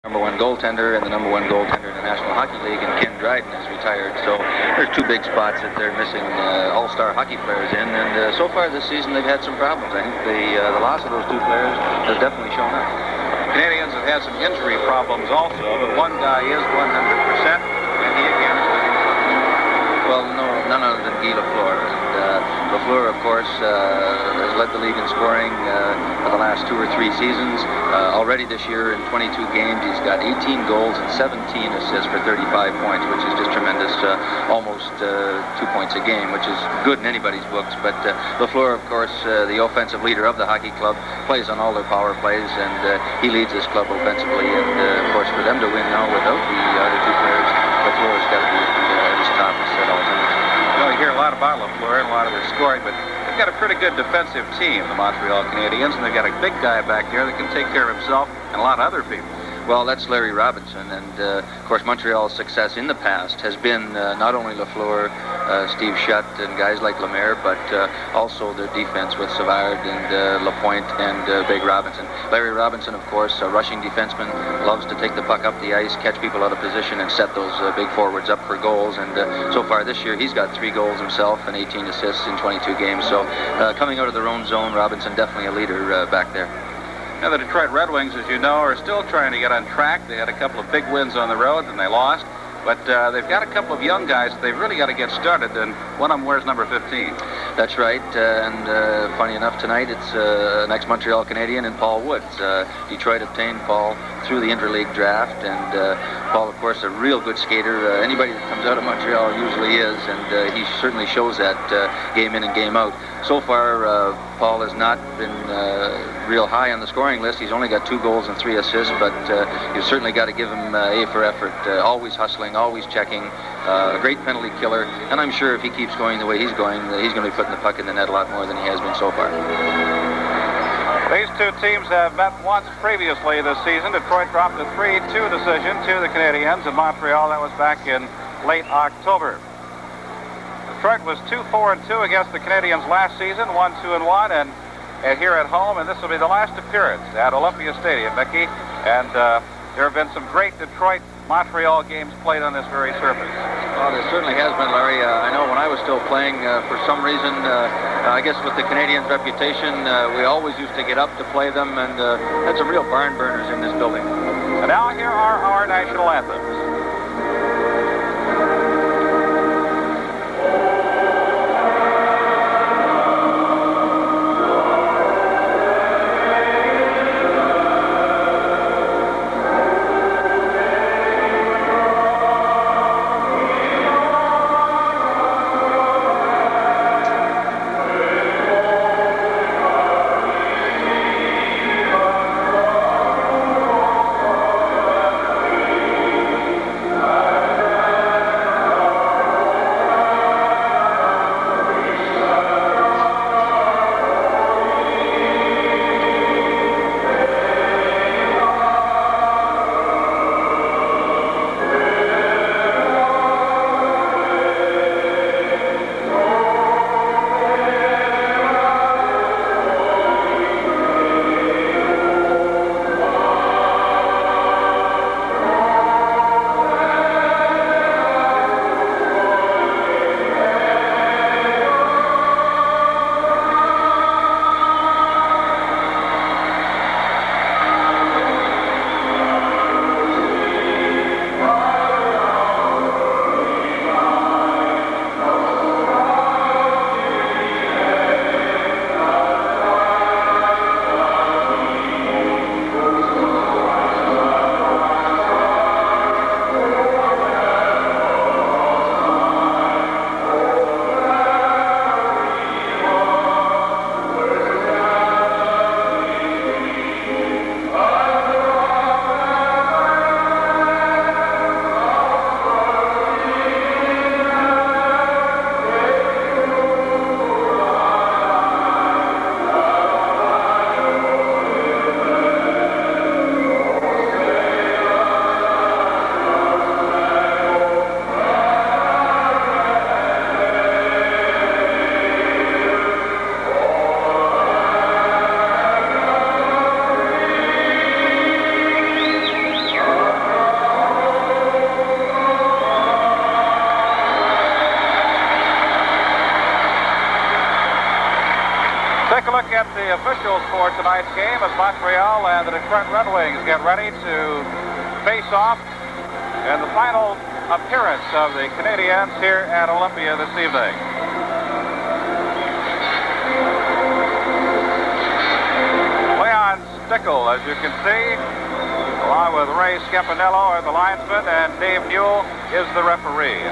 number one goaltender and the number one goaltender in the National Hockey League, and Ken Dryden is retired. So there's two big spots that they're missing all-star hockey players in, and so far this season they've had some problems. I think the loss of those two players has definitely shown up. Canadians have had some injury problems also, but one guy is 100%, and he again is leading the league. Well, no, none other than Guy Lafleur. And Lafleur, of course, has led the league in scoring for the last 2 or 3 seasons. Already this year in 22 games, he's got 18 goals and 17 assists for 35 points, which is just tremendous. Almost 2 points a game, which is good in anybody's books. But Lafleur, of course, the offensive leader of the hockey club, plays on all their power plays, and he leads this club offensively. And, of course, for them to win now without the other two players, Lafleur's got to be at his top at all times. Well, you hear a lot about Lafleur and a lot of his scoring, but they've got a pretty good defensive team, the Montreal Canadiens, and they've got a big guy back there that can take care of himself and a lot of other people. Well, that's Larry Robinson, and of course Montreal's success in the past has been not only Lafleur, Steve Shutt, and guys like Lemaire, but also their defense with Savard and Lapointe and Big Robinson. Larry Robinson, of course, a rushing defenseman, loves to take the puck up the ice, catch people out of position, and set those big forwards up for goals. And so far this year, he's got 3 goals himself and 18 assists in 22 games. So coming out of their own zone, Robinson definitely a leader back there. Now, the Detroit Red Wings, as you know, are still trying to get on track. They had a couple of big wins on the road, and they lost. But they've got a couple of young guys that they've really got to get started, and one of them wears number 15. That's right, and funny enough, tonight it's an ex-Montreal Canadien and Paul Woods. Detroit obtained Paul through the interleague draft, and Paul, of course, a real good skater. Anybody that comes out of Montreal usually is, and he certainly shows that game in and game out. So far, Paul has not been real high on the scoring list. He's only got 2 goals and 3 assists, but you've certainly got to give him A for effort. Always hustling, always checking, a great penalty killer, and I'm sure if he keeps going the way he's going to be putting the puck in the net a lot more than he has been so far. These two teams have met once previously this season. Detroit dropped a 3-2 decision to the Canadiens in Montreal. That was back in late October. Detroit was 2-4-2 against the Canadiens last season, 1-2-1, and here at home, and this will be the last appearance at Olympia Stadium, Mickey. And there have been some great Detroit-Montreal games played on this very surface. Well, there certainly has been, Larry. I know when I was still playing, for some reason, I guess with the Canadiens' reputation, we always used to get up to play them, and had some real barn burners in this building. And now here are our national anthems. officials for tonight's game as Montreal and the Detroit Red Wings get ready to face off in the final appearance of the Canadiens here at Olympia this evening. Leon Stickle, as you can see, along with Ray Scampanello are the linesmen, and Dave Newell is the referee.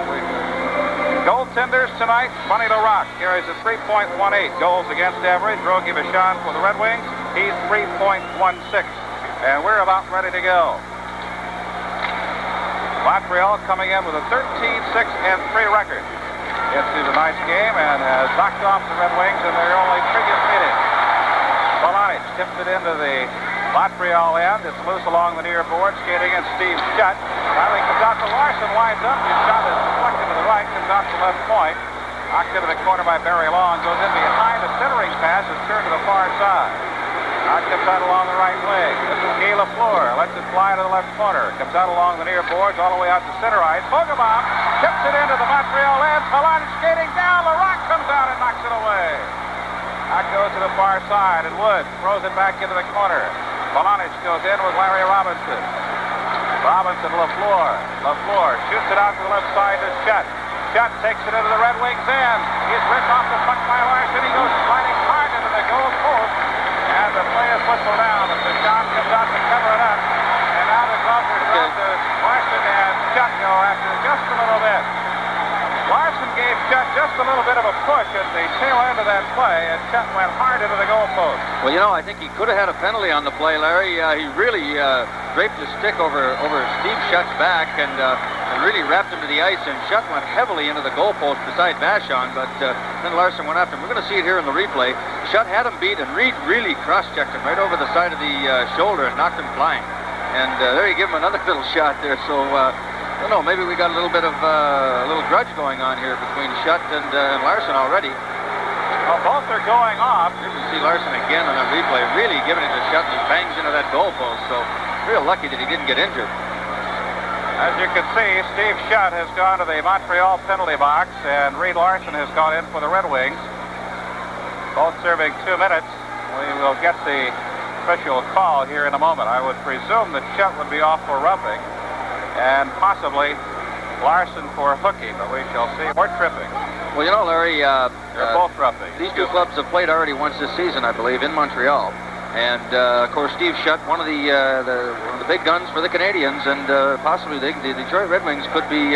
Goaltenders tonight, Bunny LaRock carries a 3.18 goals against average. Rogie Vachon for the Red Wings, he's 3.16. And we're about ready to go. Montreal coming in with a 13-6-3 record into tonight's game and has knocked off the Red Wings in their only previous meeting. Polonic tipped it into the Montreal end. It's loose along the near board, skating in Steve Shutt. Finally comes out to Larson, winds up. His shot is deflected to the right, comes out to the left point. Knocked into the corner by Barry Long, goes in behind. The centering pass is turned to the far side. Now it comes out along the right wing. This is Guy Lafleur, lets it fly to the left corner. Comes out along the near boards, all the way out to center ice. Pogobom tips it into the Montreal end. Polonic skating down. LaRock comes out and knocks it away. That goes to the far side, and Wood throws it back into the corner. Polonic goes in with Larry Robinson. Robinson, Lafleur. Lafleur shoots it out to the left side to Shutt. Shutt takes it into the Red Wings end. He's ripped off the puck by Larson. He goes sliding hard into the goal post. And the play is whistled down. And the shot comes out to cover it up. And now the gloves are dropped to Larson, and Shutt go after just a little bit. Larson gave Shutt just a little bit of a push at the tail end of that play, and Shutt went hard into the goalpost. Well, you know, I think he could have had a penalty on the play, Larry. He really draped his stick over Steve Shutt's back and really wrapped him to the ice, and Shutt went heavily into the goalpost beside Vachon, but then Larson went after him. We're going to see it here in the replay. Shutt had him beat, and Reed really cross-checked him right over the side of the shoulder and knocked him flying. And there you give him another little shot there, so... I don't know, maybe we got a little bit of a little grudge going on here between Shutt and Larson already. Well, both are going off. Here we see Larson again on the replay, really giving it to Shutt, and he bangs into that goalpost, so real lucky that he didn't get injured. As you can see, Steve Shutt has gone to the Montreal penalty box, and Reed Larson has gone in for the Red Wings. Both serving 2 minutes. We will get the official call here in a moment. I would presume that Shutt would be off for roughing, and possibly Larson for hooking, but we shall see. Or tripping. Well, you know, Larry, they're both roughing. These two clubs have played already once this season, I believe, in Montreal. And, of course, Steve Shutt, one of the big guns for the Canadiens, and possibly the Detroit Red Wings could be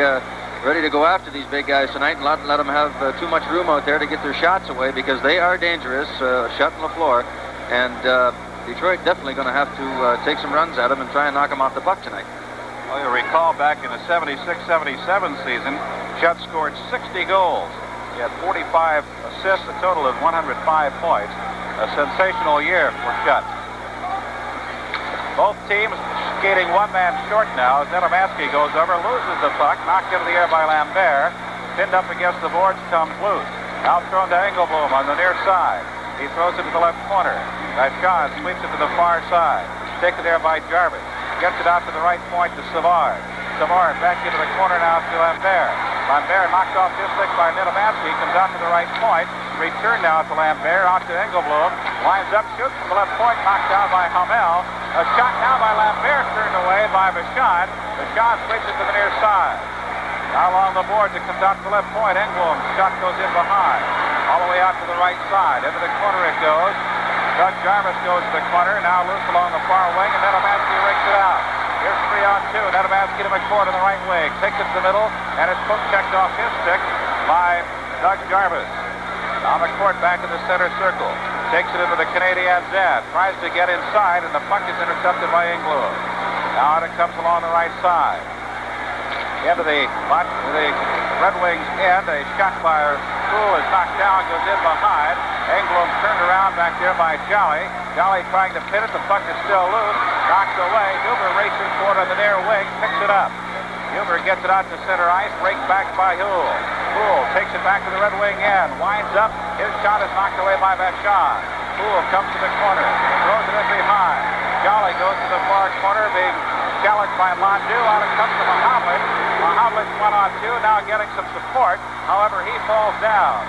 ready to go after these big guys tonight and let them have too much room out there to get their shots away, because they are dangerous, Shutt and Lafleur. And Detroit definitely going to have to take some runs at them and try and knock them off the puck tonight. Well, you recall back in the 76-77 season, Shutt scored 60 goals. He had 45 assists, a total of 105 points. A sensational year for Shutt. Both teams skating one man short now as Nedomansky goes over, loses the puck, knocked into the air by Lambert. Pinned up against the boards, comes loose. Now thrown to Engelblum on the near side. He throws it to the left corner. Vachon sweeps it to the far side. Taken there by Jarvis. Gets it out to the right point to Savard. Savard back into the corner now to Lambert. Lambert knocked off his stick by Nedomansky. Comes out to the right point. Return now to Lambert. Out to Engelblum. Lines up, shoots from the left point. Knocked down by Hamel. A shot now by Lambert. Turned away by Vachon. Vachon sweeps it to the near side. Now along the boards, it comes out to the left point. Engelblum. Shot goes in behind. All the way out to the right side. Into the corner it goes. Doug Jarvis goes to the corner, now loose along the far wing, and Nedomansky rakes it out. Here's 3-on-2. Nedomansky to McCord on the right wing. Takes it to the middle, and it's poke checked off his stick by Doug Jarvis. Now McCord back in the center circle. Takes it into the Canadiens' end. Tries to get inside, and the puck is intercepted by Engelblum. Now it comes along the right side. Into the Red Wings' end. A shot by Poole is knocked down, goes in behind. Engelblum turned around back there by Jolly. Jolly trying to pin it. The puck is still loose. Knocked away. Huber races for it on the near wing. Picks it up. Huber gets it out to center ice. Raked back by Hull. Poole takes it back to the Red Wing end. Winds up. His shot is knocked away by Vachon. Poole comes to the corner. Throws it in behind. Jolly goes to the far corner, being challenged by Landu. Out it comes to Mahovlich. Mahovlich 1-on-2, now getting some support. However, he falls down.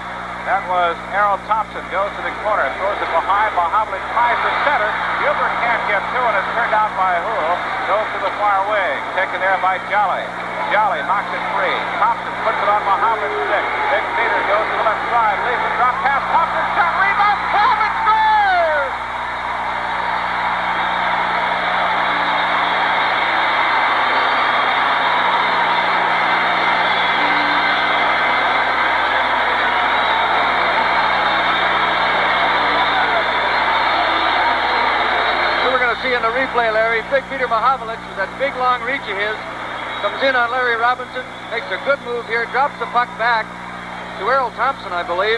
That was Errol Thompson. Goes to the corner. Throws it behind. Mahavlich tries to center. Huber can't get to it. It's turned out by Hull. Goes to the far wing. Taken there by Jolly. Jolly knocks it free. Thompson puts it on Mahavlich's stick. Big Peter goes to the left side. Leaves it. Drop pass. Thompson shot. Rebound. Mahavlich scores! See in the replay, Larry, big Peter Mahavlich with that big long reach of his comes in on Larry Robinson, makes a good move here, drops the puck back to Errol Thompson, I believe,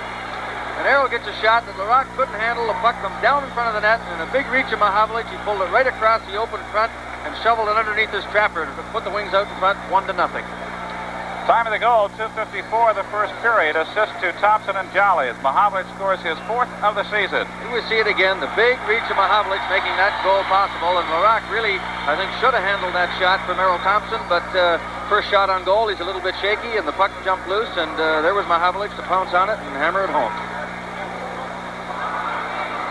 and Errol gets a shot that LaRock couldn't handle. The puck comes down in front of the net, and a big reach of Mahavlich. He pulled it right across the open front and shoveled it underneath his trapper to put the Wings out in front, 1-0. Time of the goal, 2:54 the first period. Assist to Thompson and Jolly as Mahavlich scores his 4th of the season. Here we see it again, the big reach of Mahavlich making that goal possible, and LaRock really, I think, should have handled that shot from Errol Thompson, but first shot on goal, he's a little bit shaky, and the puck jumped loose, and there was Mahavlich to pounce on it and hammer it home.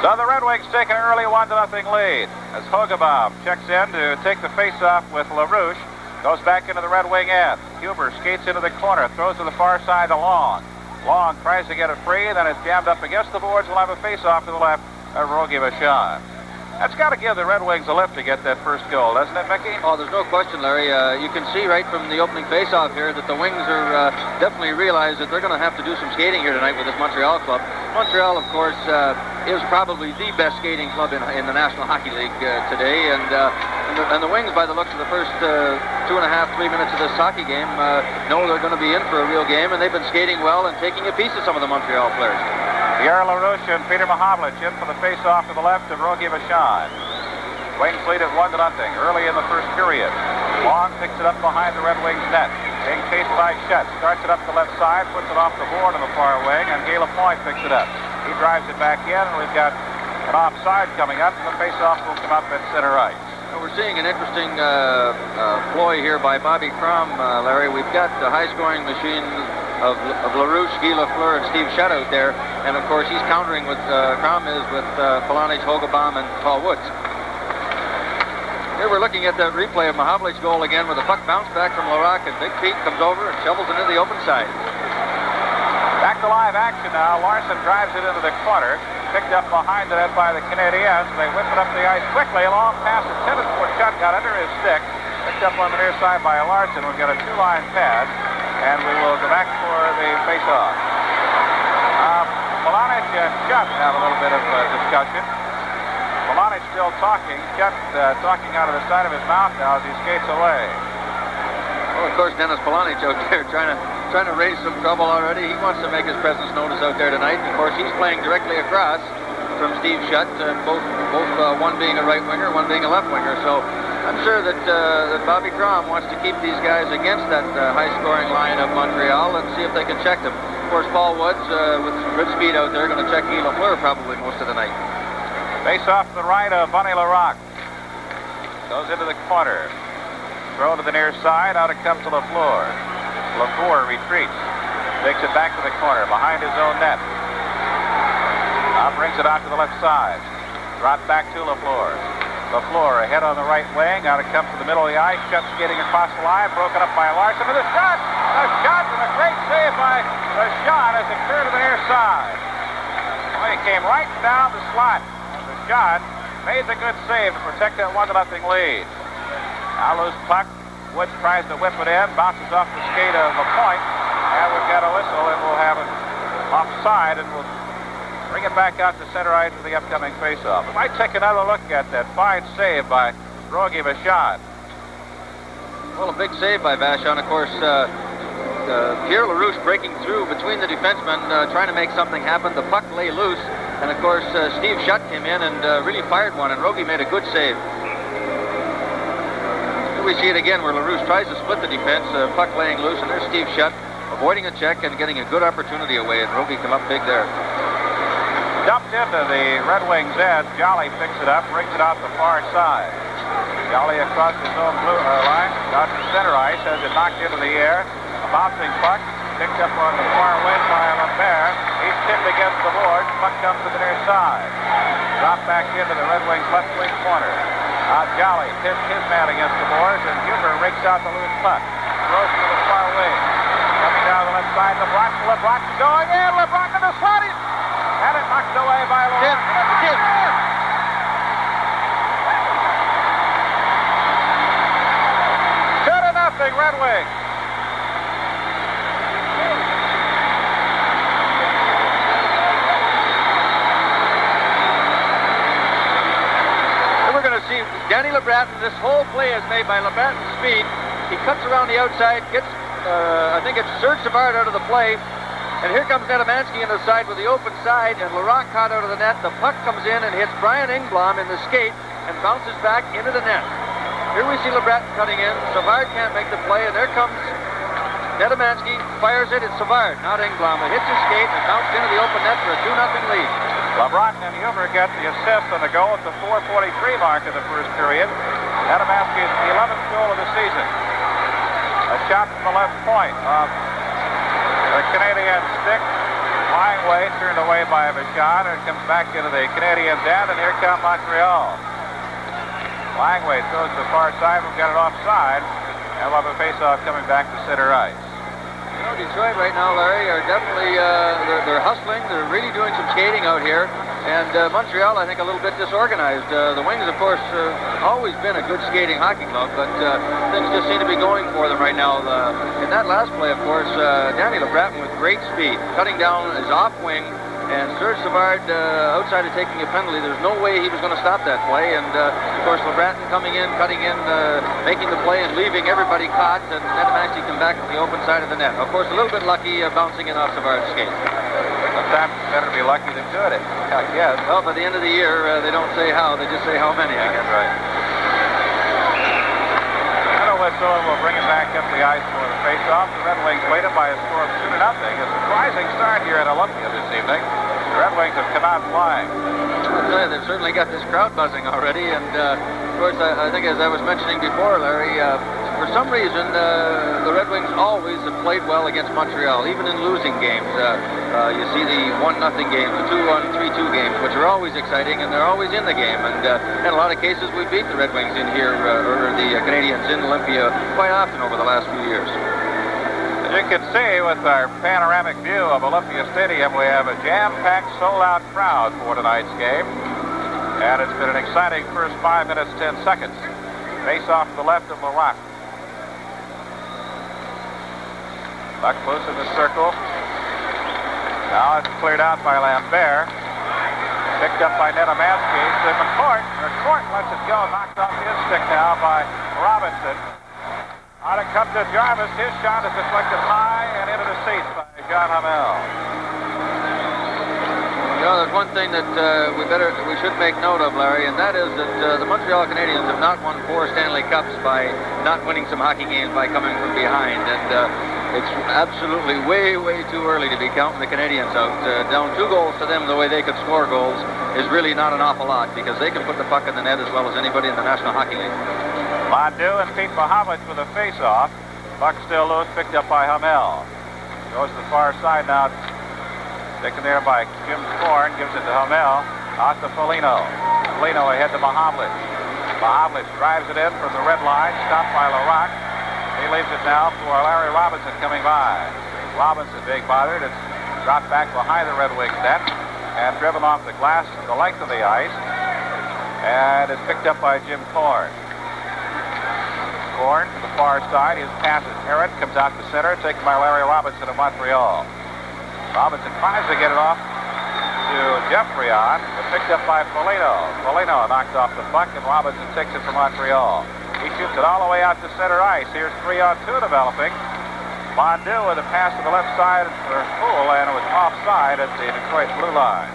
So the Red Wings take an early 1-0 lead as Hogebaum checks in to take the face-off with LaRouche. Goes back into the Red Wing end. Huber skates into the corner, throws to the far side to Long. Long tries to get it free, then it's jammed up against the boards. We'll have a face-off to the left. Rogie Vachon. That's got to give the Red Wings a lift to get that first goal, doesn't it, Mickey? Oh, there's no question, Larry. You can see right from the opening face-off here that the Wings are definitely realize that they're going to have to do some skating here tonight with this Montreal club. Montreal, of course, is probably the best skating club in the National Hockey League today, and the Wings, by the looks of the first 2.5, 3 minutes of this hockey game, know they're going to be in for a real game, and they've been skating well and taking a piece of some of the Montreal players. Pierre LaRouche and Peter Mahavlich in for the face-off to the left of Rogie Vachon. Wings lead at 1-0 early in the first period. Long picks it up behind the Red Wings net. Being chased by Shutt. Starts it up the left side, puts it off the board on the far wing, and Gay Lapointe picks it up. He drives it back in, and we've got an offside coming up, and the face-off will come up at center ice. We're seeing an interesting ploy here by Bobby Crom, Larry. We've got the high-scoring machine of LaRouche, Guy Lafleur, and Steve Shutt out there. And, of course, he's countering with Crom is with Polonich, Hogebaum, and Paul Woods. Here we're looking at the replay of Mahavlich's goal again with the puck bounced back from LaRock, and Big Pete comes over and shovels it into the open side. Back to live action now. Larson drives it into the corner. Picked up behind the net by the Canadiens. They whip it up the ice quickly. A long pass intended for Shutt, got under his stick. Picked up on the near side by Larson. We've got a two-line pass, and we will go back for the face-off. Polonich and Shutt have a little bit of discussion. Polonich still talking. Shutt talking out of the side of his mouth now as he skates away. Well, of course, Dennis Polonich out there trying to raise some trouble already. He wants to make his presence noticed out there tonight. Of course, he's playing directly across from Steve Shutt, both one being a right winger, one being a left winger. So I'm sure that Bobby Crom wants to keep these guys against that high-scoring line of Montreal and see if they can check them. Of course, Paul Woods, with some good speed out there, going to check Guy Lafleur probably most of the night. Face off to the right of Bunny LaRock. Goes into the corner. Throw to the near side. Out it comes to Lafleur. Lafleur retreats. Takes it back to the corner behind his own net. Now brings it out to the left side. Dropped back to Lafleur. Lafleur ahead on the right wing. Out it comes to the middle of the ice. Shutt skating across the line. Broken up by Larson with a shot. A shot and a great save by Vachon as it cleared to the near side. Well, he came right down the slot. Vachon made the good save to protect that 1-0 lead. Now loose puck. Woods tries to whip it in. Bounces off the skate of Lapointe. And we've got a whistle, and we'll have it offside, and we'll bring it back out to center ice for the upcoming faceoff. We might take another look at that fine save by Rogie Vachon. Well, a big save by Vachon, of course. Pierre LaRouche breaking through between the defensemen, trying to make something happen. The puck lay loose, and of course Steve Shutt came in and really fired one, and Rogie made a good save. Here we see it again where LaRouche tries to split the defense, puck laying loose, and there's Steve Shutt avoiding a check and getting a good opportunity away, and Rogie come up big there. Dumped into the Red Wings' end. Jolly picks it up, brings it out the far side. Jolly across his own blue line, out to center ice, has it knocked into the air. A bouncing puck, Picked up on the far wing by Lambert. He's tipped against the board. Puck comes to the near side. Dropped back into the Red Wings left wing corner. Jolly tips his man against the boards, and Huber rakes out the loose puck. Throws to the far wing. Coming down the left side, LeBrock going in. LeBrock in the slot. And it knocked away by LeBrock. Nothing, Red Wings. We're going to see Danny LeBratton. This whole play is made by LeBratton's speed. He cuts around the outside, gets, I think it's Serge Savard out of the play. And here comes Nedemansky on the side with the open side, and Laurent caught out of the net. The puck comes in and hits Brian Engblom in the skate and bounces back into the net. Here we see LeBratton cutting in. Savard can't make the play, and there comes Nedemansky, fires it. It's Savard, not Engblom. It hits his skate and bounced into the open net for a 2-0 lead. LeBron and Huber get the assist on the goal at the 4:43 mark of the first period. Nedemansky's 11th goal of the season. A shot from the left point off the Canadian stick. Flying way, turned away by Vachon, and it comes back into the Canadiens' end, and here come Montreal. Langway throws to the far side. We've got it offside. And we'll have a face-off coming back to center ice. You know, Detroit right now, Larry, are definitely they're hustling. They're really doing some skating out here. And Montreal, I think, a little bit disorganized. The Wings, of course, always been a good skating hockey club, but things just seem to be going for them right now. In that last play, of course, Danny LeBratton with great speed, cutting down his off wing. And Serge Savard, outside of taking a penalty, there's no way he was going to stop that play. And, of course, LeBratton coming in, cutting in, making the play and leaving everybody caught. And Nedemansky come back to the open side of the net. Of course, a little bit lucky bouncing in off Savard's skate. Sometimes it's better to be lucky than good, I guess. Well, by the end of the year, they don't say how, they just say how many, I guess. Right. Whistle will bring it back up the ice for the face-off. The Red Wings lead it by a score of 2-0. A surprising start here at Olympia this evening. The Red Wings have come out flying. I'll tell you, they've certainly got this crowd buzzing already. And, of course, I think as I was mentioning before, Larry, for some reason, the Red Wings always have played well against Montreal, even in losing games. You see the 1-0 games, the 2-1, 3-2 games, which are always exciting, and they're always in the game. And in a lot of cases, we beat the Red Wings in here, or the Canadiens in Olympia quite often over the last few years. As you can see with our panoramic view of Olympia Stadium, we have a jam-packed, sold-out crowd for tonight's game. And it's been an exciting first 5 minutes, 10 seconds. Face off to the left of Laurent. Puck loose in the circle. Now it's cleared out by Lambert. Picked up by Nedemansky to McCourt. McCourt lets it go. Knocked off his stick now by Robinson. On it comes to Jarvis. His shot is deflected high and into the seats by John Hamel. You know, there's one thing that we should make note of, Larry, and that is that the Montreal Canadiens have not won 4 Stanley Cups by not winning some hockey games by coming from behind. And it's absolutely way too early to be counting the Canadiens out. Down 2 goals to them, the way they could score goals is really not an awful lot, because they can put the puck in the net as well as anybody in the National Hockey League. Mondeau and Pete Mahovlich with a face-off. Puck still loose, picked up by Hamel. Goes to the far side now. Taken there by Jim Thorne, gives it to Hamel. Out to Foligno. Foligno ahead to Mahovlich. Mahovlich drives it in from the red line, stopped by Laurent. He leaves it now for Larry Robinson coming by. Robinson being bothered. It's dropped back behind the Red Wings net and driven off the glass the length of the ice. And it's picked up by Jim Thorne. Thorne to the far side. His pass is errant. Comes out to center. Taken by Larry Robinson of Montreal. Robinson tries to get it off to Geoffrion, but picked up by Foligno. Foligno knocked off the puck, and Robinson takes it from Montreal. He shoots it all the way out to center ice. Here's 3-on-2 developing. Mondeau with a pass to the left side for Poole, and it was offside at the Detroit blue line.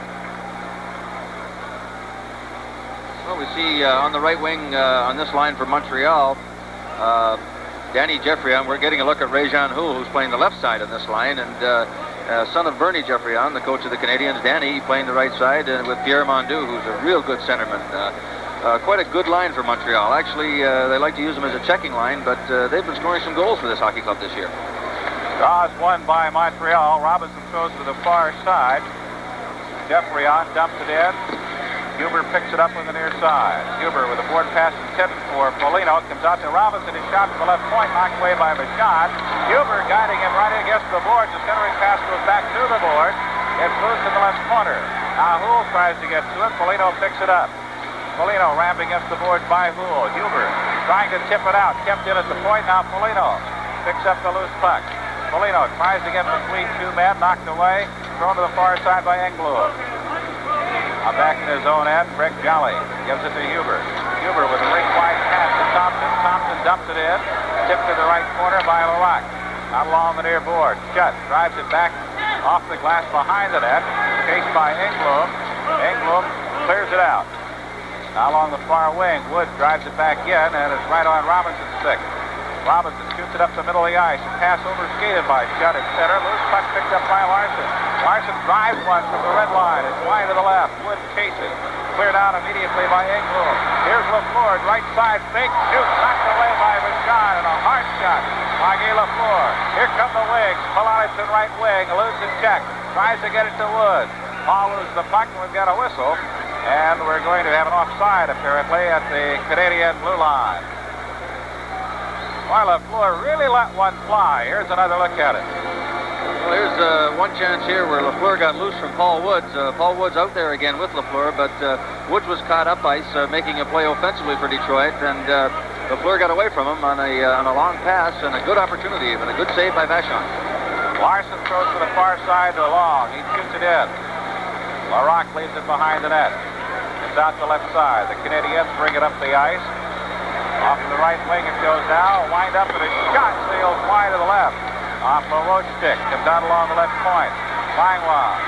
Well, we see on the right wing on this line for Montreal, Danny Geoffrion. We're getting a look at Réjean Houle, who's playing the left side on this line, and son of Bernie Geoffrion, the coach of the Canadiens. Danny playing the right side with Pierre Mondeau, who's a real good centerman. Quite a good line for Montreal. Actually, they like to use him as a checking line, but they've been scoring some goals for this hockey club this year. Draw is won by Montreal. Robinson throws to the far side. Jeffrey on, dumps it in. Huber picks it up on the near side. Huber with a board pass intended for Foligno. Comes out to Robinson. His shot from the left point, knocked away by Vachon. Huber guiding him right against the boards. The centering pass goes back to the board. It's loose in the left corner. Now Houle tries to get to it. Foligno picks it up. Foligno rammed against the boards by Houle. Huber trying to tip it out. Kept in at the point. Now Foligno picks up the loose puck. Foligno tries to get between two men. Knocked away. Thrown to the far side by Engblom. Back in his own end, Greg Jolly gives it to Huber. Huber with a rink-wide pass to Thompson. Thompson dumps it in. Tipped to the right corner by Larocque. Out along the near board. Shutt drives it back off the glass behind the net. Chased by Engblom. Engblom clears it out. Now along the far wing, Woods drives it back in, and it's right on Robinson's stick. Robinson shoots it up the middle of the ice. A pass overskated by Shutt at center. Loose puck picked up by Larson. Larson drives one from the red line. It's wide to the left. Woods chases. Cleared out immediately by Engblom. Here's LaFleur, right side fake. Shoots. Knocked away by Vachon, and a hard shot by Guy LaFleur. Here come the wings. Polonitz in right wing. Eludes and check. Tries to get it to Woods. Paul loses the puck, and we've got a whistle. And we're going to have an offside, apparently, at the Canadian blue line. Why, LaFleur really let one fly. Here's another look at it. Well, here's one chance here where LaFleur got loose from Paul Woods. Paul Woods out there again with LaFleur, but Woods was caught up ice, making a play offensively for Detroit, and LaFleur got away from him on a long pass and a good opportunity, but a good save by Vachon. Larson throws to the far side to Long. He shoots it in. Larocque leaves it behind the net. It's out the left side. The Canadiens bring it up the ice. Off to the right wing it goes now. Wind up and a shot sails wide to the left. Off LaRoche stick. Comes down along the left point. Langlois.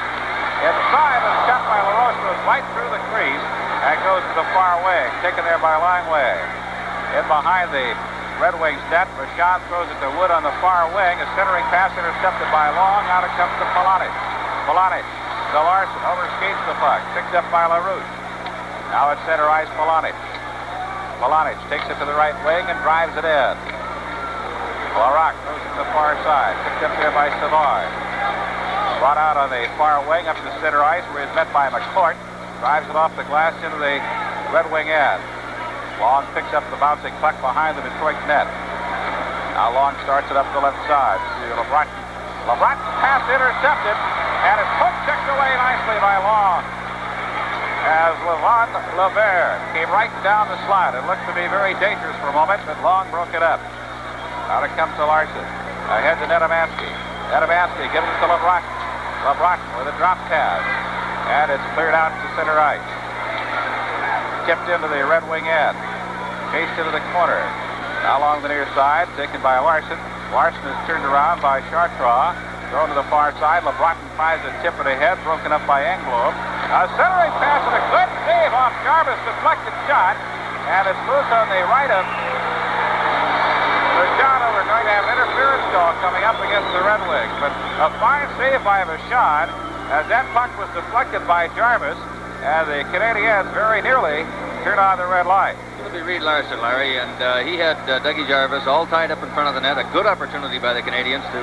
Inside and shot by LaRoche goes right through the crease and goes to the far wing. Taken there by Langlois. In behind the Red Wings net. Vachon throws it to Wood on the far wing. A centering pass intercepted by Long. Out it comes to Polonitz. Polonitz to Larson. Overskates the puck. Picked up by LaRoche. Now it's center ice Polonitz. Polonitz takes it to the right wing and drives it in. Larocque throws it to the far side. Picked up there by Savard. Brought out on the far wing up to center ice where he's met by McCourt. Drives it off the glass into the Red Wing end. Long picks up the bouncing puck behind the Detroit net. Now Long starts it up the left side to LeBron. LeBron's pass intercepted, and it's checked away nicely by Long. As Levon Levert came right down the slide. It looked to be very dangerous for a moment, but Long broke it up. Now it comes to Larson. Ahead to Nedomansky. Nedomansky gives it to LeBron. LeBron with a drop pass. And it's cleared out to center ice. Tipped into the Red Wing end. Chased into the corner. Now along the near side, taken by Larson. Larson is turned around by Chartrand. Thrown to the far side. LeBron tries to tip it ahead, broken up by Engblom. A centering pass and a good save off Jarvis. Deflected shot. And it's loose on the right of Vachon. We're going to have an interference call coming up against the Red Wings. But a fine save by Vachon as that puck was deflected by Jarvis. And the Canadiens very nearly turned on the red light. It'll be Reed Larson, Larry, and he had Dougie Jarvis all tied up in front of the net. A good opportunity by the Canadiens to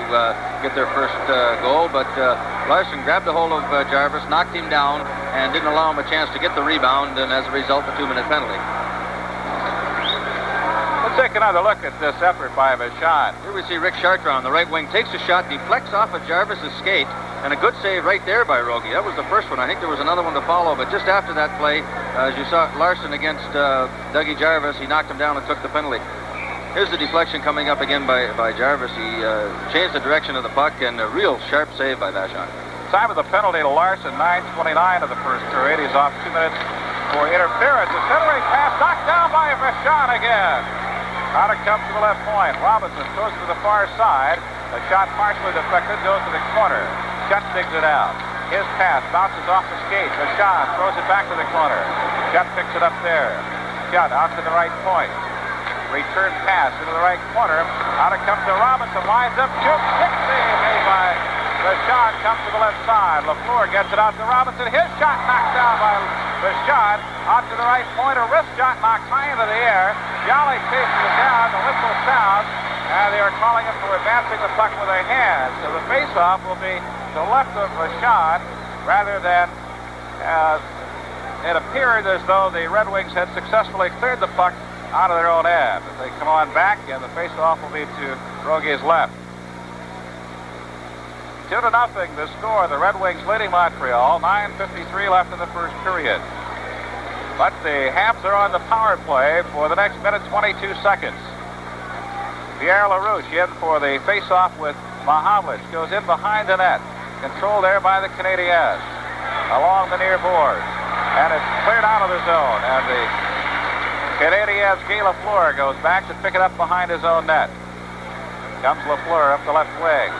get their first goal, but Larson grabbed a hold of Jarvis, knocked him down, and didn't allow him a chance to get the rebound, and as a result, the 2-minute penalty. Let's take another look at this effort by Vachon. Here we see Rick Chartrand on the right wing, takes a shot, deflects off of Jarvis's skate, and a good save right there by Rogie. That was the first one. I think there was another one to follow, but just after that play, as you saw Larson against Dougie Jarvis, he knocked him down and took the penalty. Here's the deflection coming up again by Jarvis. He changed the direction of the puck, and a real sharp save by Vachon. Time of the penalty to Larson, 9:29 of the first period. He's off 2 minutes for interference. A centering pass knocked down by Vachon again. Out it comes to the left point. Robinson throws it to the far side. The shot partially deflected, goes to the corner. Shutt digs it out. His pass bounces off the skate. Vachon throws it back to the corner. Shutt picks it up there. Shutt out to the right point. Return pass into the right corner. Out it comes to Robinson. Lines up, shoots. Stick save made by Vachon. Comes to the left side. LaFleur gets it out to Robinson. His shot knocked down by Vachon. Out to the right point. A wrist shot knocked high into the air. Jolly chases it down. The whistle sounds. And they are calling him for advancing the puck with a hand. So the face-off will be to the left of Rashad rather than it appeared as though the Red Wings had successfully cleared the puck out of their own end. As they come on back, and the face-off will be to Rogue's left. 2-0 the score. The Red Wings leading Montreal. 9:53 left in the first period. But the Habs are on the power play for the next minute 22 seconds. Pierre LaRouche in for the face-off with Mahavlich. Goes in behind the net. Controlled there by the Canadiens. Along the near boards. And it's cleared out of the zone. And the Canadiens' Guy Lafleur goes back to pick it up behind his own net. Comes Lafleur up the left wing.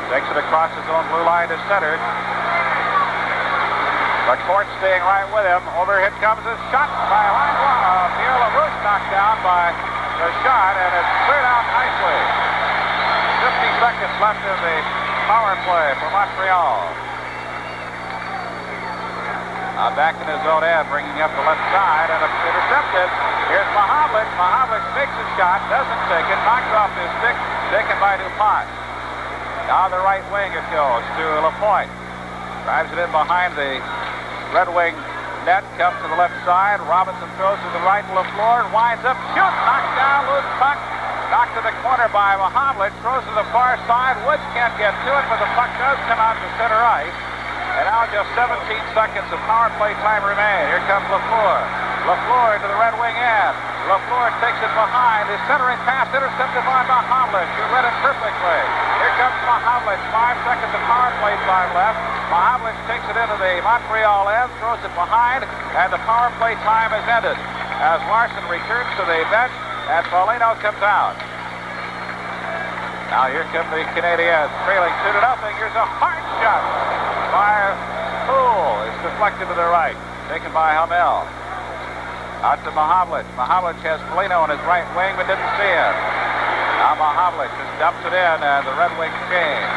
Takes it across his own blue line to center. McCourt staying right with him. Overhead comes a shot by Pierre LaRouche, knocked down by the shot, and it's cleared out nicely. 50 seconds left in the power play for Montreal. Back in his own end, bringing up the left side, and it's intercepted. Here's Mahavlich. Mahavlich makes a shot, doesn't take it, knocked off his stick, taken by DuPont. Now the right wing it goes to Lapointe. Drives it in behind the Red Wing net, comes to the left side. Robinson throws to the right. Lafleur winds up, shoots, knocked down, loose puck. Knocked to the corner by Mahavlich. Throws to the far side. Woods can't get to it, but the puck does come out to center ice. And now just 17 seconds of power play time remain. Here comes Lafleur. Lafleur to the Red Wing end. Lafleur takes it behind. His centering pass intercepted by Mahavlich, who read it perfectly. Here comes Mahavlich. 5 seconds of power play time left. Mahavlich takes it into the Montreal end, throws it behind, and the power play time is ended as Larson returns to the bench and Foligno comes out. Now here come the Canadiens, trailing 2-0. Here's a hard shot by Poole. It's deflected to the right, taken by Hamel. Out to Mahavlich. Mahavlich has Foligno on his right wing, but didn't see it. Now Mahavlich just dumps it in, and the Red Wings change.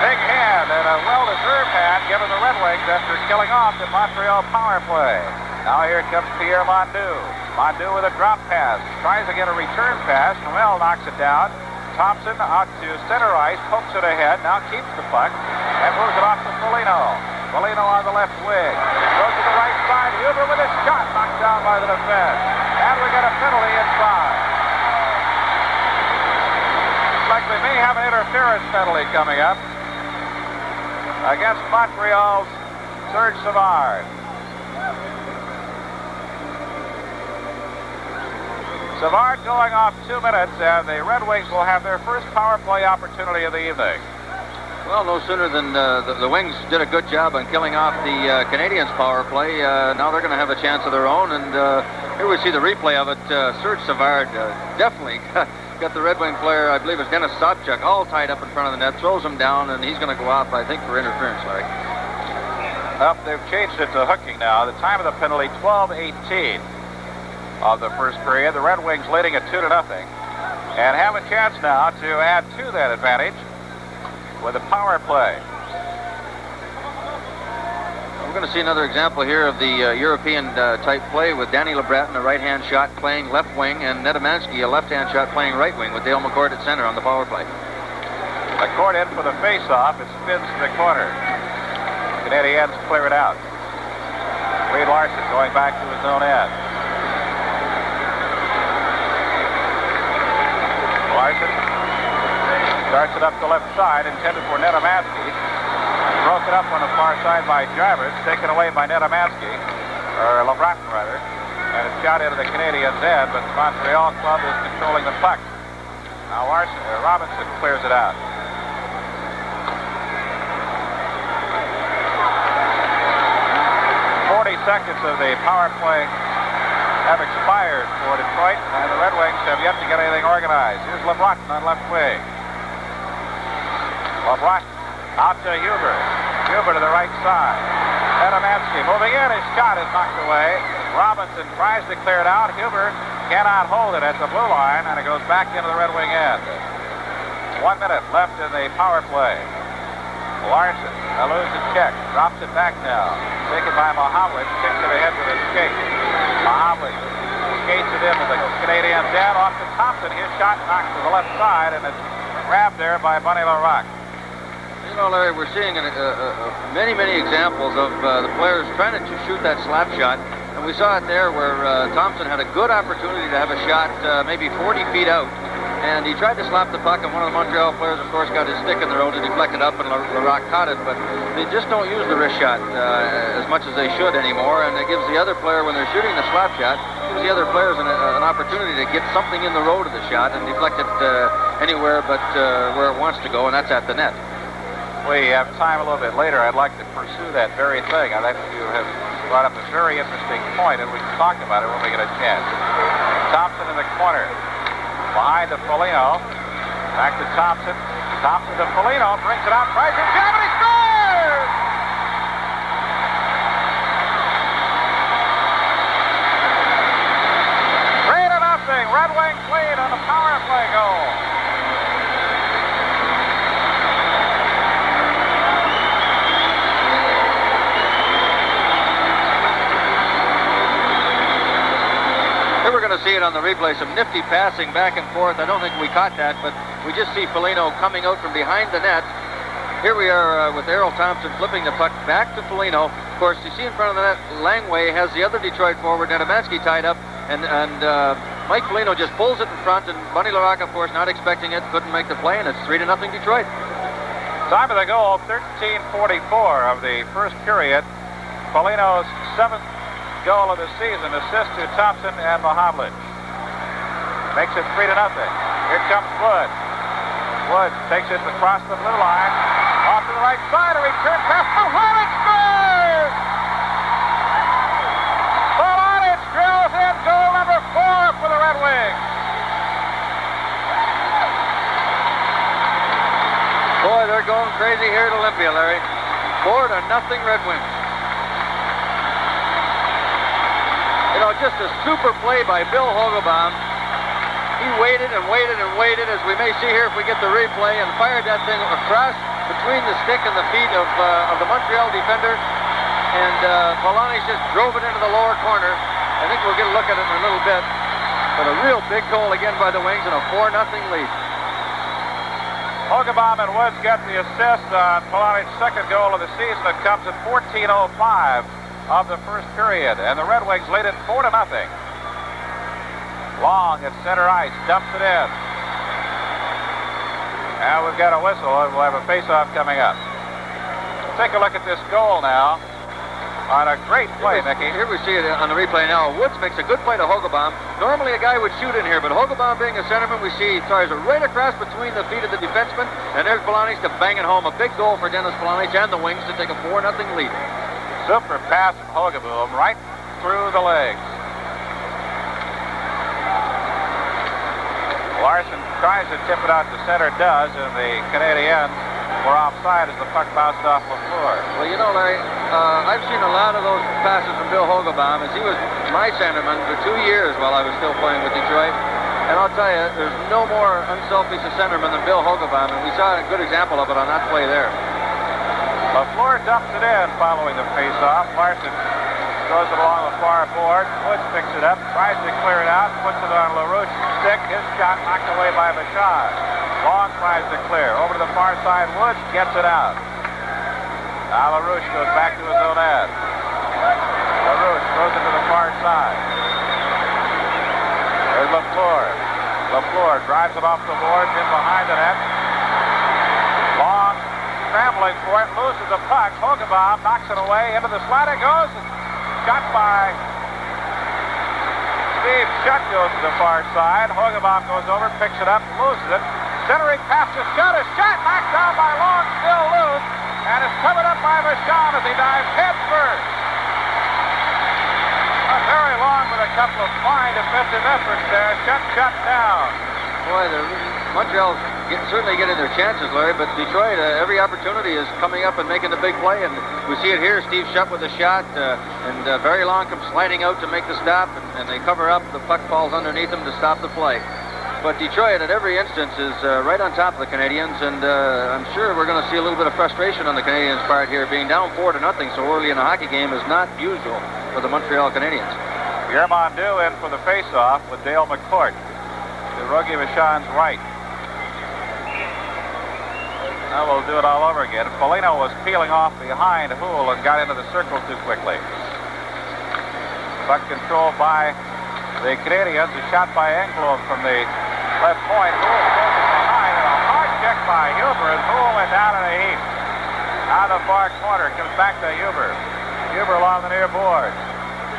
Big hand, and a well-deserved hand given the Red Wings after killing off the Montreal power play. Now here comes Pierre Mondeau. Mondeau with a drop pass. Tries to get a return pass. Hamel knocks it down. Thompson out to center ice, pokes it ahead, now keeps the puck, and moves it off to Foligno. Foligno on the left wing. Goes to the right side. Huber with a shot, knocked down by the defense. And we got a penalty inside. Looks like we may have an interference penalty coming up against Montreal's Serge Savard. Savard going off 2 minutes, and the Red Wings will have their first power play opportunity of the evening. Well, no sooner than the Wings did a good job on killing off the Canadiens power play. Now they're going to have a chance of their own, and here we see the replay of it. Serge Savard definitely got the Red Wing player, I believe it's Dennis Sobchuk, all tied up in front of the net, throws him down, and he's going to go off, I think, for interference, Larry. They've changed it to hooking now. The time of the penalty, 12:18 of the first period. The Red Wings leading at 2-0 and have a chance now to add to that advantage with a power play. We're going to see another example here of the European type play with Danny LeBreton, a right-hand shot playing left wing, and Nedomansky, a left-hand shot playing right wing with Dale McCourt at center on the power play. McCourt in for the face-off. It spins to the corner. Canadiens clear it out. Reed Larson going back to his own end. Larson starts it up the left side, intended for Nedomansky. Broken up on the far side by Jarvis, taken away by Nedomansky, or LeBreton rather, and it's shot into the Canadiens' end, but the Montreal club is controlling the puck. Now Robinson clears it out. 40 seconds of the power play have expired for Detroit, and the Red Wings have yet to get anything organized. Here's LeBreton on left wing. LeBreton out to Huber. Huber to the right side. Nedomansky moving in. His shot is knocked away. Robinson tries to clear it out. Huber cannot hold it at the blue line, and it goes back into the Red Wing end. 1 minute left in the power play. Larson eludes a check. Drops it back now. Taken by Mahavlich. Kicks it ahead with his skate. Mahavlich skates it into the Canadiens end. Off to Thompson. His shot knocked to the left side, and it's grabbed there by Bunny LaRocque. You know, Larry, we're seeing many, many examples of the players trying to shoot that slap shot. And we saw it there where Thompson had a good opportunity to have a shot maybe 40 feet out. And he tried to slap the puck, and one of the Montreal players, of course, got his stick in the road to deflect it up, and LaRocque caught it. But they just don't use the wrist shot as much as they should anymore, and it gives the other player, when they're shooting the slap shot, gives the other players an opportunity to get something in the road of the shot and deflect it anywhere but where it wants to go, and that's at the net. We have time a little bit later. I'd like to pursue that very thing. I think you have brought up a very interesting point, and we can talk about it when we get a chance. Thompson in the corner. Behind to Foligno. Back to Thompson. Thompson to Foligno. Brings it out. Tries to jab, and he scores! 3-0. Red Wings lead on the power play goal. Here we're going to see it on the replay, some nifty passing back and forth. I don't think we caught that, but we just see Foligno coming out from behind the net. Here we are with Errol Thompson flipping the puck back to Foligno. Of course, you see in front of the net, Langway has the other Detroit forward, Nedomansky, tied up, and Mike Foligno just pulls it in front, and Bunny LaRocque, of course, not expecting it, couldn't make the play, and it's 3-0 Detroit. Time of the goal, 13:44 of the first period. Foligno's 7th goal of the season, assist to Thompson and Mahavlich. Makes it 3-0. Here comes Wood. Wood takes it across the blue line. Off to the right side, a return pass. Mahavlich scores! Mahavlich drills in goal number 4 for the Red Wings. Boy, they're going crazy here at Olympia, Larry. 4-0 Red Wings. You know, just a super play by Bill Hogebaum. He waited and waited and waited, as we may see here if we get the replay, and fired that thing across between the stick and the feet of the Montreal defender. And Polani just drove it into the lower corner. I think we'll get a look at it in a little bit. But a real big goal again by the Wings and a 4-0 lead. Hogebaum and Woods get the assist on Polani's 2nd goal of the season. It comes at 14:05 of the first period, and the Red Wings lead it 4-0. Long at center ice, dumps it in. And we've got a whistle, and we'll have a face-off coming up. Take a look at this goal now. On a great play, Mickey. Here we see it on the replay now. Woods makes a good play to Hogebaum. Normally a guy would shoot in here, but Hogebaum being a centerman, we see he throws it right across between the feet of the defenseman, and there's Polanic to bang it home. A big goal for Dennis Polanic and the Wings to take a 4-0 lead. Super pass from Hogebaum right through the legs. Larson tries to tip it out to center, does, and the Canadiens were offside as the puck bounced off LaFleur. Well, you know, Larry, I've seen a lot of those passes from Bill Hogebaum, as he was my centerman for 2 years while I was still playing with Detroit. And I'll tell you, there's no more unselfish a centerman than Bill Hogebaum, and we saw a good example of it on that play there. LaFleur dumps it in following the face-off. Larson throws it along the far board. Woods picks it up, tries to clear it out, puts it on LaRouche's stick. His shot knocked away by Bouchard. Long tries to clear. Over to the far side, Woods gets it out. Now LaRouche goes back to his own end. LaRouche throws it to the far side. There's LaFleur. LaFleur drives it off the boards in behind the net. Long scrambling for it, loses the puck. Hogebaum knocks it away into the slot. It goes. Shot by Steve Shutt, goes to the far side. Hogebaum goes over, picks it up, loses it. Centering pass to Shutt. A shot knocked down by Long, still loose, and is covered up by Vachon as he dives head first. Not very long with a couple of fine defensive efforts there. Shutt shut down. Boy, Montreal's certainly getting their chances, Larry, but Detroit, every opportunity is coming up and making the big play, and we see it here. Steve Shutt with a shot, and Barry Long comes sliding out to make the stop, and they cover up. The puck falls underneath them to stop the play. But Detroit, at every instance, is right on top of the Canadiens, and I'm sure we're going to see a little bit of frustration on the Canadiens' part here. Being down 4-0 so early in a hockey game is not usual for the Montreal Canadiens. Pierre Mondeau in for the face-off with Dale McCourt to Rogie Vachon's right. Now we'll do it all over again. Foligno was peeling off behind Houle and got into the circle too quickly. Puck controlled by the Canadiens. A shot by Englund from the left point. Houle goes behind and a hard check by Huber, and Houle went down in a heap. Out of the far corner, comes back to Huber. Huber along the near boards.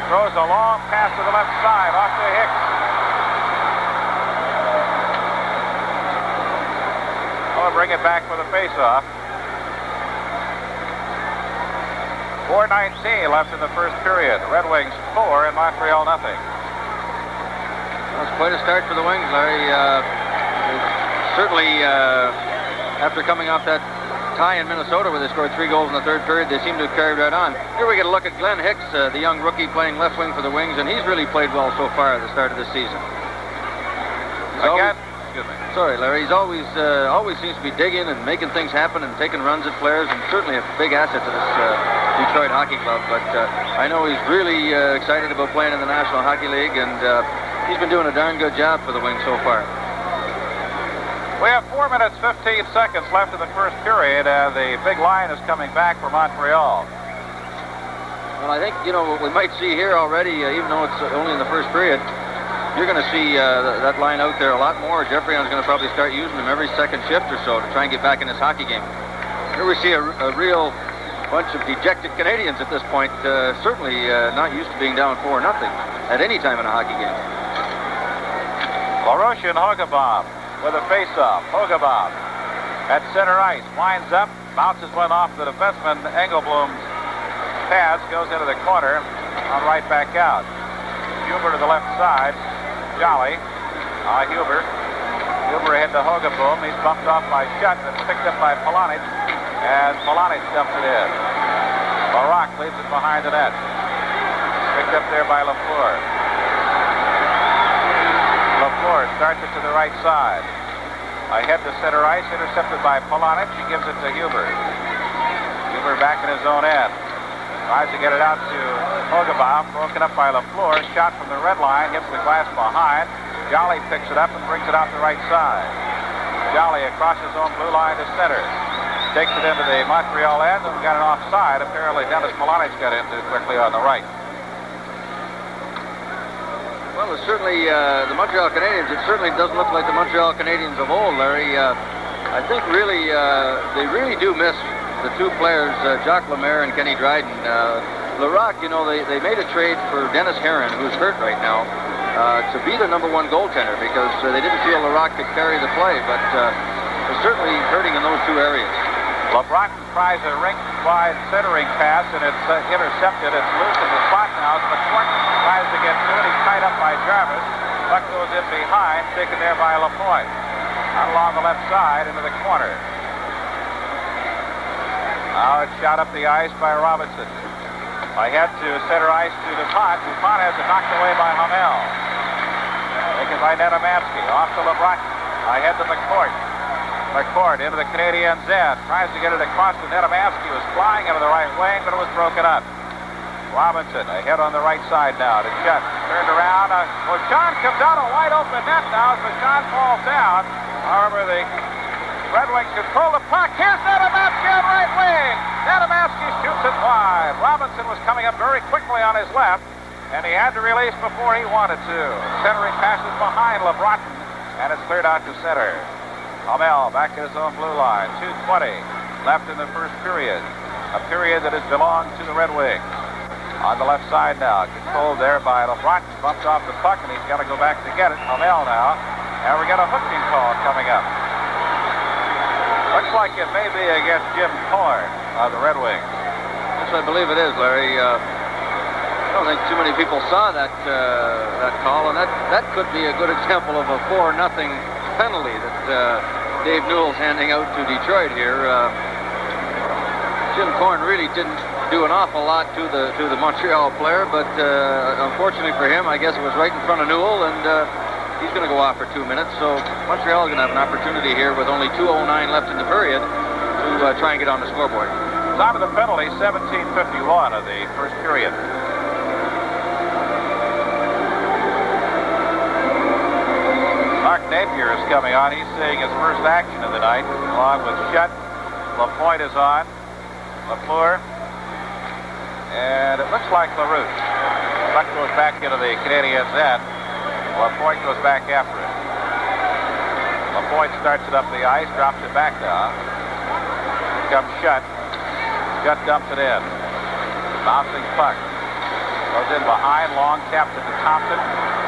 Throws a long pass to the left side, off to Hicks. We'll bring it back for the face-off. 4:19 left in the first period. Red Wings 4 and Montreal nothing. Well, it's quite a start for the Wings, Larry. Certainly, after coming off that tie in Minnesota where they scored 3 goals in the third period, they seem to have carried right on. Here we get a look at Glenn Hicks, the young rookie playing left wing for the Wings, and he's really played well so far at the start of the season. Again, excuse me. Sorry, Larry. He's always seems to be digging and making things happen and taking runs at players, and certainly a big asset to this Detroit Hockey Club. But I know he's really excited about playing in the National Hockey League, and he's been doing a darn good job for the Wings so far. We have 4 minutes, 15 seconds left in the first period, and the big line is coming back for Montreal. Well, I think, what we might see here already, even though it's only in the first period, you're going to see that line out there a lot more. Jeffreyon's going to probably start using them every second shift or so to try and get back in this hockey game. Here we see a real bunch of dejected Canadians at this point, certainly not used to being down 4-0 at any time in a hockey game. LaRoche and Hogebaum with a face-off. Hogebaum at center ice, winds up, bounces one off the defenseman. Engelblum's pass goes into the corner, on right back out. Huber to the left side. Jolly. Huber ahead to Hogebaum. He's bumped off by Shutt and picked up by Polonich, and Polonich dumps it in. Barak leaves it behind the net. Picked up there by Lafleur. Lafleur starts it to the right side. Ahead to center ice, intercepted by Polonich. He gives it to Huber. Huber back in his own end. Tries to get it out to Hogebaum, broken up by Lafleur. Shot from the red line, hits the glass behind. Jolly picks it up and brings it out the right side. Jolly across his own blue line to center. Takes it into the Montreal end and got an offside. Apparently Dennis Polonich got in too quickly on the right. Well, it's certainly the Montreal Canadiens. It certainly doesn't look like the Montreal Canadiens of old, Larry. I think really they really do miss the two players, Jacques Lemaire and Kenny Dryden. Larocque, they made a trade for Dennis Herron, who's hurt right now, to be the number 1 goaltender because they didn't feel Larocque could carry the play, but was certainly hurting in those 2 areas. LeBron tries a rink-wide centering pass, and it's intercepted. It's loose in the slot now. McCourt tries to get to it. He's tied up by Jarvis. Puck goes in behind, taken there by Lapointe. Out along the left side into the corner. Now it's shot up the ice by Robinson. Ahead to center ice to DuPont. DuPont has it knocked away by Hamel. Taken by Nedomansky. Off to LeBron. Ahead to McCourt. McCourt into the Canadiens' end. Tries to get it across to Nedomansky. Was flying into the right wing, but it was broken up. Robinson ahead on the right side now to Shutt. Turned around. Vachon comes out a wide open net now as Vachon falls down. However, the Red Wings control the puck. Here's Nedomansky on right wing. Nedomansky shoots it wide. Robinson was coming up very quickly on his left, and he had to release before he wanted to. Centering passes behind LeBrotten, and it's cleared out to center. Hamel back in his own blue line. 2:20 left in the first period. A period that has belonged to the Red Wings. On the left side now, controlled there by LeBrotten. Bumped off the puck, and he's got to go back to get it. Hamel now. And we got a hooking call coming up. Looks like it may be against Jim Thorne of the Red Wings. Yes, I believe it is, Larry. I don't think too many people saw that call, and that could be a good example of a 4-0 penalty that Dave Newell's handing out to Detroit here. Jim Thorne really didn't do an awful lot to the Montreal player, but unfortunately for him, I guess it was right in front of Newell, and he's going to go off for 2 minutes, so Montreal is going to have an opportunity here with only 2:09 left in the period to try and get on the scoreboard. Time of the penalty, 17:51 of the first period. Napier is coming on. He's seeing his first action of the night, along with Shutt. Lapointe is on. LaFleur. And it looks like LaRouche. Shutt goes back into the Canadiens' end. Lapointe goes back after it. Lapointe starts it up the ice, drops it back down. Here comes Shutt. Shutt dumps it in. Bouncing puck. Goes in behind, long taps it to Thompson.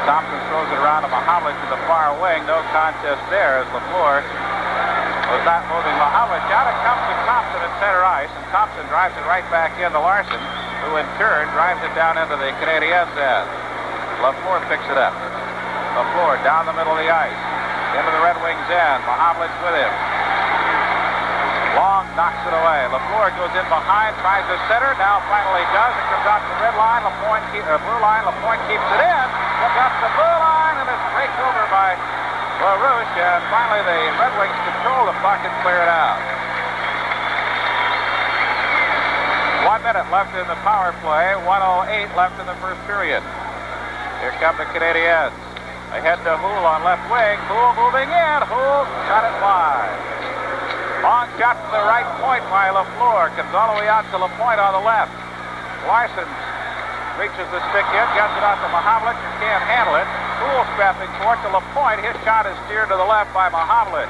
Thompson throws it around to Mahavlich to the far wing. No contest there as LaFleur was not moving Mahavlich out. It comes to Thompson at center ice, and Thompson drives it right back into Larson, who in turn drives it down into the Canadiens' end. LaFleur picks it up. LaFleur down the middle of the ice, into the Red Wings' end. Mahavlich with him. Long knocks it away. LaFleur goes in behind, tries to center. Now finally does. It comes out to the red line. Blue line. Lapointe keeps it in. Comes out to the blue line, and it's raked over by LaRouche. And finally the Red Wings control the puck and clear it out. 1 minute left in the power play. 1:08 left in the first period. Here come the Canadiens. Ahead to Houle on left wing. Houle moving in. Houle shot it wide. Long shot to the right point by LaFleur. Comes all the way out to Lapointe on the left. Larson reaches the stick in, gets it out to Mahavlich, and can't handle it. Houle strapping for it to Lapointe. His shot is steered to the left by Mahavlich.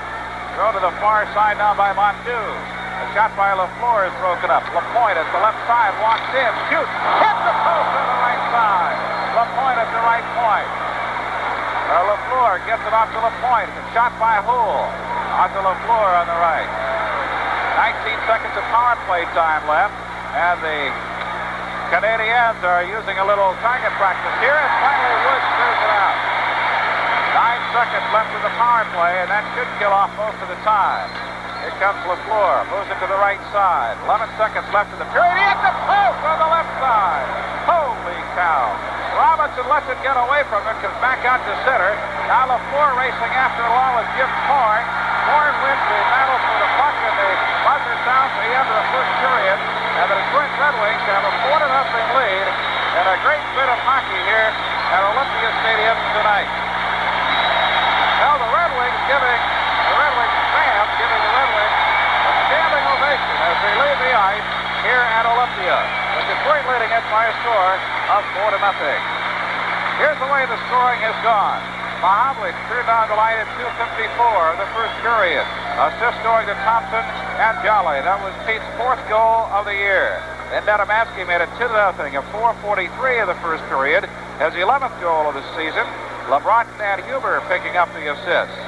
Throw to the far side now by Montu. The shot by LaFleur is broken up. Lapointe at the left side walks in, shoots, hits the post on the right side. Lapointe at the right point. LaFleur gets it off to Lapointe. It's a shot by Houle. On to LaFleur on the right. 19 seconds of power play time left, and the Canadiens are using a little target practice here, and finally Woods clears it out. 9 seconds left in the power play, and that should kill off most of the time. Here comes LaFleur, moves it to the right side. 11 seconds left in the period. He hits the post on the left side. Holy cow. Robinson lets it get away from him, comes back out to center. Now LaFleur racing after along with Jim Thorne. Thorne wins the battle for the puck, and the buzzer sounds for the end of the first period. And the Detroit Red Wings have a 4-0 lead and a great bit of hockey here at Olympia Stadium tonight. Now the Red Wings fans giving the Red Wings a standing ovation as they leave the ice here at Olympia. With Detroit leading it by a score of 4-0. Here's the way the scoring has gone. Mahavlich turned on the line at 2:54 of the first period. Assist going to Thompson and Jolly. That was Pete's 4th goal of the year. Then Nedemansky made it 2-0 at 4:43 of the first period. His 11th goal of the season. LeBronson and Huber picking up the assists.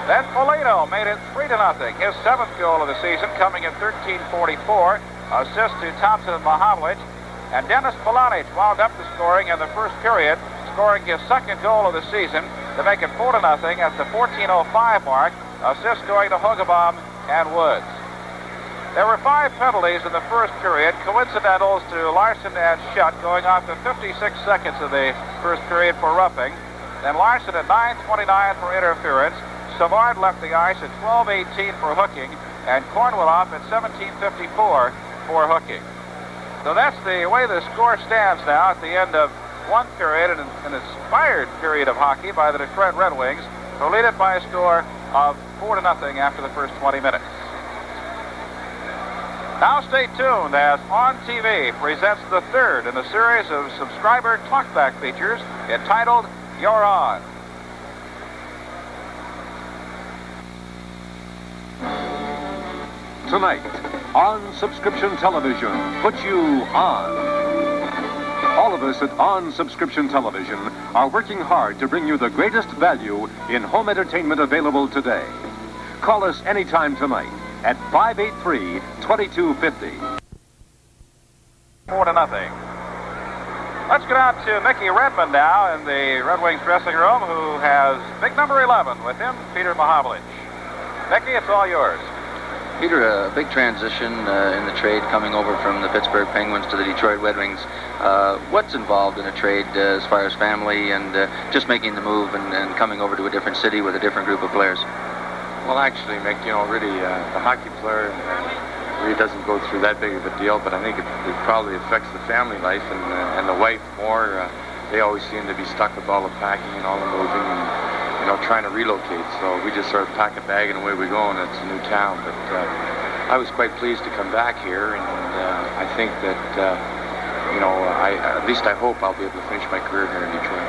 Then Polino made it 3-0. His 7th goal of the season coming at 13:44. Assist to Thompson and Mahavlich. And Dennis Polonich wound up the scoring in the first period, scoring his 2nd goal of the season to make it 4-0 at the 14:05 mark. Assist going to Hogebaum and Woods. There were 5 penalties in the first period, coincidentals to Larson and Shutt going off the 56 seconds of the first period for roughing. Then Larson at 9:29 for interference. Savard left the ice at 12:18 for hooking, and Cornwell off at 17:54 for hooking. So that's the way the score stands now at the end of one period, and an inspired period of hockey by the Detroit Red Wings, who lead it by a score of 4-0 after the first 20 minutes. Now stay tuned as On TV presents the 3rd in a series of subscriber talkback features entitled You're On. Tonight, On Subscription Television puts you on. All of us at On Subscription Television are working hard to bring you the greatest value in home entertainment available today. Call us anytime tonight at 583-2250. 4-0. Let's get out to Mickey Redmond now in the Red Wings dressing room, who has big number 11 with him, Peter Mahavlich. Mickey, it's all yours. Peter, a big transition in the trade coming over from the Pittsburgh Penguins to the Detroit Red Wings. What's involved in a trade as far as family and just making the move and coming over to a different city with a different group of players? Well, actually, Mick, really, the hockey player really doesn't go through that big of a deal, but I think it probably affects the family life and the wife more. They always seem to be stuck with all the packing and all the moving. And trying to relocate. So we just sort of pack a bag and away we go, and it's a new town. But I was quite pleased to come back here, and I think that, at least I hope I'll be able to finish my career here in Detroit.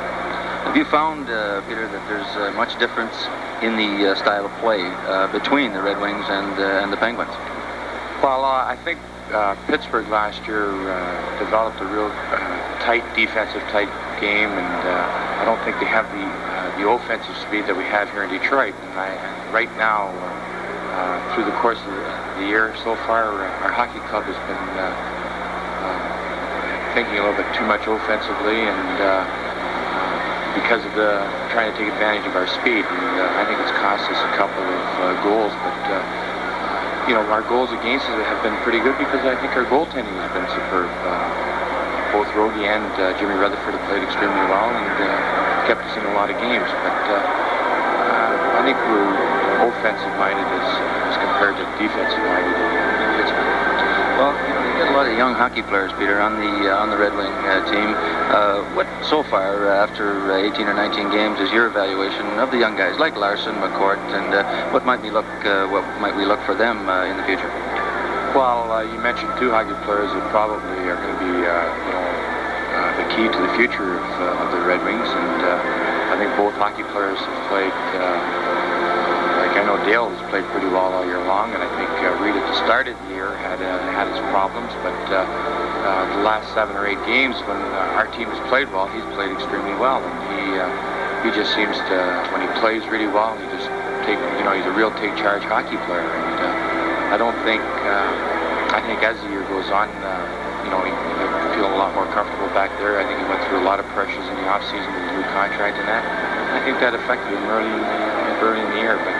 Have you found, Peter, that there's much difference in the style of play between the Red Wings and the Penguins? Well, I think Pittsburgh last year developed a real tight defensive game, and I don't think they have the offensive speed that we have here in Detroit. And right now, through the course of the year so far, our hockey club has been thinking a little bit too much offensively, and because of trying to take advantage of our speed, and I think it's cost us a couple of goals. But our goals against it have been pretty good because I think our goaltending has been superb. Both Rogie and Jimmy Rutherford have played extremely well and kept us in a lot of games. But I think we're offensive-minded as compared to defensive-minded in Pittsburgh. Well, you get a lot of young hockey players, Peter, on the Red Wing team. What so far, after 18 or 19 games, is your evaluation of the young guys like Larson, McCourt, and what might we look for them in the future? Well, you mentioned two hockey players that probably are going to be, the key to the future of the Red Wings, and I think both hockey players have played. I know Dale has played pretty well all year long, and I think Reed at the start of the year had his problems, but the last 7 or 8 games when our team has played well, he's played extremely well, and he just seems to, when he plays really well, he's a real take-charge hockey player, and I think as the year goes on, he'll feel a lot more comfortable back there. I think he went through a lot of pressures in the off-season with his new contract and that. I think that affected him early in the year, but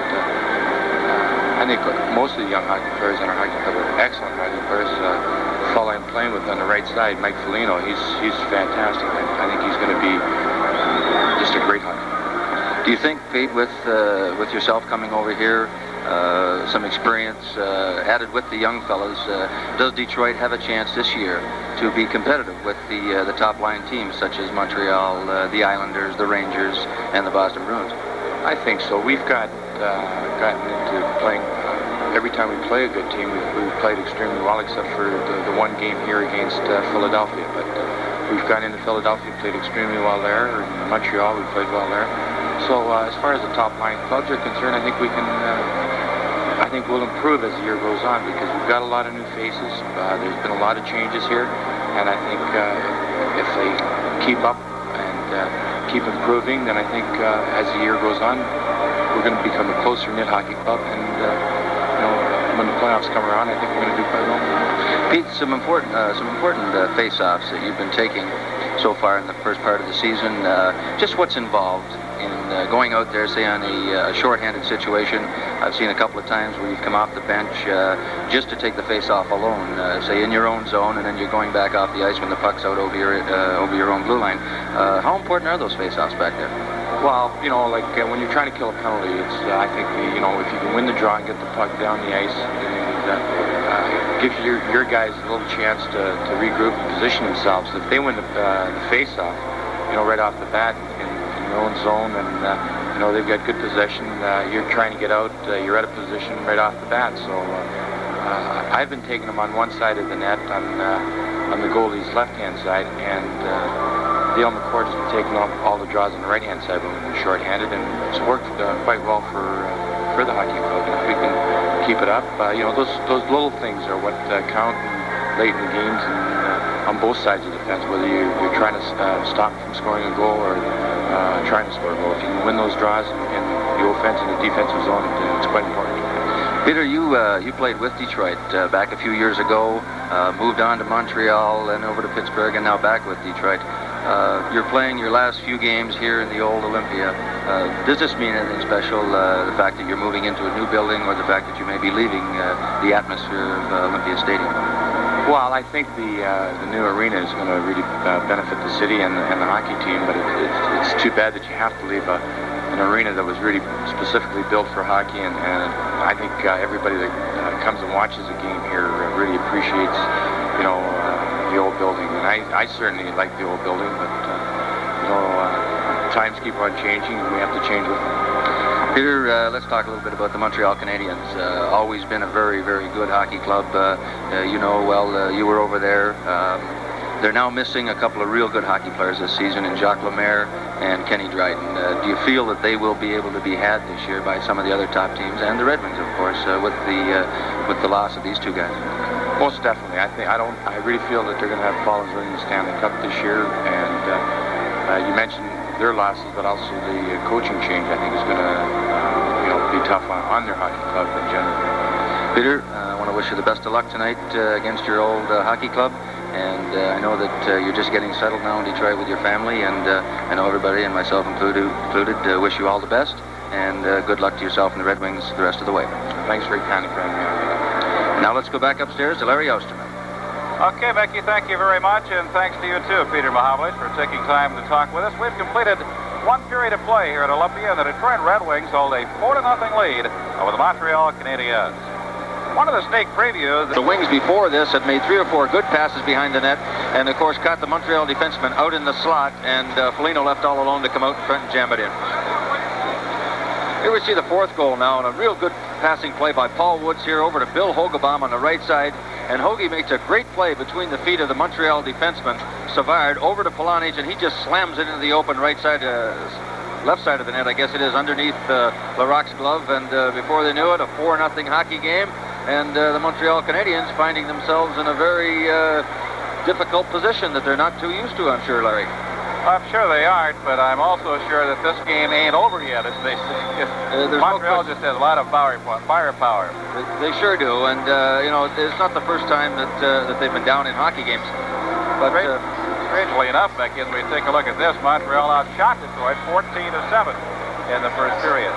I think most of the young hockey players in our hockey club are excellent hockey players. The fellow I'm playing with on the right side, Mike Foligno, he's fantastic. I think he's going to be just a great hockey player. Do you think, Pete, with yourself coming over here, some experience added with the young fellas, does Detroit have a chance this year to be competitive with the top line teams such as Montreal, the Islanders, the Rangers, and the Boston Bruins? I think so. We've gotten into playing, every time we play a good team, we've played extremely well, except for the one game here against Philadelphia. But we've gone into Philadelphia, played extremely well there. In Montreal, we played well there. So as far as the top line clubs are concerned, I think we can. I think we'll improve as the year goes on because we've got a lot of new faces. There's been a lot of changes here, and I think if they keep up and keep improving, then I think as the year goes on, we're going to become a closer-knit hockey club, and when the playoffs come around, I think we're going to do quite well. Pete, some important face-offs that you've been taking so far in the first part of the season. Just what's involved in going out there, say on a shorthanded situation. I've seen a couple of times where you've come off the bench just to take the face-off alone, say in your own zone, and then you're going back off the ice when the puck's out over your own blue line. How important are those face-offs back there? Well, when you're trying to kill a penalty, it's I think if you can win the draw and get the puck down the ice, and gives your guys a little chance to regroup and position themselves. If they win the face-off, right off the bat in your own zone, and they've got good possession, you're trying to get out, you're at a position right off the bat. So I've been taking them on one side of the net on the goalie's left-hand side, and Dale McCourt has been taking all the draws on the right-hand side when we've been short-handed, and it's worked quite well for the hockey club. And if we can keep it up, those little things are what count late in the games and on both sides of the fence, whether you're trying to stop from scoring a goal or trying to score a goal. If you can win those draws in the offense and the defensive zone, it's quite important. Peter, you played with Detroit back a few years ago, moved on to Montreal and over to Pittsburgh, and now back with Detroit. You're playing your last few games here in the old Olympia. Does this mean anything special, the fact that you're moving into a new building, or the fact that you may be leaving the atmosphere of Olympia Stadium? Well, I think the new arena is going to really benefit the city and the hockey team, but it's too bad that you have to leave an arena that was really specifically built for hockey, and I think everybody that comes and watches a game here really appreciates, the old building, and I certainly like the old building, but times keep on changing, and we have to change with them. Peter, let's talk a little bit about the Montreal Canadiens. Always been a very, very good hockey club. You know, well, you were over there. They're now missing a couple of real good hockey players this season in Jacques Lemaire and Kenny Dryden. Do you feel that they will be able to be had this year by some of the other top teams and the Red Wings, of course, with the loss of these two guys? Most definitely. I really feel that they're going to have problems winning the Stanley Cup this year. And you mentioned their losses, but also the coaching change, I think, is going to be tough on their hockey club in general. Peter, I want to wish you the best of luck tonight against your old hockey club. And I know that you're just getting settled now in Detroit with your family, and I know everybody, and myself included, wish you all the best, and good luck to yourself and the Red Wings the rest of the way. Thanks very kindly for having me. Now let's go back upstairs to Larry Osterman. Okay, Becky, thank you very much, and thanks to you too, Peter Mahovlich, for taking time to talk with us. We've completed one period of play here at Olympia, and the Detroit Red Wings hold a 4-0 lead over the Montreal Canadiens. One of the sneak previews. The Wings before this had made 3 or 4 good passes behind the net, and of course caught the Montreal defenseman out in the slot, and Foligno left all alone to come out in front and jam it in. Here we see the 4th goal now, and a real good passing play by Paul Woods here over to Bill Hogebaum on the right side, and Hoagie makes a great play between the feet of the Montreal defenseman, Savard, over to Polonich, and he just slams it into the open right side, left side of the net, I guess it is, underneath Larocque's glove, and before they knew it, a 4-0 hockey game. And the Montreal Canadiens finding themselves in a very difficult position that they're not too used to, I'm sure, Larry. I'm sure they aren't, but I'm also sure that this game ain't over yet, as they say. Montreal just has a lot of firepower. They sure do, and it's not the first time that they've been down in hockey games. But strangely enough, Becky, as we take a look at this, Montreal outshot Detroit 14-7 in the first period.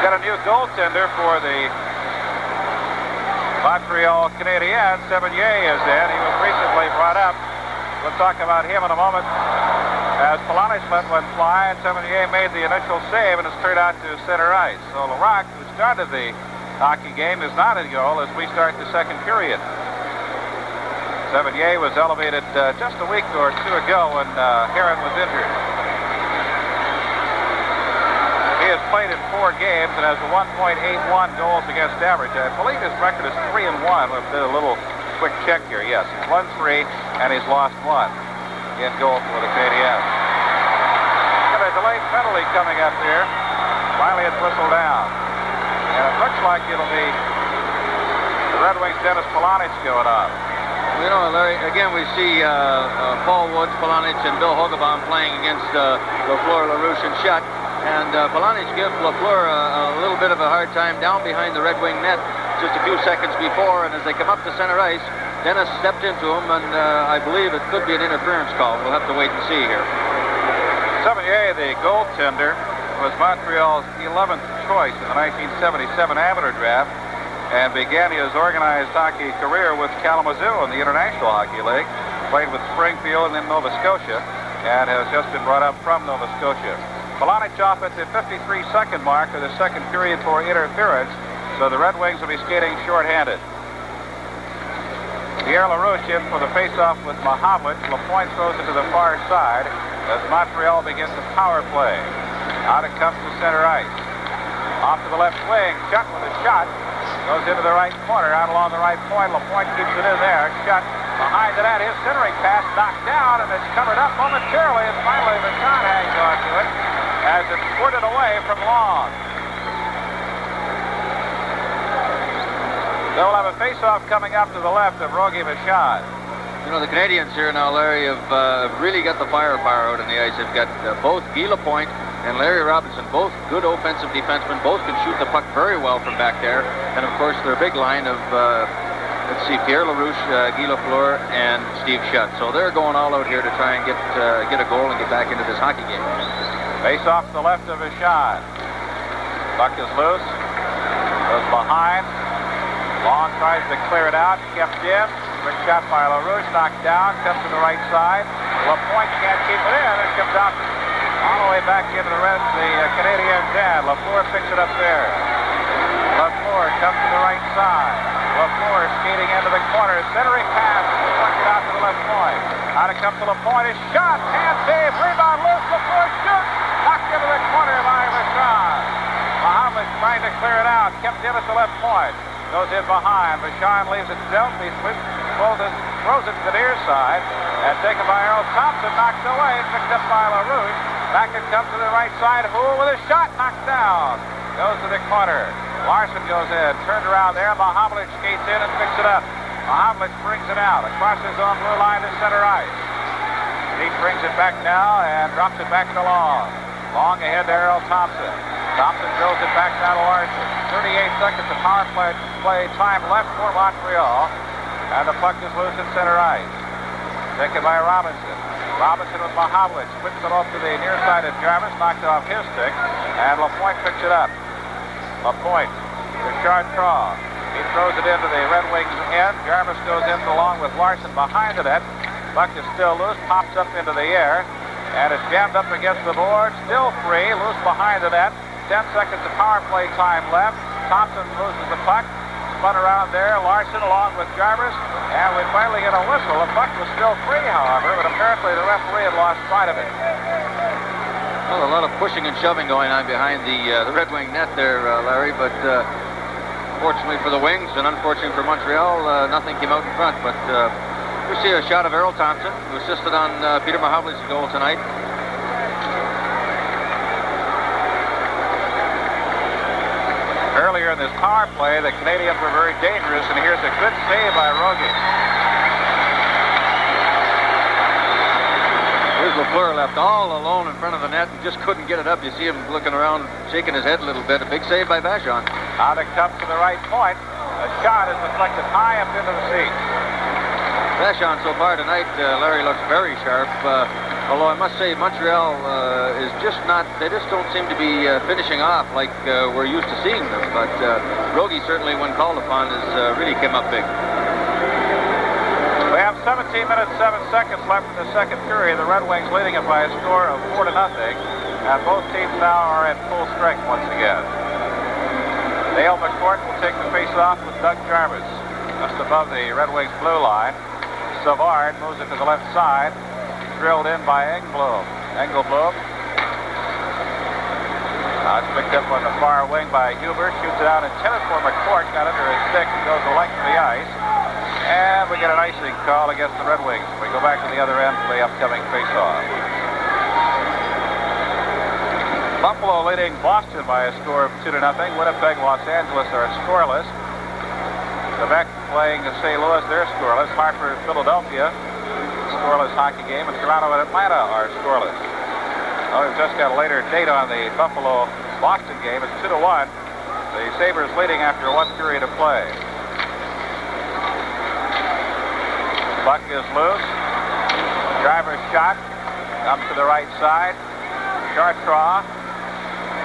Got a new goaltender for the Montreal Canadiens. Sevigny is in. He was recently brought up. We'll talk about him in a moment. As Polonich let one fly, and Sevigny made the initial save, and it's cleared out to center ice. So Larocque, who started the hockey game, is not in goal as we start the second period. Sevigny was elevated just a week or two ago when Heron was injured. He has played in 4 games and has a 1.81 goals against average. I believe his record is 3-1. We'll do a little quick check here. Yes, he's won 3 and he's lost 1 in goal for the Canadiens. Got a delayed penalty coming up here. Finally, it's whistled down. And it looks like it'll be the Red Wings' Dennis Polonich going on. You know, Larry, again, we see Paul Woods, Polonich, and Bill Hogebaum playing against Lafleur, LaRouche, and Schutt. And Polonich gives Lafleur a little bit of a hard time down behind the Red Wing net just a few seconds before. And as they come up to center ice, Dennis stepped into him, and I believe it could be an interference call. We'll have to wait and see here. Sevigny, the goaltender, was Montreal's 11th choice in the 1977 amateur draft and began his organized hockey career with Kalamazoo in the International Hockey League. Played with Springfield and then Nova Scotia, and has just been brought up from Nova Scotia. Polonich off at the 53-second mark of the second period for interference, so the Red Wings will be skating shorthanded. Pierre LaRouche in for the face-off with Mahovlich. Lapointe throws it to the far side as Montreal begins the power play. Out it comes to center ice. Off to the left wing. Schutt with a shot. Goes into the right corner, out along the right point. Lapointe keeps it in there. Schutt behind the net. His centering pass knocked down, and it's covered up momentarily, and finally Vachon hangs on to it as it's squirted away from Long. They'll have a face-off coming up to the left of Rogie Vachon. You know, the Canadiens here now, Larry, have really got the firepower out on the ice. They've got both Guy Lapointe and Larry Robinson, both good offensive defensemen. Both can shoot the puck very well from back there. And, of course, their big line of, let's see, Pierre LaRouche, Guy Lafleur, and Steve Schutt. So they're going all out here to try and get a goal and get back into this hockey game. Face off to the left of Vachon. Puck is loose. Goes behind. Long tries to clear it out. Kept in. Quick shot by LaRouche. Knocked down. Comes to the right side. Lapointe can't keep it in. It comes out all the way back into the Canadiens' end. Lafleur picks it up there. Lafleur comes to the right side. LaFleur skating into the corner. Centering pass. Deflected out to the left point. Out it comes to LaPointe. His shot. Hand save. Rebound loose. LaFleur shoots. Knocked into the corner by Vachon. Mahamlic trying to clear it out. Kept in at the left point. Goes in behind. Vachon leaves it to Delphi. Throws it to the near side. And taken by Earl Thompson. Knocked away. Picked up by LaRouche. Back it comes to the right side. Houle with a shot. Knocked down. Goes to the corner. Larson goes in. Turned around there. Mahamlic skates in and picks it up. Mahamlic brings it out. Across his own blue line to center ice. He brings it back now and drops it back to Long. Long ahead to Earl Thompson. Thompson throws it back down to Larson. 38 seconds of power play time left for Montreal. And the puck is loose at center ice. Taken by Robinson. Robinson with Mahamlic. Whips it off to the near side of Jarvis. Knocked off his stick. And LaPointe picks it up. LaPointe to Chartrand. He throws it into the Red Wings end. Jarvis goes in along with Larson behind the net. Puck is still loose. Pops up into the air. And it's jammed up against the board. Still free. Loose behind the net. 10 seconds of power play time left. Thompson loses the puck. Spun around there. Larson along with Jarvis. And we finally get a whistle. The puck was still free, however, but apparently the referee had lost sight of it. Well, a lot of pushing and shoving going on behind the Red Wing net there, Larry, but fortunately for the Wings and unfortunately for Montreal, nothing came out in front. But we see a shot of Earl Thompson, who assisted on Peter Mahamlic's goal tonight. Earlier in this power play, the Canadiens were very dangerous, and here's a good save by Rogie. Here's LaFleur left all alone in front of the net and just couldn't get it up. You see him looking around, shaking his head a little bit. A big save by Vachon. Out it comes to the right point. A shot is deflected high up into the seats. Vachon so far tonight, Larry, looks very sharp. Although I must say Montreal is just not, they just don't seem to be finishing off like we're used to seeing them. But Rogie certainly, when called upon, has really came up big. We have 17 minutes, 7 seconds left in the second period. The Red Wings leading it by a score of 4-0. And both teams now are at full strength once again. Dale McCourt will take the face-off with Doug Jarvis. Just above the Red Wings blue line. Savard moves it to the left side. Drilled in by Engelblum. It's picked up on the far wing by Hubert. Shoots it out intended for McCourt. Got under his stick and goes the length of the ice. And we get an icing call against the Red Wings. We go back to the other end for the upcoming face-off. Buffalo leading Boston by a score of 2-0. Winnipeg, Los Angeles are scoreless. Quebec playing St. Louis, they're scoreless. Hartford, Philadelphia, scoreless hockey game. And Toronto and Atlanta are scoreless. Oh, we've just got a later date on the Buffalo-Boston game. It's 2-1. The Sabres leading after one period of play. Puck is loose. Driver's shot. Comes to the right side. Chartrand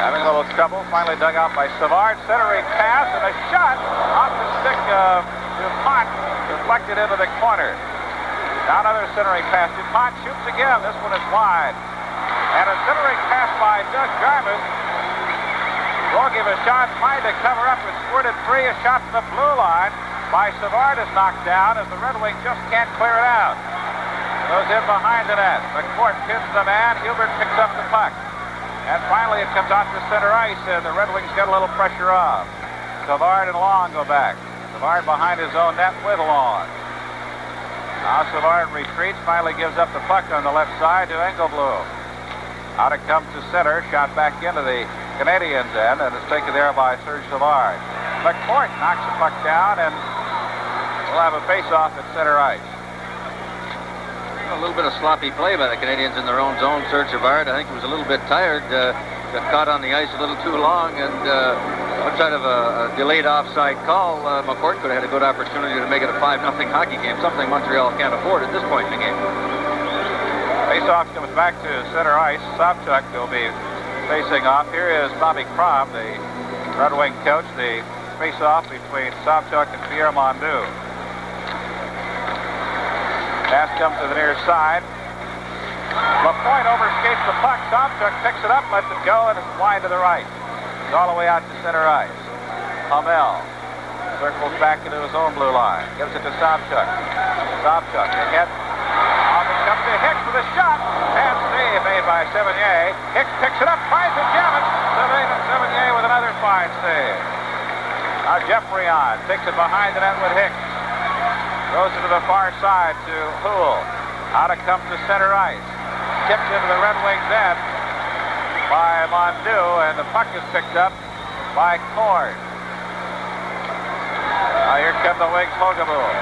having a little trouble. Finally dug out by Savard. Centering pass and a shot off the stick of DuPont. Deflected into the corner. Now another centering pass. DuPont shoots again. This one is wide. And a centering pass by Doug Jarvis. Rogie a shot. Trying to cover up. It's squirted free. A shot from the blue line by Savard is knocked down as the Red Wings just can't clear it out. Goes in behind the net. McCourt pins the man. Hubert picks up the puck. And finally it comes out to center ice and the Red Wings get a little pressure off. Savard and Long go back. Savard behind his own net with Long. Now Savard retreats, finally gives up the puck on the left side to Engelblum. Out it comes to center, shot back into the Canadiens end, and it's taken there by Serge Savard. McCourt knocks the puck down, and we'll have a face-off at center ice. A little bit of sloppy play by the Canadiens in their own zone. Serge Savard, I think, was a little bit tired. Got caught on the ice a little too long, and outside of a delayed offside call, McCourt could have had a good opportunity to make it a 5-0 hockey game, something Montreal can't afford at this point in the game. Face-off comes back to center ice. Sobchuk will be facing off. Here is Bobby Crom, the Red Wing coach. The face-off between Sobchuk and Pierre Mondeau. Pass comes to the near side. LaPointe overskates the puck. Sobchuk picks it up, lets it go, and it's wide to the right. It's all the way out to center ice. Hamel Circles back into his own blue line. Gives it to Sobchuk. Sobchuk ahead. Off it comes to Hicks with a shot. And save made by Sevigny. Hicks picks it up, tries to jam it. Sevigny with another fine save. Now Geoffrion takes it behind the net with Hicks. Goes into the far side to Houle. Out it comes to center ice. Tipped into the Red Wings' end by Mondu, and the puck is picked up by Cord. Now here come the Wings, Hogeboom.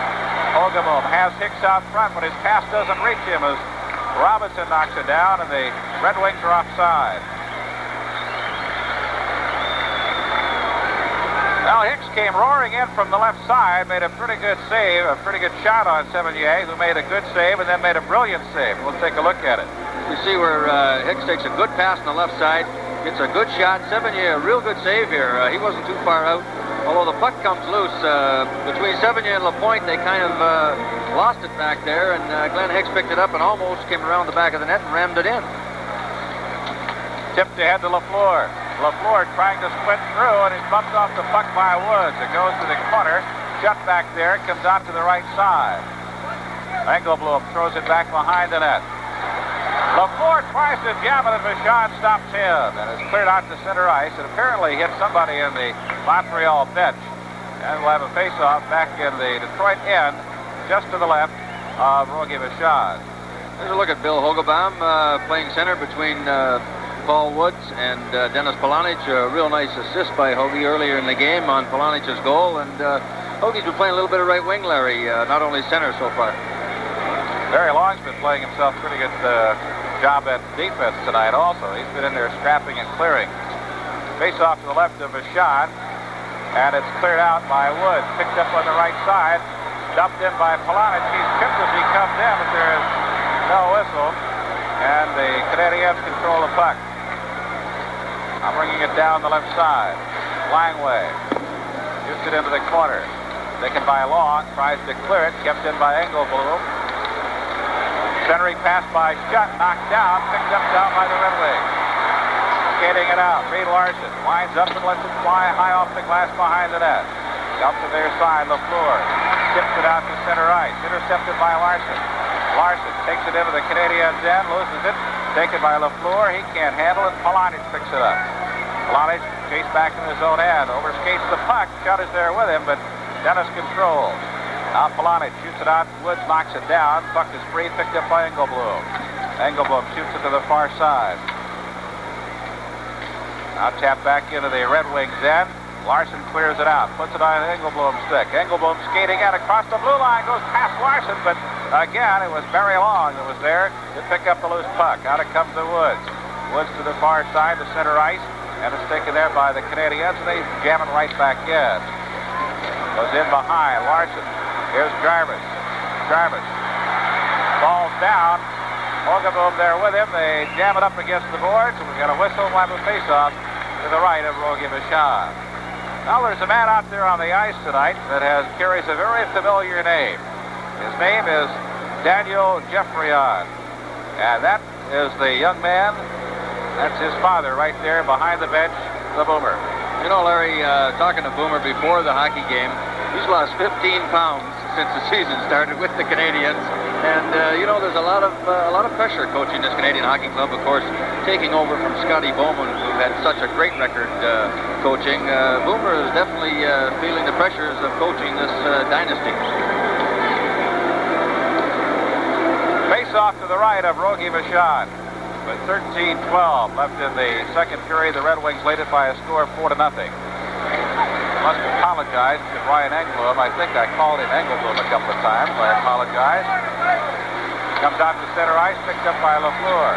Hogeboom has Hicks out front, but his pass doesn't reach him as Robinson knocks it down, and the Red Wings are offside. Now Hicks came roaring in from the left side, made a pretty good save, a pretty good shot on Sevigny, who made a good save and then made a brilliant save. We'll take a look at it. You see where Hicks takes a good pass on the left side, gets a good shot. Sevigny, a real good save here. He wasn't too far out. Although the puck comes loose between Sevigny and Lapointe, they kind of lost it back there, and Glenn Hicks picked it up and almost came around the back of the net and rammed it in. Tipped ahead to Lafleur. Lafleur trying to sprint through, and he's bumped off the puck by Woods. It goes to the corner. Shut back there. Comes out to the right side. Engelblum throws it back behind the net. Lafleur tries to jam it, and Michaud stops him. And it's cleared out to center ice. It apparently hit somebody in the Montreal bench. And we'll have a face-off back in the Detroit end, just to the left of Rogie Michaud. There's a look at Bill Hogebaum playing center between Paul Woods and Dennis Polonich. A real nice assist by Hoagie earlier in the game on Polonich's goal. And Hoagie's been playing a little bit of right wing, Larry, not only center so far. Barry Long's been playing himself pretty good job at defense tonight also. He's been in there scrapping and clearing. Face off to the left of Michaud, and it's cleared out by Woods. Picked up on the right side, dumped in by Polonich. He's tripped as he comes in, but there is no whistle, and the Canadiens control the puck. Now bringing it down the left side. Langway shoots it into the corner. Taken by Long, tries to clear it, kept in by Engelblum. Centering pass by Schutt, knocked down, picked up down by the Red Wings. Skating it out, Reed Larson winds up and lets it fly high off the glass behind the net. Out to their side, Lafleur tips it out to center ice, intercepted by Larson. Larson takes it into the Canadiens' end, loses it, taken by Lafleur. He can't handle it. Polonich picks it up. Polonich chased back in his own end, overskates the puck. Schutt is there with him, but Dennis controls. Now Polonich shoots it out. Woods knocks it down. Puck is free, picked up by Engelblum. Engelblum shoots it to the far side. Now tapped back into the Red Wings end. Larson clears it out, puts it on Engelblum's stick. Engelblum skating out across the blue line, goes past Larson, but again it was Barry Long that was there to pick up the loose puck. Out it comes to Woods. Woods to the far side, to center ice, and it's taken there by the Canadiens, and they jam it right back in. Goes in behind Larson. Here's Jarvis. Jarvis falls down. Hogeboom there with him. They jam it up against the boards, and we've got a whistle. We'll have a face-off to the right of Rogie Michaud. Now there's a man out there on the ice tonight that carries a very familiar name. His name is Daniel Geoffrion, and that is the young man. That's his father right there behind the bench, the Boomer. You know, Larry, talking to Boomer before the hockey game, he's lost 15 pounds since the season started with the Canadiens. And, you know, there's a lot of pressure coaching this Canadian Hockey Club, of course, taking over from Scotty Bowman, who had such a great record coaching. Boomer is definitely feeling the pressures of coaching this dynasty. Face-off to the right of Rogie Michaud. With 13-12 left in the second period, the Red Wings lead it by a score of 4-0. I must apologize to Ryan Engelblum. I think I called him Engelblum a couple of times. I apologize. Comes out to center ice, picked up by Lafleur.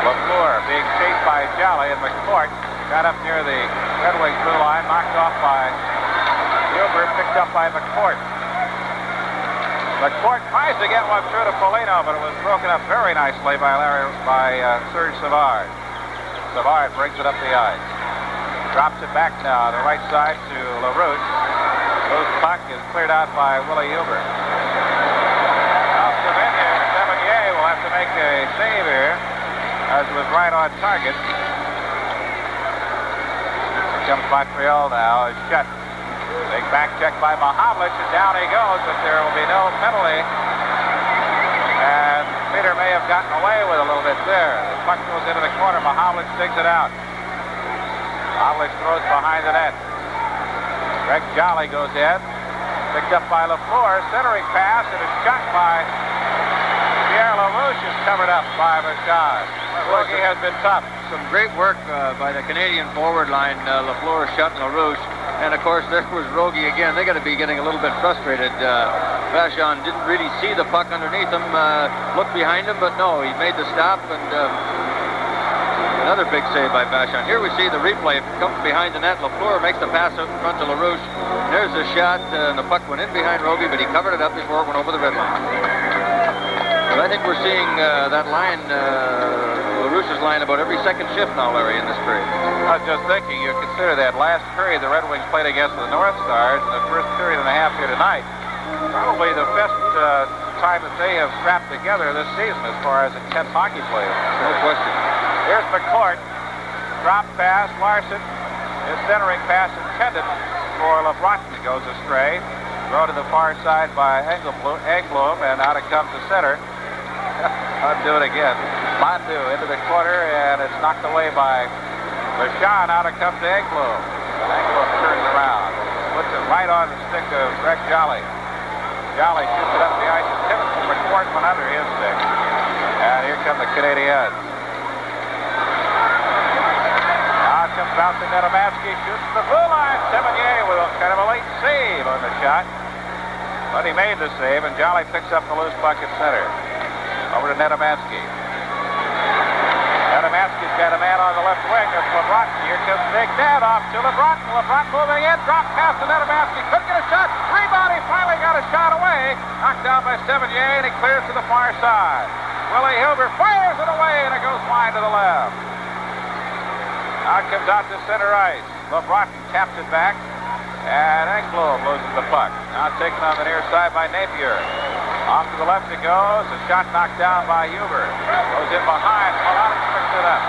Lafleur being chased by Jolly, and McCourt got up near the Red Wings blue line, knocked off by Gilbert, picked up by McCourt. McCourt tries to get one through to Foligno, but it was broken up very nicely by Serge Savard. Savard brings it up the ice. Drops it back now to the right side to LaRouche. Loose puck is cleared out by Willie Huber. Now Sevigny will have to make a save here, as it was right on target. Here comes Montreal now. Schutt Big back check by Mahavlich, and down he goes, but there will be no penalty. And Peter may have gotten away with a little bit there. The puck goes into the corner. Mahavlich digs it out. Mahavlich throws behind the net. Greg Jolly goes in. Picked up by LaFleur. Centering pass, and a shot by Pierre LaRouche is covered up by Vachon. Rogie has been tough. Some great work by the Canadian forward line. LaFleur shot LaRouche. And, of course, there was Rogie again. They got to be getting a little bit frustrated. Vachon didn't really see the puck underneath him, looked behind him, but no, he made the stop, and another big save by Vachon. Here we see the replay. It comes behind the net. LaFleur makes the pass out in front to LaRouche. There's the shot, and the puck went in behind Rogie, but he covered it up before it went over the red line. But I think we're seeing that line, LaRouche's line, about every second shift now, Larry, in this period. I was just thinking, you consider that last period the Red Wings played against the North Stars, and the first period and a half here tonight, probably the best time that they have strapped together this season as far as intense hockey play. No question. Here's McCourt. Drop pass. Larson. His centering pass intended for LeBronson goes astray. Throw to the far side by Engblom, and out it comes the center. Undo it again. Landu into the corner, and it's knocked away by Vachon. Out it comes to Engblom. Engblom turns around. Puts it right on the stick of Greg Jolly. Jolly shoots it up the ice, and tips it. McCourt went under his stick. And here come the Canadiens. Now it comes out to Netamansky. Shoots the blue line. Sevigny with kind of a late save on the shot. But he made the save, and Jolly picks up the loose puck at center. Over to Netamansky. Netamansky's got a man on the left wing. That's LeBronson. Here comes Big Ned off to LeBronson. LeBronson moving in. Drop pass to Netamansky. Couldn't get a shot. Rebound. He finally got a shot away. Knocked down by Sevigny, and he clears to the far side. Willie Huber fires it away, and it goes wide to the left. Now it comes out to center ice. LeBronson taps it back, and Engblom loses the puck. Now taken on the near side by Napier. Off to the left it goes. A shot knocked down by Huber. Goes in behind. Polonic picks it up.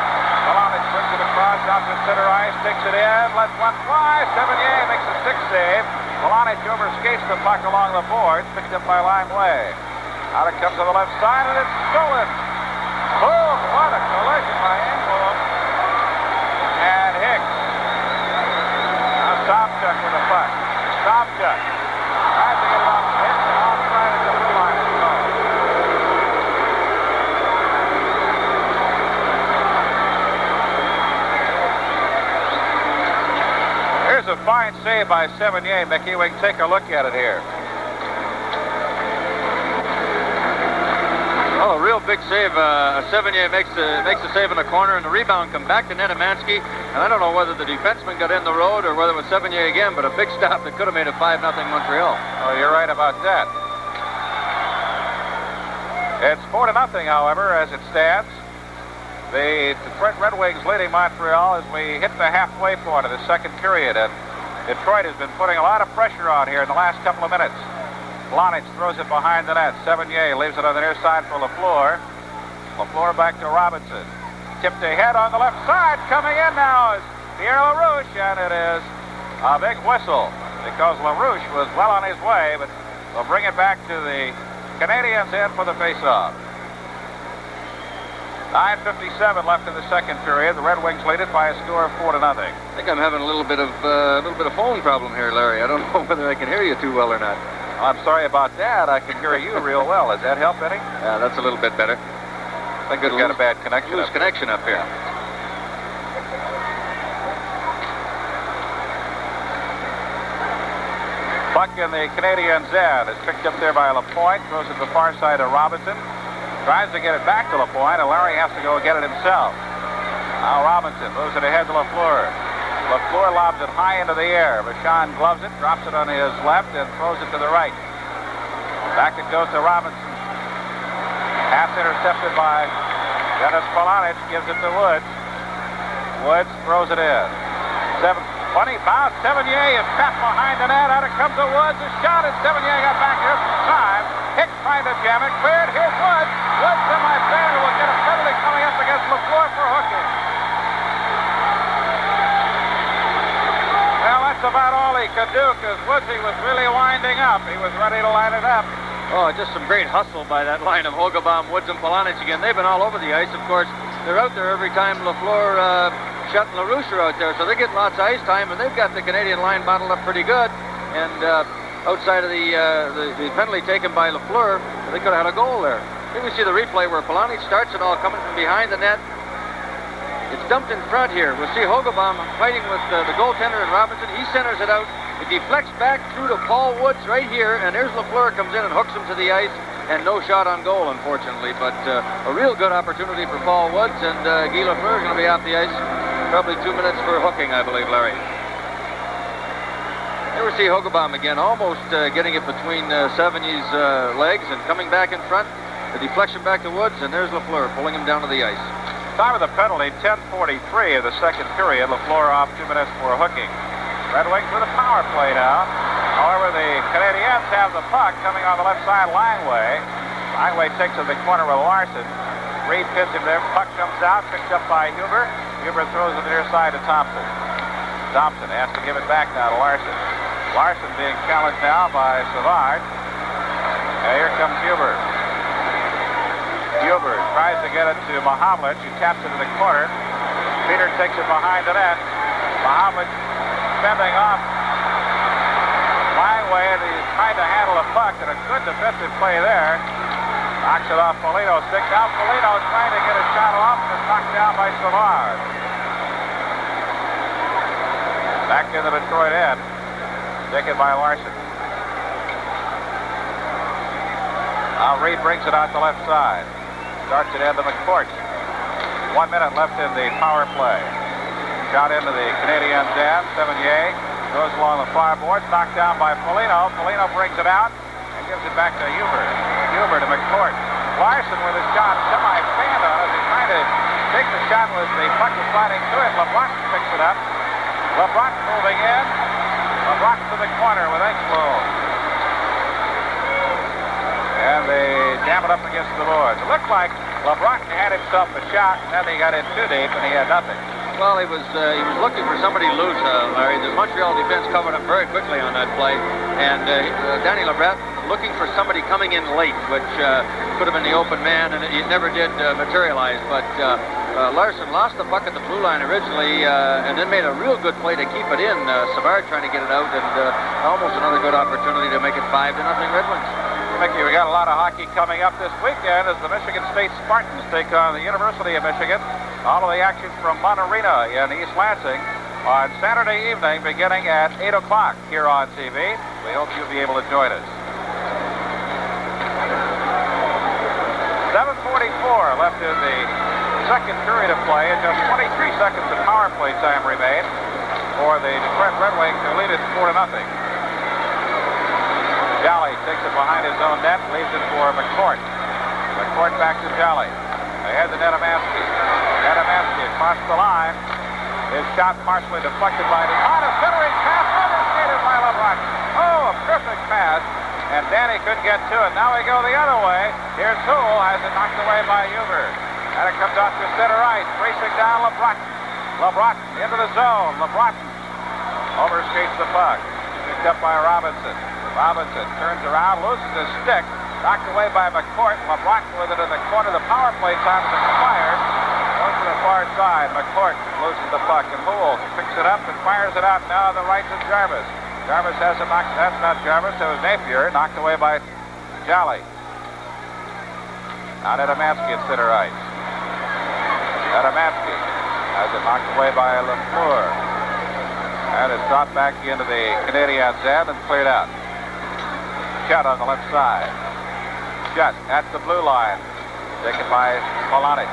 Polonic brings it across out to center ice. Takes it in. Lets one fly. Sevigny makes a 6 save. Polonic over skates the puck along the boards. Picked up by Limeway. Out it comes to the left side, and it's stolen. Boom! What a collision by Engblom and Hicks. Now Sobchuk with the puck. Sobchuk tries to get it off Hicks, and offside at the blue line. Here's a fine save by Sevigny, Mickey. We can take a look at it here. Oh, a real big save. Sevigny makes the save in the corner, and the rebound come back to Netamansky. And I don't know whether the defenseman got in the road or whether it was Sevigny again, but a big stop that could have made it 5-0 Montreal. Oh, you're right about that. It's 4-0, however, as it stands. The Detroit Red Wings leading Montreal as we hit the halfway point of the second period. And Detroit has been putting a lot of pressure on here in the last couple of minutes. Blonich throws it behind the net. Sevigny leaves it on the near side for LaFleur. LaFleur back to Robinson. Tipped ahead on the left side. Coming in now is Pierre LaRouche, and it is a big whistle because LaRouche was well on his way, but they'll bring it back to the Canadiens in for the face-off. 9:57 left in the second period. The Red Wings lead it by a score of 4-0. I think I'm having a little bit of phone problem here, Larry. I don't know whether I can hear you too well or not. I'm sorry about that. I can hear you real well. Does that help any? Yeah, that's a little bit better. I think we've got a bad connection. Loose connection up here. Puck in the Canadiens' end. It's picked up there by Lapointe. Throws it to the far side of Robinson. Tries to get it back to Lapointe, and Larry has to go get it himself. Now Robinson moves it ahead to LaFleur. LaFleur lobs it high into the air. Vachon gloves it, drops it on his left, and throws it to the right. Back it goes to Robinson. Pass intercepted by Dennis Polonic. Gives it to Woods. Woods throws it in. 20 bounce. Sevigny is trapped behind the net. Out it comes to Woods. A shot, and Sevigny got back here some time. Hicks trying to jam it. Cleared. Here's Woods. Woods, semi-fair, will get a penalty coming up against LaFleur for hooking. Well, that's about all he could do because Woodsy was really winding up. He was ready to line it up. Oh, just some great hustle by that line of Hogebaum, Woods, and Polonich again. They've been all over the ice. Of course, they're out there every time Lafleur, Chet, and LaRouche are out there, so they get lots of ice time, and they've got the Canadian line bottled up pretty good. And outside of the penalty taken by Lafleur, they could have had a goal there. Here we see the replay where Polonich starts it all coming from behind the net. It's dumped in front here. We'll see Hogebaum fighting with the goaltender and Robinson. He centers it out. It deflects back through to Paul Woods right here, and there's Lafleur comes in and hooks him to the ice, and no shot on goal, unfortunately. But a real good opportunity for Paul Woods, and Guy Lafleur is going to be off the ice probably 2 minutes for hooking, I believe, Larry. There we see Hogebaum again, almost getting it between Savigny's legs and coming back in front. The deflection back to Woods, and there's Lafleur pulling him down to the ice. Time of the penalty, 10:43 of the second period. Lafleur off 2 minutes for hooking. Red Wings with a power play now. However, the Canadiens have the puck coming on the left side. Langway. Langway takes to the corner with Larson. Reed pins him there. Puck comes out, picked up by Huber. Huber throws it near side to Thompson. Thompson has to give it back now to Larson. Larson being challenged now by Savard. And here comes Huber. Huber tries to get it to Mahavlich, who taps it to the corner. Peter takes it behind the net. Mahavlich fending off Langway, and he's trying to handle the puck, and a good defensive play there. Knocks it off Foligno's stick. Now Foligno trying to get a shot off, and it's knocked down by Savard. Back in the Detroit end. Taken by Larson. Now Reed brings it out the left side. Starts it into McCourt. 1 minute left in the power play. Shot into the Canadiens' end. Sevigny goes along the far boards. Knocked down by Foligno. Foligno brings it out and gives it back to Huber. Huber to McCourt. Larson with his shot semi-fanned on it. He's trying to take the shot with the puck was sliding to it. LeBlanc picks it up. LeBlanc moving in. LeBlanc to the corner with Engblom. And they jam it up against the boards. It looked like LeBlanc had himself a shot, and then he got in too deep, and he had nothing. Well, he was looking for somebody loose, Larry. The Montreal defense covered him very quickly on that play, and Danny Lebret looking for somebody coming in late, which could have been the open man, and it never did materialize. But Larson lost the puck at the blue line originally, and then made a real good play to keep it in. Savard trying to get it out, and almost another good opportunity to make it 5-0 Red Wings. Mickey, we got a lot of hockey coming up this weekend as the Michigan State Spartans take on the University of Michigan. All of the action from Monterina in East Lansing on Saturday evening beginning at 8 o'clock here on TV. We hope you'll be able to join us. 7:44 left in the second period of play, and just 23 seconds of power play time remain for the Detroit Red Wings to lead it 4-0. Jolly takes it behind his own net, leaves it for McCourt. McCourt back to Jolly. Ahead to Nedemansky. Nedemansky across the line. His shot partially deflected by the a centering pass overskated by LeBlanc. Oh, a perfect pass. And Danny couldn't get to it. Now we go the other way. Here's Houle, has it knocked away by Huber. And it comes out to center ice. Racing down LeBlanc. LeBlanc into the zone. LeBlanc overskates the puck. Picked up by Robinson. Robinson turns around, loses his stick, knocked away by McCourt. LeBlanc with it in the corner. The power play time is expired. Goes to the far side. McCourt loses the puck, and Houle picks it up and fires it out now on the right to Jarvis. Jarvis has it knocked. That's not Jarvis. It was Napier, knocked away by Jolly. Now Nedemansky at center ice. Nedemansky has it knocked away by Lafleur. And it's dropped back into the Canadiens' end and cleared out. Judd on the left side. Judd at the blue line. Taken by Polonich.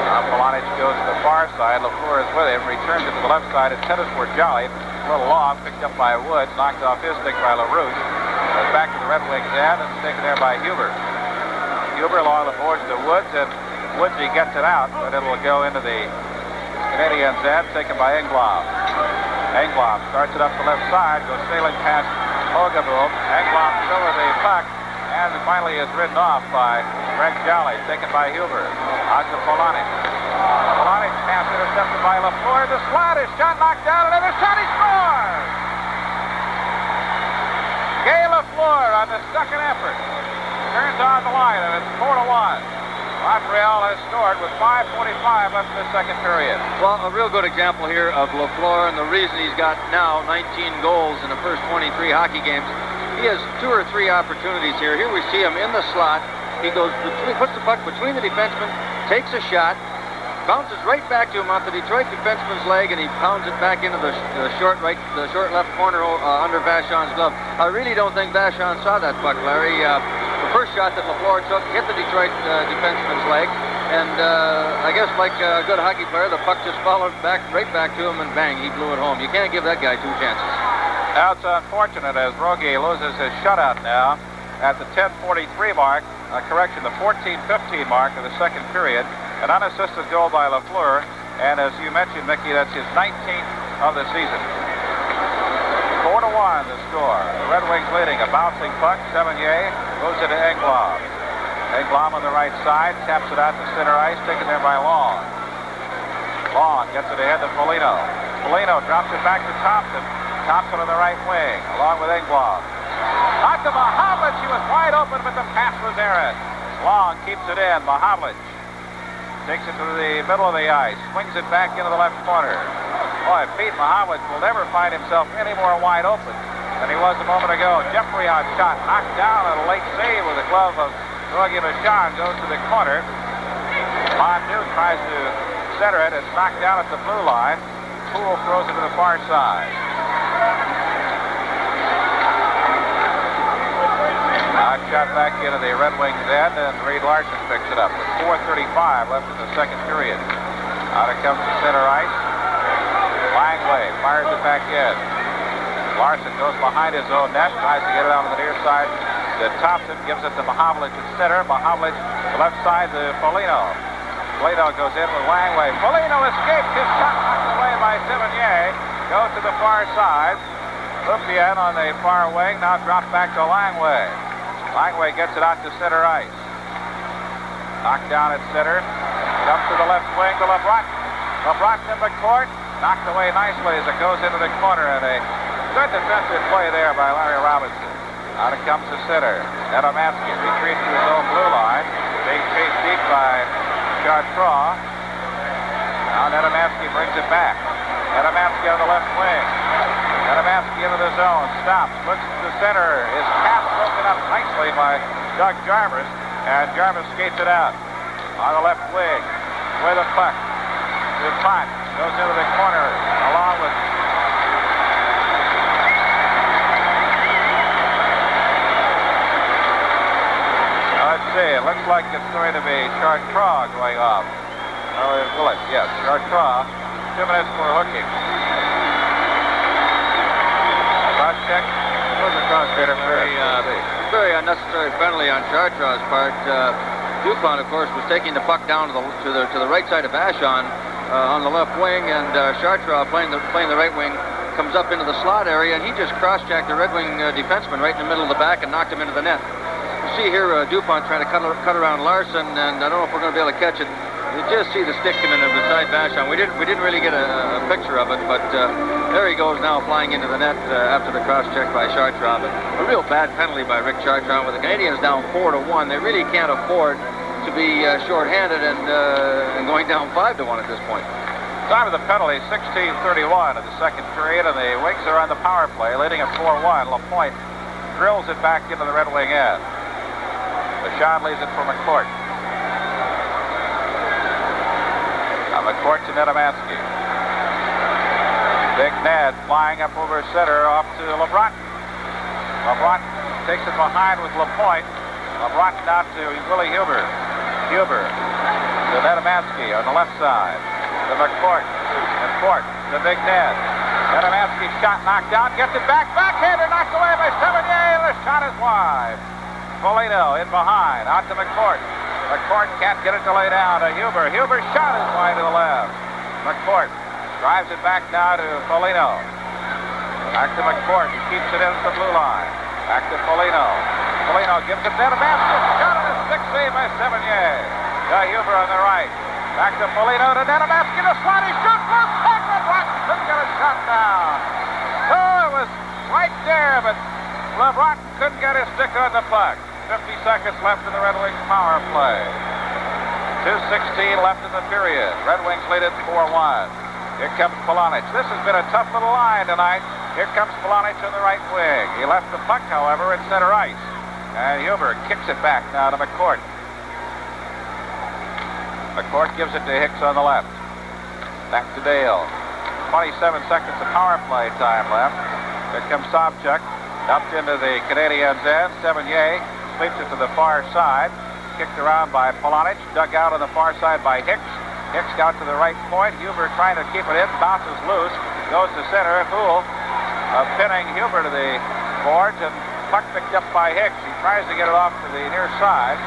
Now Polonich goes to the far side. Lafleur is with him. Returns it to the left side. It's headed for Jolly. A little long. Picked up by Woods. Knocked off his stick by LaRouche. Goes back to the Red Wings' end and taken there by Huber. Huber along the boards to Woods, and Woodsy gets it out, but it will go into the Canadiens' end, taken by Engblom. Engblom starts it up the left side, goes sailing past Hogebaum. Engblom still with the puck, and finally is ridden off by Greg Jolly, taken by Huber. Out to Polonic. Polonic pass intercepted by LaFleur. The slot is shot, knocked down, another shot, he scores! Gay LaFleur on the second effort turns on the line, and it's 4-1. Montreal has scored with 5:45 left in the second period. Well, a real good example here of LaFleur, and the reason he's got now 19 goals in the first 23 hockey games. He has 2 or 3 opportunities here. Here we see him in the slot. He goes between, puts the puck between the defensemen, takes a shot, bounces right back to him off the Detroit defenseman's leg, and he pounds it back into the short left corner under Vachon's glove. I really don't think Vachon saw that puck, Larry. The first shot that LaFleur took hit the Detroit defenseman's leg, and I guess like a good hockey player, the puck just followed right back to him, and bang, he blew it home. You can't give that guy 2 chances. Now it's unfortunate as Rogie loses his shutout now at the 10:43 mark, the 14:15 mark of the second period. An unassisted goal by LaFleur, and as you mentioned, Mickey, that's his 19th of the season. 4-1 the score. The Red Wings leading. A bouncing puck. Sevigny moves it to Engblom. Engblom on the right side, taps it out to center ice, taken there by Long. Long gets it ahead to Foligno. Foligno drops it back to Thompson. Thompson on the right wing, along with Engblom. Out to Mahavlich. He was wide open, but the pass was errant. Long keeps it in. Mahavlich takes it to the middle of the ice, swings it back into the left corner. Boy, Pete Mahavlich will never find himself any more wide open than he was a moment ago. Jeffrey on shot, knocked down on a late save with the glove of Rogie Vachon, goes to the corner. Mondu tries to center it. It's knocked down at the blue line. Poole throws it to the far side. Shot back into the Red Wings end, and Reed Larson picks it up with 4:35 left in the second period. Out it comes to center ice. Langley fires it back in. Larson goes behind his own net, tries to get it out on the near side. Thompson gives it to Mahavlich at center. Mahavlich the left side to Foligno. Foligno goes in with Langley. Foligno escapes. His shot knocked away by Sevigny. Goes to the far side. Lupien on the far wing, now dropped back to Langley. Langley gets it out to center ice. Knocked down at center. Comes to the left wing to LeBron. LeBron in the court. Knocked away nicely as it goes into the corner. And a good defensive play there by Larry Robinson. Out it comes to center. Nedomansky retreats to his own blue line. Being chased deep by Chartrand. Now Nedomansky brings it back. Nedomansky on the left wing. Nedomansky into the zone. Stops. Looks to the center. His pass broken up nicely by Doug Jarvis. And Jarvis skates it out. On the left wing. With a puck. The puck goes into the corner. Along with... Now let's see. It looks like it's going to be Chartrand going off. Will it? Yes. Chartrand. 2 minutes for hooking. Check. It was a cross very unnecessary penalty on Chartrand's part. Dupont, of course, was taking the puck down to the right side of Vachon on the left wing, and Chartrand playing the right wing comes up into the slot area, and he just cross-checked the Red Wing defenseman right in the middle of the back and knocked him into the net. You see here Dupont trying to cut around Larson, and I don't know if we're going to be able to catch it. You just see the stick come in beside Vachon. We didn't really get a picture of it, but there he goes now flying into the net after the cross-check by Chartrand. But a real bad penalty by Rick Chartrand with the Canadiens down 4-1. They really can't afford to be short-handed and going down 5-1 at this point. Time of the penalty, 16:31 of the second period, and the Wings are on the power play, leading at 4-1. LaPointe drills it back into the Red Wing end. Vachon leaves it for McCourt. McCourt to Nedomansky. Big Ned flying up over center off to LeBron. LeBron takes it behind with LaPointe. LeBron down to Willie Huber. Huber to Nedomansky on the left side. To McCourt. McCourt to Big Ned. Nedomansky shot knocked down. Gets it back. Backhander knocked away by Sevigny. The shot is wide. Foligno in behind. Out to McCourt. McCourt can't get it to lay down to Huber. Huber's shot is wide to the left. McCourt drives it back now to Foligno. Back to McCourt. He keeps it in at the blue line. Back to Foligno. Foligno gives it there to basket. Shot on a stick save by Sevigny. Huber on the right. Back to Foligno to net a basket. A sliding shot. Close. Packard Rotten couldn't get a shot down. Oh, it was right there, but Rotten couldn't get his stick on the puck. 50 seconds left in the Red Wings power play. 2:16 left in the period. Red Wings lead it 4-1. Here comes Polonich. This has been a tough little line tonight. Here comes Polonich on the right wing. He left the puck, however, in center ice. And Huber kicks it back now to McCourt. McCourt gives it to Hicks on the left. Back to Dale. 27 seconds of power play time left. Here comes Sobchuk. Dumped into the Canadiens' end. Sevigny sweeps it to the far side. Kicked around by Polonich. Dug out on the far side by Hicks. Hicks out to the right point. Huber trying to keep it in. Bounces loose. Goes to center. Houle pinning Huber to the boards. And puck picked up by Hicks. He tries to get it off to the near side.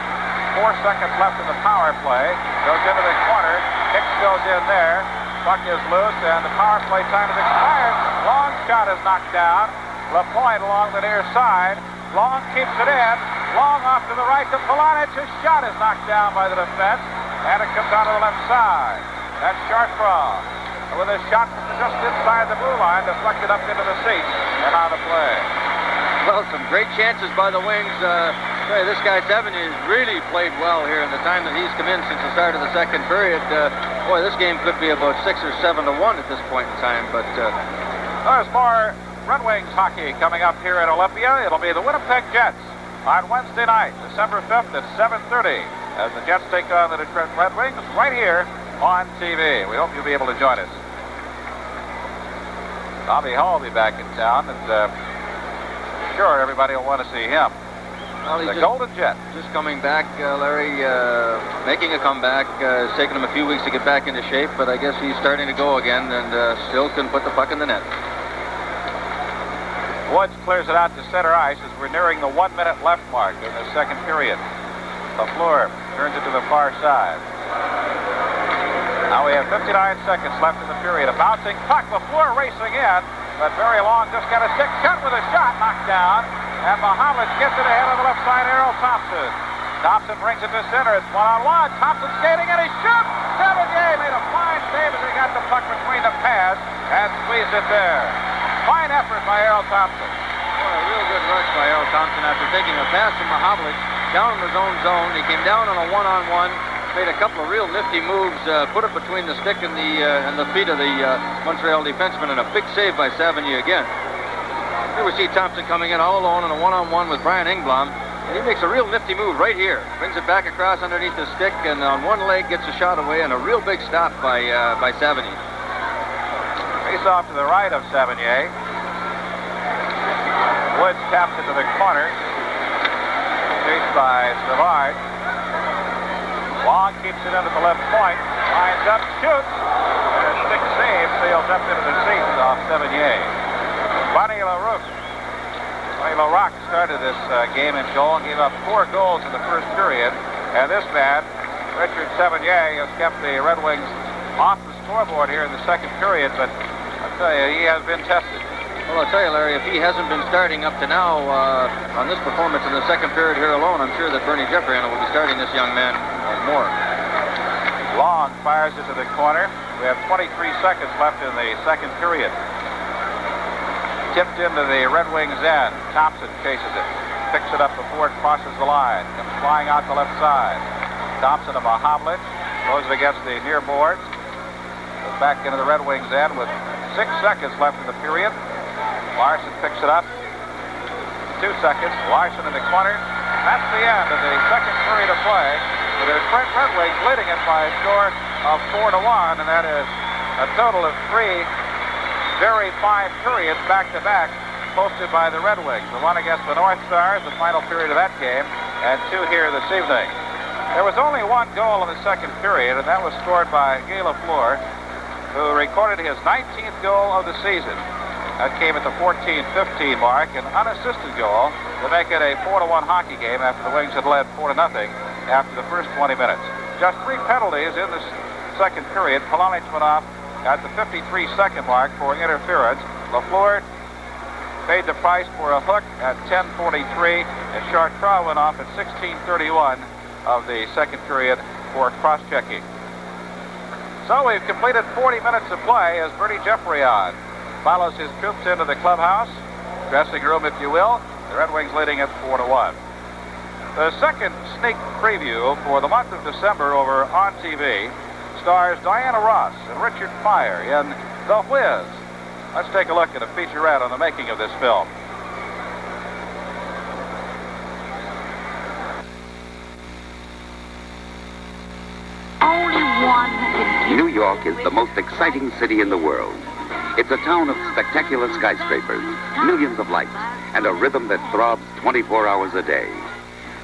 4 seconds left in the power play. Goes into the corner. Hicks goes in there. Puck is loose. And the power play time is expired. Long shot is knocked down. LaPointe along the near side. Long keeps it in. Long off to the right to Polonich. His shot is knocked down by the defense. And it comes out of the left side. That's Chartrand with a shot just inside the blue line, deflected up into the seats and out of play. Well, some great chances by the Wings. This guy Sevigny has really played well here in the time that he's come in since the start of the second period. This game could be about 6 or 7 to 1 at this point in time. But there's more Red Wings hockey coming up here at Olympia. It'll be the Winnipeg Jets on Wednesday night, December 5th at 7:30. As the Jets take on the Detroit Red Wings right here on TV. We hope you'll be able to join us. Bobby Hull will be back in town, and sure everybody will want to see him. Well, the Golden Jet. Just coming back, Larry, making a comeback. It's taken him a few weeks to get back into shape, but I guess he's starting to go again and still can put the puck in the net. Woods clears it out to center ice as we're nearing the 1 minute left mark in the second period. LaFleur turns it to the far side. Now we have 59 seconds left in the period. A bouncing puck. LaFleur racing in, but very long. Just got a stick cut with a shot knocked down. And Mahovlich gets it ahead on the left side. Errol Thompson. Thompson brings it to center. It's 1-on-1. Thompson skating and he shoots. Sevigny made a fine save as he got the puck between the pads and squeezed it there. Fine effort by Errol Thompson. Well, a real good rush by Errol Thompson after taking a pass from Mahovlich down in his own zone. He came down on a 1-on-1, made a couple of real nifty moves, put it between the stick and the feet of the Montreal defenseman, and a big save by Sevigny again. Here we see Thompson coming in all alone in a 1-on-1 with Brian Engblom, and he makes a real nifty move right here. Brings it back across underneath the stick, and on one leg gets a shot away, and a real big stop by Sevigny. Face off to the right of Sevigny. Woods taps it to the corner. Chased by Savard. Long keeps it into the left point. Lines up, shoots. And a stick save sails up into the seats off Sevigny. Bonnie LaRocque started this game in goal and gave up 4 goals in the first period. And this man, Richard Sevigny, has kept the Red Wings off the scoreboard here in the second period. But I'll tell you, he has been tested. Well, I'll tell you, Larry, if he hasn't been starting up to now on this performance in the second period here alone, I'm sure that Bernie Jeffriano will be starting this young man more. Long fires it to the corner. We have 23 seconds left in the second period. Tipped into the Red Wings end. Thompson chases it. Picks it up before it crosses the line. Comes flying out the left side. Thompson to Mahovlich. Goes it against the near boards. Goes back into the Red Wings end with 6 seconds left in the period. Larson picks it up. 2 seconds. Larson in the corner. That's the end of the second period of play. With the Red Wings leading it by a score of 4-1, and that is a total of 3 very fine periods back-to-back posted by the Red Wings. The one against the North Stars, the final period of that game, and 2 here this evening. There was only 1 goal in the second period, and that was scored by Guy Lafleur, who recorded his 19th goal of the season. That came at the 14-15 mark, an unassisted goal to make it a 4-1 hockey game after the Wings had led 4-0 after the first 20 minutes. Just 3 penalties in the second period. Polonich went off at the 53-second mark for interference. Lafleur paid the price for a hook at 10:43, and Chartrand went off at 16:31 of the second period for cross-checking. So we've completed 40 minutes of play as Bernie Geoffrion follows his troops into the clubhouse, dressing room, if you will. The Red Wings leading it 4-1. The second sneak preview for the month of December over On TV stars Diana Ross and Richard Pryor in The Whiz. Let's take a look at a featurette on the making of this film. New York is the most exciting city in the world. It's a town of spectacular skyscrapers, millions of lights, and a rhythm that throbs 24 hours a day.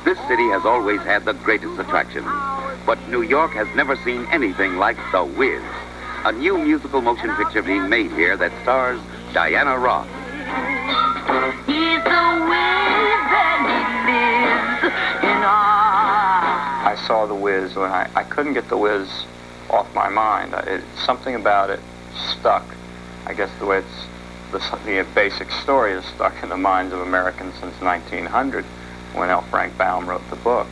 This city has always had the greatest attraction, but New York has never seen anything like The Whiz, a new musical motion picture being made here that stars Diana Ross. He's the Whiz and he lives in I saw The Whiz when I couldn't get The Whiz off my mind. Something about it stuck. I guess the way the basic story is stuck in the minds of Americans since 1900, when L. Frank Baum wrote the book.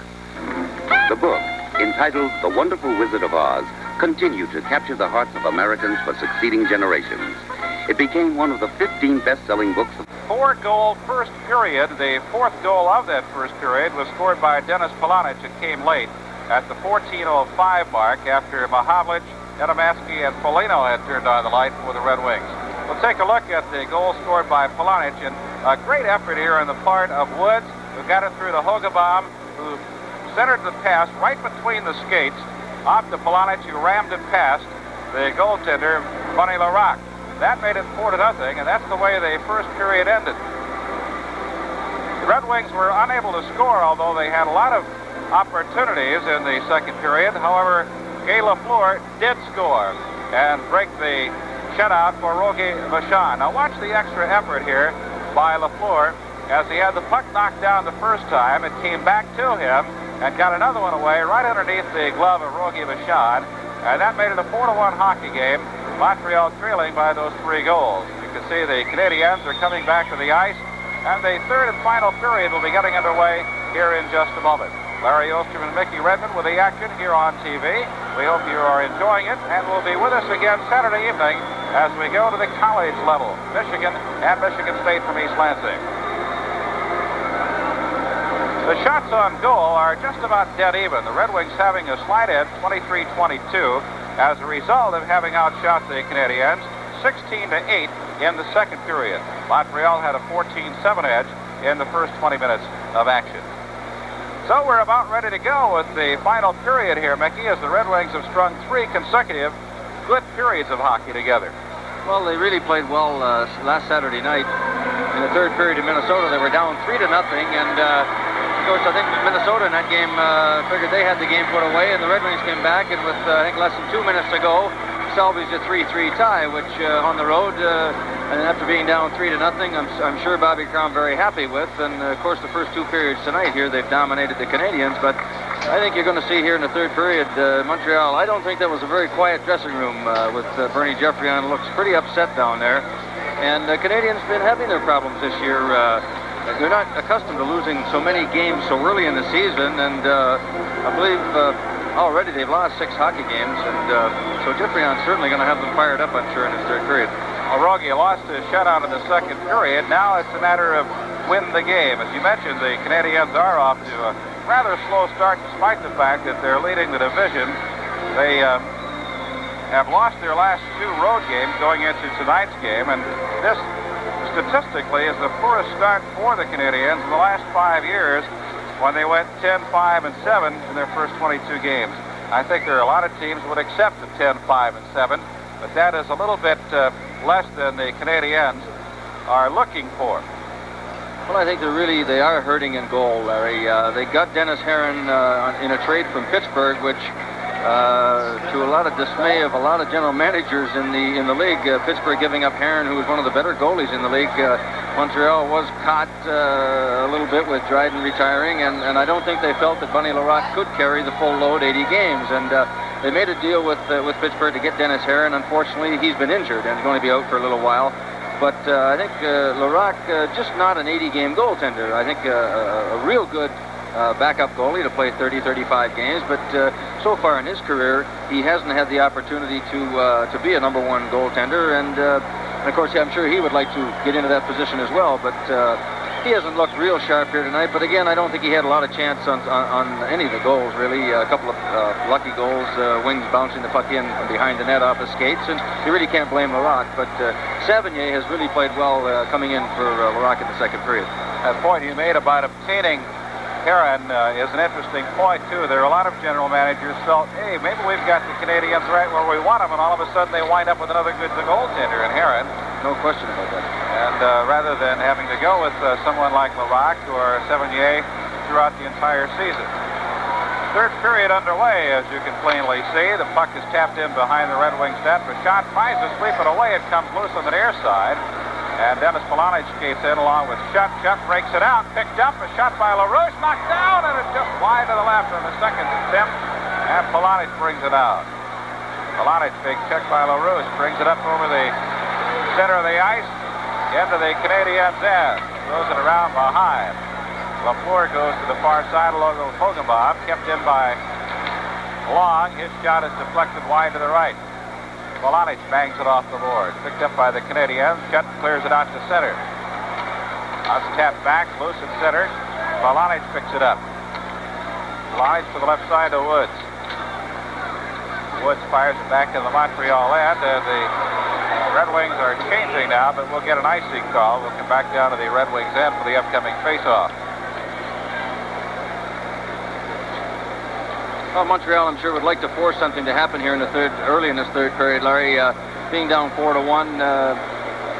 The book, entitled The Wonderful Wizard of Oz, continued to capture the hearts of Americans for succeeding generations. It became one of the 15 best-selling books of 4-goal first period. The fourth goal of that first period was scored by Dennis Polonich. It came late at the 14:05 mark after Mahavlich, Edemaski, and Foligno had turned on the light for the Red Wings. We'll take a look at the goal scored by Polonich, and a great effort here on the part of Woods, who got it through to Hogebaum, who centered the pass right between the skates, off to Polonich, who rammed it past the goaltender, Bunny LaRock. That made it 4-0, and that's the way the first period ended. The Red Wings were unable to score, although they had a lot of opportunities in the second period. However, Guy Lafleur did score and break the shutout for Rogie Vachon. Now watch the extra effort here by Lafleur. As he had the puck knocked down the first time, it came back to him and got another one away right underneath the glove of Rogie Vachon, and that made it a 4-1 hockey game. Montreal trailing by those 3 goals. You can see the Canadiens are coming back to the ice, and the third and final period will be getting underway here in just a moment. Larry Ostrom and Mickey Redmond with the action here on TV. We hope you are enjoying it, and will be with us again Saturday evening as we go to the college level, Michigan and Michigan State from East Lansing. The shots on goal are just about dead even. The Red Wings having a slight edge, 23-22, as a result of having outshot the Canadiens 16-8 in the second period. Montreal had a 14-7 edge in the first 20 minutes of action. So we're about ready to go with the final period here, Mickey, as the Red Wings have strung 3 consecutive good periods of hockey together. Well, they really played well last Saturday night. In the third period in Minnesota, they were down 3-0, and of course, I think Minnesota in that game figured they had the game put away, and the Red Wings came back, and with I think less than 2 minutes to go, salvaged a 3-3 tie, which on the road, and after being down 3-0, I'm sure Bobby Crown very happy with. And of course, the first 2 periods tonight here, they've dominated the Canadiens, but I think you're going to see here in the third period, Montreal. I don't think that was a very quiet dressing room with Bernie Geoffrion. Looks pretty upset down there, and the Canadiens been having their problems this year. They're not accustomed to losing so many games so early in the season, and I believe already they've lost 6 hockey games, and so Geoffrion's certainly going to have them fired up, I'm sure, in his third period. Rogie lost his shutout in the second period. Now it's a matter of win the game. As you mentioned, the Canadiens are off to a rather slow start, despite the fact that they're leading the division. They have lost their last 2 road games going into tonight's game, and this statistically is the poorest start for the Canadiens in the last 5 years, when they went 10-5-7 in their first 22 games. I think there are a lot of teams who would accept the 10-5-7, but that is a little bit less than the Canadiens are looking for. Well, I think they are hurting in goal, Larry. They got Dennis Herron in a trade from Pittsburgh, which to a lot of dismay of a lot of general managers in the league, Pittsburgh giving up Herron, who was one of the better goalies in the league. Montreal was caught a little bit with Dryden retiring, and I don't think they felt that Bunny LaRock could carry the full load 80 games, and they made a deal with Pittsburgh to get Dennis Herron. Unfortunately, he's been injured and is going to be out for a little while. But I think Larac, just not an 80-game goaltender. I think a real good backup goalie to play 30, 35 games. But so far in his career, he hasn't had the opportunity to be a number one goaltender. And of course, I'm sure he would like to get into that position as well. But he hasn't looked real sharp here tonight. But again, I don't think he had a lot of chance on any of the goals, really. A couple of lucky goals, Wings bouncing the puck in from behind the net off his skates. And you really can't blame Larac. But Savigny has really played well coming in for Larac in the second period. That point you made about obtaining Heron is an interesting point, too. There are a lot of general managers felt, hey, maybe we've got the Canadiens right where we want them, and all of a sudden they wind up with another good goaltender in Heron. No question about that. And rather than having to go with someone like Larac or Savigny throughout the entire season. Third period underway, as you can plainly see. The puck is tapped in behind the Red Wings net. Bouchard tries to sweep it away. It comes loose on the near side. And Dennis Polonich skates in along with Shutt. Shutt breaks it out, picked up, a shot by LaRouche, knocked down, and it's just wide to the left on the second attempt. And Polonich brings it out. Polonich, big check by LaRouche, brings it up over the center of the ice, into the Canadiens' end. Throws it around behind. Lafleur goes to the far side, Logan Fogelbaum, kept in by Long. His shot is deflected wide to the right. Polonich bangs it off the board. Picked up by the Canadiens. Shutt clears it out to center. It's tapped back, loose at center. Polonich picks it up. Polonich to the left side to Woods. Woods fires it back in the Montreal end. The Red Wings are changing now, but we'll get an icing call. We'll come back down to the Red Wings end for the upcoming face-off. Well, Montreal, I'm sure, would like to force something to happen here in the early in this third period, Larry. Being down 4-1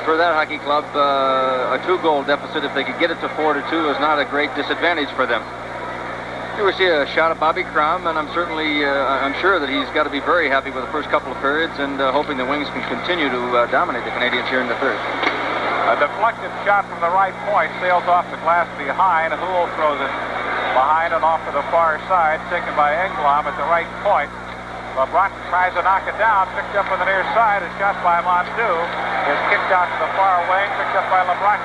for that hockey club, a 2-goal deficit, if they could get it to 4-2, is not a great disadvantage for them. Here we see a shot at Bobby Crum, and I'm sure that he's got to be very happy with the first couple of periods and hoping the Wings can continue to dominate the Canadiens here in the third. A deflected shot from the right point sails off the glass behind. Houle throws it behind and off to the far side, taken by Engblom at the right point. LeBron tries to knock it down, picked up on the near side. A shot by Mondeau is kicked out to the far wing, picked up by LeBron.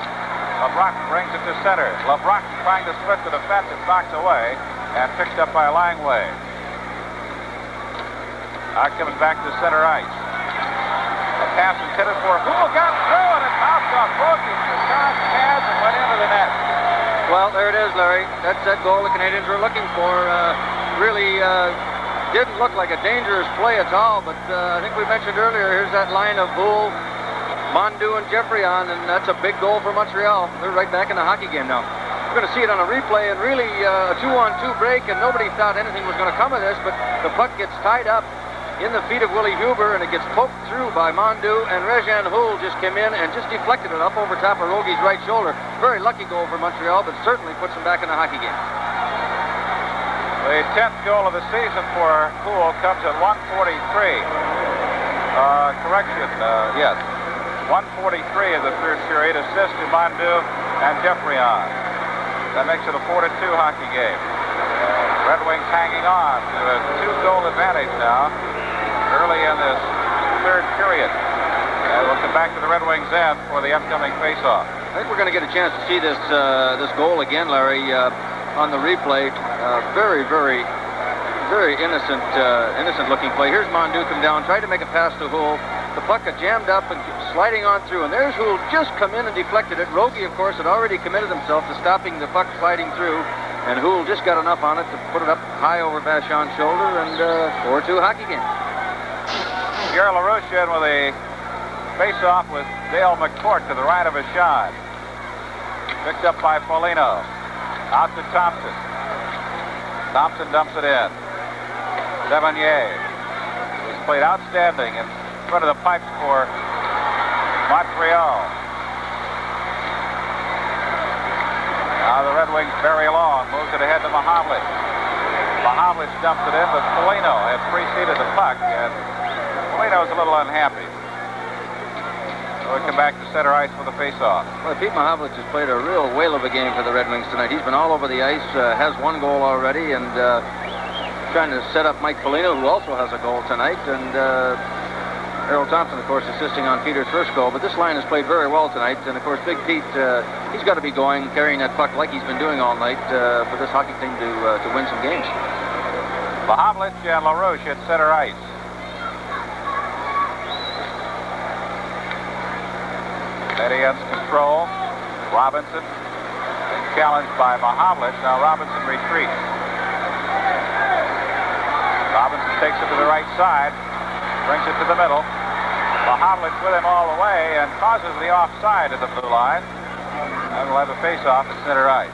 LeBron brings it to center. LeBron trying to split the defense, it's knocked away and picked up by Langway. Now comes back to center ice. A pass intended for Houle, got through, and it bounced off Bogey's pads and went into the net. Well, there it is, Larry. That's that goal the Canadiens were looking for. Really didn't look like a dangerous play at all, but I think we mentioned earlier, here's that line of Houle, Mondeau, and Geoffrion, and that's a big goal for Montreal. They're right back in the hockey game now. We're going to see it on a replay, and really a 2-on-2 break, and nobody thought anything was going to come of this, but the puck gets tied up in the feet of Willie Huber, and it gets poked through by Mondeau, and Réjean Houle just came in and just deflected it up over top of Rogi's right shoulder. Very lucky goal for Montreal, but certainly puts them back in the hockey game. The 10th goal of the season for Houle comes at 1:43. Yes. 1:43 of the third period. Assist to Mondeau and Geoffrion. That makes it a 4-2 hockey game. Red Wings hanging on to a 2-goal advantage now early in this third period. And we'll come back to the Red Wings end for the upcoming face-off. I think we're going to get a chance to see this goal again, Larry, on the replay. Very, very, very innocent-looking play. Here's Mondeau come down, tried to make a pass to Houle. The puck got jammed up and sliding on through, and there's Houle just come in and deflected it. Rogi, of course, had already committed himself to stopping the puck sliding through, and Houle just got enough on it to put it up high over Vachon's shoulder, and 4-2 hockey game. Pierre LaRouche in with a face-off with Dale McCourt to the right of a shot. Picked up by Foligno. Out to Thompson. Thompson dumps it in. Sevigny. He's played outstanding in front of the pipes for Montreal. Now the Red Wings very long. Moves it ahead to Mahovlich. Mahovlich dumps it in, but Foligno had preceded the puck, and Foligno was a little unhappy. So we come back to center ice for the face-off. Well, Pete Mahovlich has played a real whale of a game for the Red Wings tonight. He's been all over the ice, has 1 goal already, and trying to set up Mike Foligno, who also has a goal tonight. And Errol Thompson, of course, assisting on Peter's first goal. But this line has played very well tonight. And, of course, Big Pete, he's got to be going, carrying that puck like he's been doing all night for this hockey team to win some games. Mahavlich and LaRouche at center ice. Canadiens control. Robinson is challenged by Mahavlich. Now Robinson retreats. Robinson takes it to the right side, brings it to the middle. Mahavlich with him all the way and causes the offside at the blue line. And we'll have a face-off at center ice.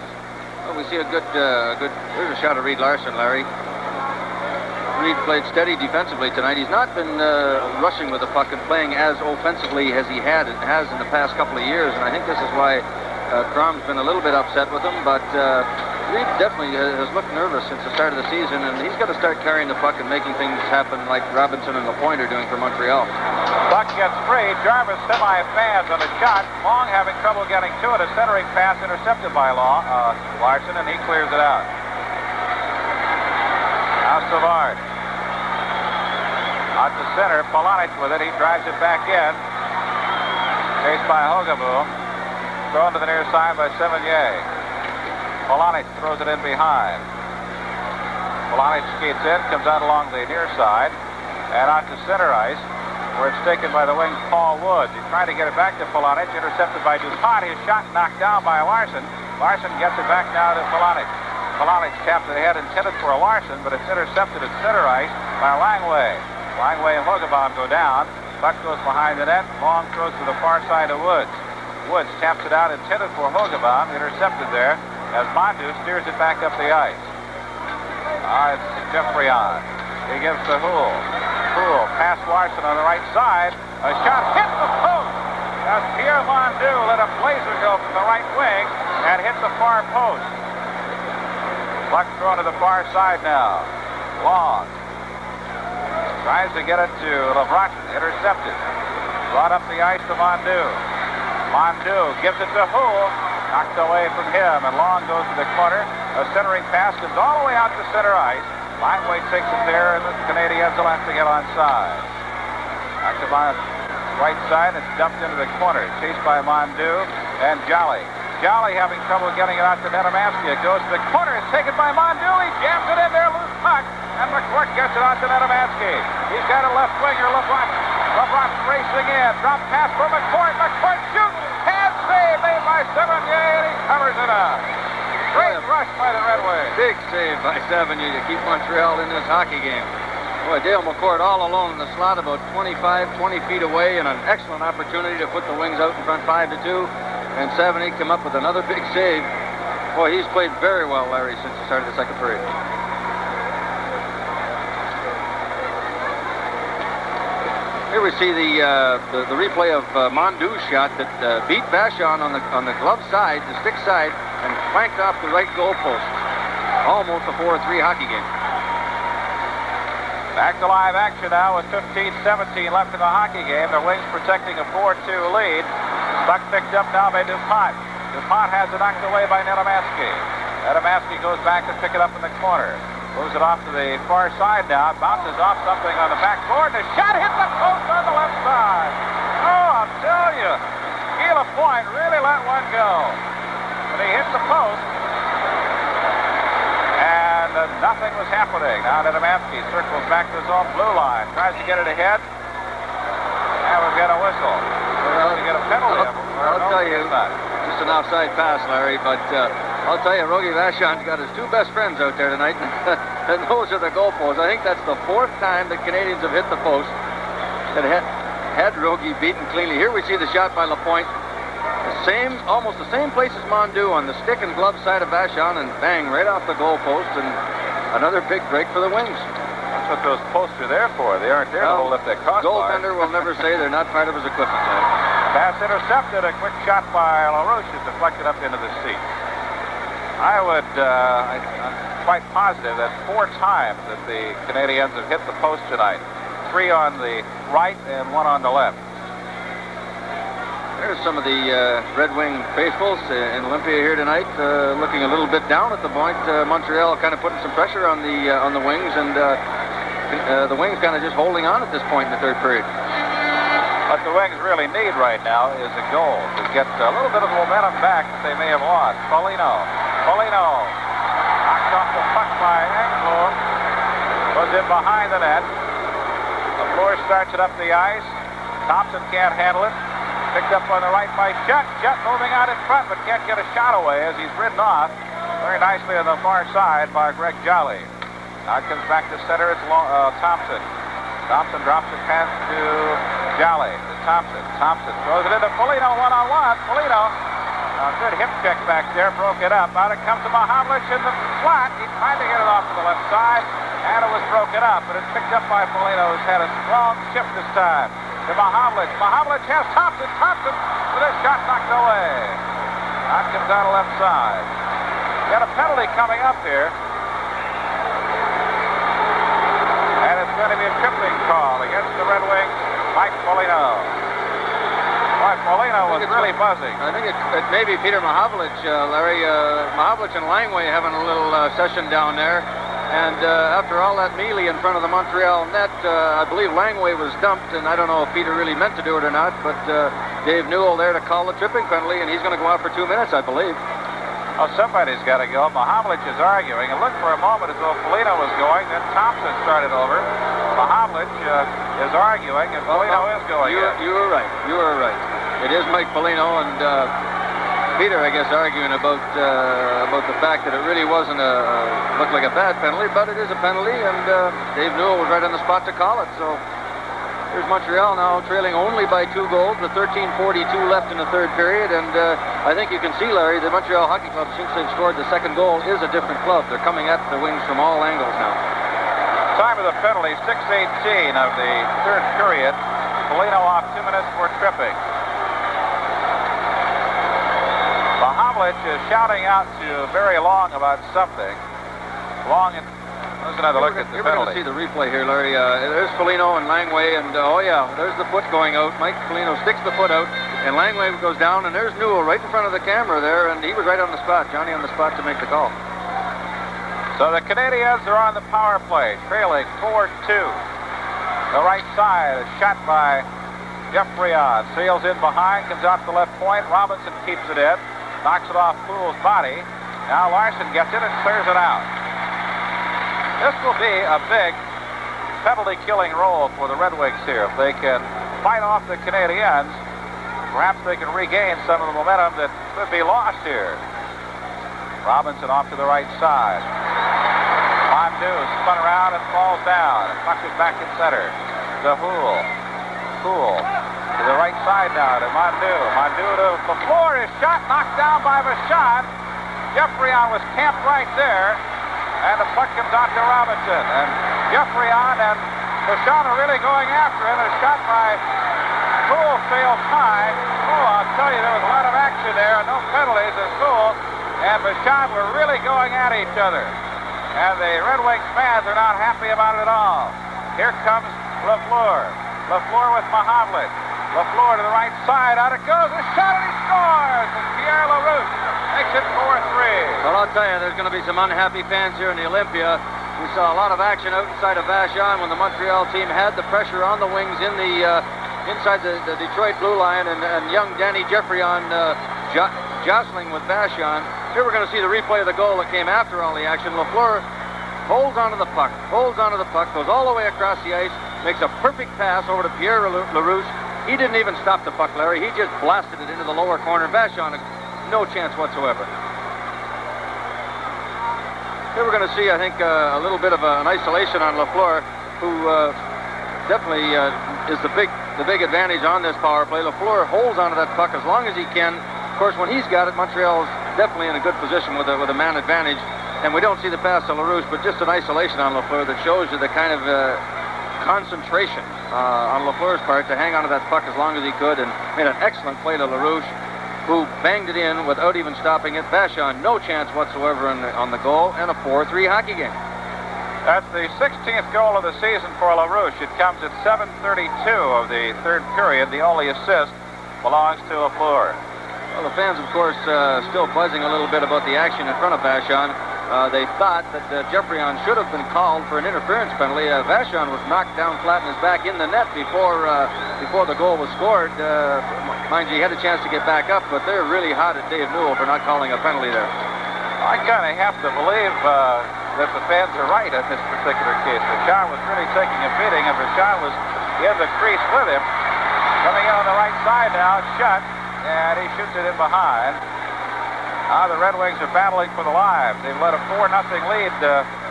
Well, we see a good. There's a shot of Reed Larson, Larry. Reed played steady defensively tonight. He's not been rushing with the puck and playing as offensively as he has in the past couple of years, and I think this is why Crom's been a little bit upset with him. But Reed definitely has looked nervous since the start of the season, and he's got to start carrying the puck and making things happen like Robinson and Lapointe are doing for Montreal. Puck gets free. Jarvis semi-fans on a shot. Long having trouble getting to it. A centering pass intercepted by Larson, and he clears it out. Now Savard. Out to center. Polonic with it. He drives it back in. Chased by Hogaboo. Thrown to the near side by Sevigny. Polonic throws it in behind. Polonic skates in. Comes out along the near side. And out to center ice, where it's taken by the wing Paul Woods. He's trying to get it back to Polonic. Intercepted by DuPont. His shot knocked down by Larson. Larson gets it back now to Polonic. Polonic taps it ahead, intended for a Larson, but it's intercepted at center ice by Langway. Langway and Hogabaum go down. Puck goes behind the net. Long throws to the far side of Woods. Woods taps it out, intended for Hogabaum. Intercepted there as Mondu steers it back up the ice. It's Jeffreyon. He gives to Houle. Houle past Larson on the right side. A shot hit the post as Pierre Mondu let a blazer go from the right wing and hit the far post. Puck thrown to the far side now. Long tries to get it to LeBron. Intercepted. Brought up the ice to Mondu. Mondu gives it to Houle. Knocked away from him, and Long goes to the corner. A centering pass comes all the way out to center ice. Langway takes it there, and the Canadiens will have to get onside. Back to my right side. It's dumped into the corner. Chased by Mondu and Jolly. Jolly having trouble getting it out to Netamansky. It goes to the corner. It's taken by Mondu. He jams it in there, loose puck. And McCourt gets it out to Netamansky. He's got a left winger, LeBron. LeBron racing in. Drop pass for McCourt. McCourt shoots. Hand save made by Sevigny, and he covers it up. Great rush by the Red Wings. Big save by Sevigny to keep Montreal in this hockey game. Boy, Dale McCourt all alone in the slot, about 20 feet away, and an excellent opportunity to put the Wings out in front 5-2. And Sevigny come up with another big save. Boy, he's played very well, Larry, since the start of the second period. Here we see the replay of Mondu's shot that beat Vachon on the glove side, the stick side, and flanked off the right goal post. Almost a 4-3 hockey game. Back to live action now with 15-17 left in the hockey game. The Wings protecting a 4-2 lead. Puck picked up now by DuPont. DuPont has it knocked away by Netamansky. Netamansky goes back to pick it up in the corner. Moves it off to the far side now. Bounces off something on the backboard. And a shot hit the post on the left side. Oh, I'm telling you, Guy Lapointe really let one go. But he hit the post. And nothing was happening. Now Netamansky circles back to his own blue line. Tries to get it ahead. And we've got a whistle. To get a penalty. I'll tell you, just an offside pass, Larry, but I'll tell you, Rogie Vachon's got his two best friends out there tonight, and those are the goalposts. I think that's the fourth time the Canadiens have hit the post that had Rogie beaten cleanly. Here we see the shot by Lapointe. Almost the same place as Mondu on the stick and glove side of Vachon, and bang, right off the goalpost, and another big break for the Wings. That's what those posts are there for. They aren't there to hold up that crossbar. Goaltender will never say they're not part of his equipment. Pass intercepted. A quick shot by LaRouche is deflected up into the seat. I'm quite positive that 4 times that the Canadiens have hit the post tonight. 3 on the right and 1 on the left. There's some of the Red Wing faithfuls in Olympia here tonight, looking a little bit down at the point. Montreal kind of putting some pressure on the Wings, and the Wings kind of just holding on at this point in the third period. What the Wings really need right now is a goal to get a little bit of momentum back that they may have lost. Foligno knocked off the puck by Engblom. Was in behind the net. LaFleur starts it up the ice. Thompson can't handle it. Picked up on the right by Shutt. Shutt moving out in front, but can't get a shot away as he's ridden off very nicely on the far side by Greg Jolly. Now it comes back to center. It's Thompson. Thompson drops it past to Jolly. To Thompson. Thompson throws it into Foligno one-on-one. Foligno, a good hip check back there, broke it up. Out it comes to Mahavlich in the slot. He tried to get it off to the left side, and it was broken up, but it's picked up by Foligno, who's had a strong shift this time. To Mahavlich. Mahavlich has Thompson. Thompson with a shot knocked away. That comes out of left side. Got a penalty coming up here. And it's going to be a tripling call against the Red Wings, Mike Foligno. Boy, Foligno was really buzzing. I think it may be Peter Mahavlich, Larry. Mahavlich and Langway having a little session down there. And after all that melee in front of the Montreal net, I believe Langway was dumped, and I don't know if Peter really meant to do it or not, but Dave Newell there to call the tripping penalty, and he's going to go out for 2 minutes, I believe. Oh, somebody's got to go. Mahavlich is arguing. It looked for a moment as though Foligno was going, then Thompson started over. Mahavlich is arguing, and Foligno is going. You were right. You were right. It is Mike Foligno, and Peter, I guess, arguing about the fact that it really wasn't looked like a bad penalty, but it is a penalty, and Dave Newell was right on the spot to call it. So here's Montreal now trailing only by 2 goals with 13:42 left in the third period, and I think you can see, Larry, the Montreal Hockey Club, since they've scored the second goal, is a different club. They're coming at the Wings from all angles now. Time of the penalty, 6:18 of the third period. Foligno off 2 minutes for tripping. Mahavlich is shouting out to Barry Long about something. Long, let's another look at the penalty. We're going to see the replay here, Larry. There's Foligno and Langway, and oh yeah, there's the foot going out. Mike Foligno sticks the foot out, and Langway goes down, and there's Newell right in front of the camera there, and he was right on the spot, Johnny on the spot to make the call. So the Canadiens are on the power play, trailing 4-2. The right side is shot by Geoffrion. Sails in behind, comes out to the left point. Robinson keeps it in. Knocks it off Poole's body. Now Larson gets it and clears it out. This will be a big penalty-killing role for the Red Wings here. If they can fight off the Canadiens, perhaps they can regain some of the momentum that could be lost here. Robinson off to the right side. Mondu spun around and falls down. And puck is back in center. To Houle. Houle. To the right side now to Mondu. Mondu to LaFleur. His shot knocked down by Vachon. Geoffrion was camped right there. And the puck comes out to Robinson. And Geoffrion and Vachon are really going after him. A shot by Houle failed high. Oh, I'll tell you, there was a lot of action there. No penalties as Houle and Vachon were really going at each other. And the Red Wings fans are not happy about it at all. Here comes LaFleur. LaFleur with Mahavlich. LaFleur to the right side. Out it goes. A shot and he scores. And Pierre LaRouche makes it 4-3. Well, I'll tell you, there's going to be some unhappy fans here in the Olympia. We saw a lot of action out inside of Vachon when the Montreal team had the pressure on the Wings in the inside the Detroit blue line, and young Danny Geoffrion jostling with Vachon. Here we're going to see the replay of the goal that came after all the action. LaFleur holds onto the puck, goes all the way across the ice, makes a perfect pass over to Pierre LaRouche. He didn't even stop the puck, Larry. He just blasted it into the lower corner. Vachon, no chance whatsoever. Here we're going to see, I think, a little bit of an isolation on LaFleur, who definitely is the big advantage on this power play. LaFleur holds onto that puck as long as he can. Of course, when he's got it, Montreal's definitely in a good position with a man advantage. And we don't see the pass to LaRouche, but just an isolation on LaFleur that shows you the kind of concentration on LaFleur's part to hang onto that puck as long as he could, and made an excellent play to LaRouche, who banged it in without even stopping it. Vachon, no chance whatsoever on the goal, and a 4-3 hockey game. That's the 16th goal of the season for LaRouche. It comes at 7:32 of the third period. The only assist belongs to LaFleur. Well, the fans, of course, still buzzing a little bit about the action in front of Vachon. They thought that Geoffrion should have been called for an interference penalty. Vachon was knocked down flat in his back in the net before before the goal was scored. Mind you, he had a chance to get back up, but they're really hot at Dave Newell for not calling a penalty there. I kind of have to believe that the fans are right in this particular case. Vachon was really taking a beating, and Vachon was in the crease with him. Coming in on the right side now, shut, and he shoots it in behind. Now the Red Wings are battling for the lives. They've let a 4-0 lead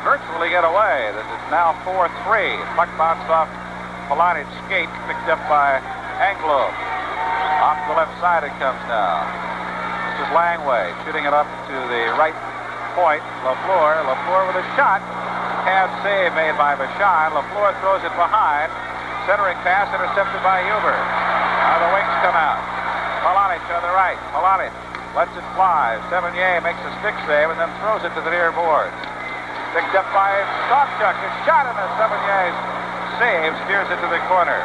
virtually get away. It's now 4-3. Puck bounced off Polanic's skate, picked up by Anglo. Off the left side it comes now. This is Langway shooting it up to the right point. LaFleur with a shot. Pad save made by Vachon. LaFleur throws it behind. Centering pass intercepted by Huber. Now the Wings come out. Polanic on the right. Polanic lets it fly. Sevigny makes a stick save and then throws it to the near boards. Picked up by Sawchuk. A shot in the Sevigny's save. Steers it to the corner.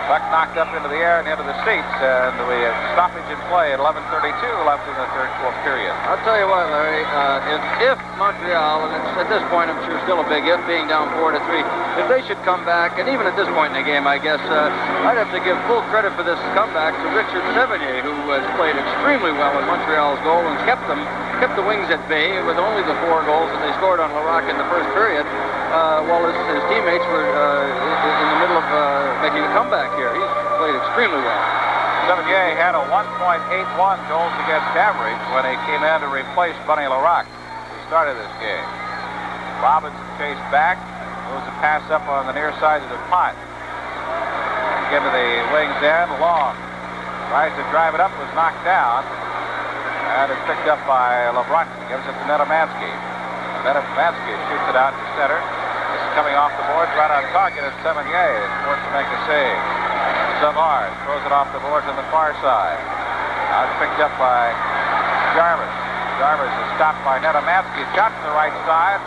Puck knocked up into the air and into the seats, and we have stoppage in play at 11:32 left in the fourth period. I'll tell you what, Larry, if Montreal, and it's at this point I'm sure still a big if, being down 4-3, if they should come back, and even at this point in the game, I guess, I'd have to give full credit for this comeback to Richard Sevigny, who has played extremely well in Montreal's goal and kept the Wings at bay with only the 4 goals that they scored on Larocque in the first period, while his teammates were in the middle of making a comeback here. He's played extremely well. Sevigny had a 1.81 goals against average when he came in to replace Bunny Larocque, who started this game. Robinson chased back, moves a pass up on the near side of the pot. Again to the Wings end, Long tries to drive it up, was knocked down, and it's picked up by LeBron. Gives it to Nedomansky. Nedomansky shoots it out to center. This is coming off the boards right on target at Sevigny. It's forced to make a save. Savard throws it off the boards on the far side. Now it's picked up by Jarvis. Jarvis is stopped by Nedomansky. Shot to the right side.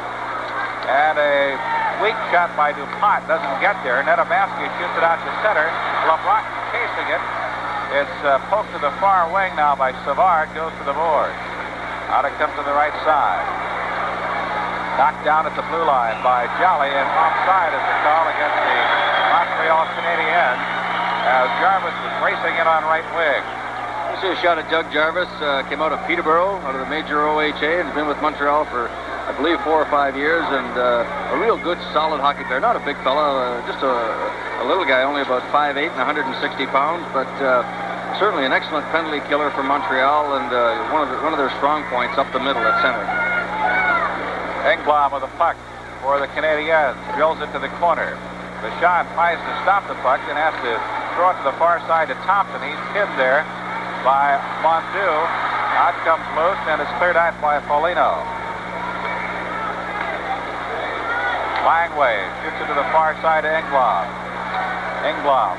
And a weak shot by DuPont doesn't get there. Nedomansky shoots it out to center. LeBron chasing it. It's poked to the far wing now by Savard. Goes to the board. Out it comes to the right side. Knocked down at the blue line by Jolly, and offside is the call against the Montreal Canadiens as Jarvis was racing in on right wing. This is a shot at Doug Jarvis. Came out of Peterborough, out of the major OHA, and has been with Montreal for, I believe, 4 or 5 years, and a real good, solid hockey player. Not a big fella, just a little guy, only about 5'8" and 160 pounds, but certainly an excellent penalty killer for Montreal, and one of their strong points up the middle at center. Engblom with the puck for the Canadiens. Drills it to the corner. Vachon tries to stop the puck and has to throw it to the far side to Thompson. He's pinned there by Mondu. Out comes loose, and it's cleared out by Foligno. Langway shoots it to the far side to Engblom. Engblom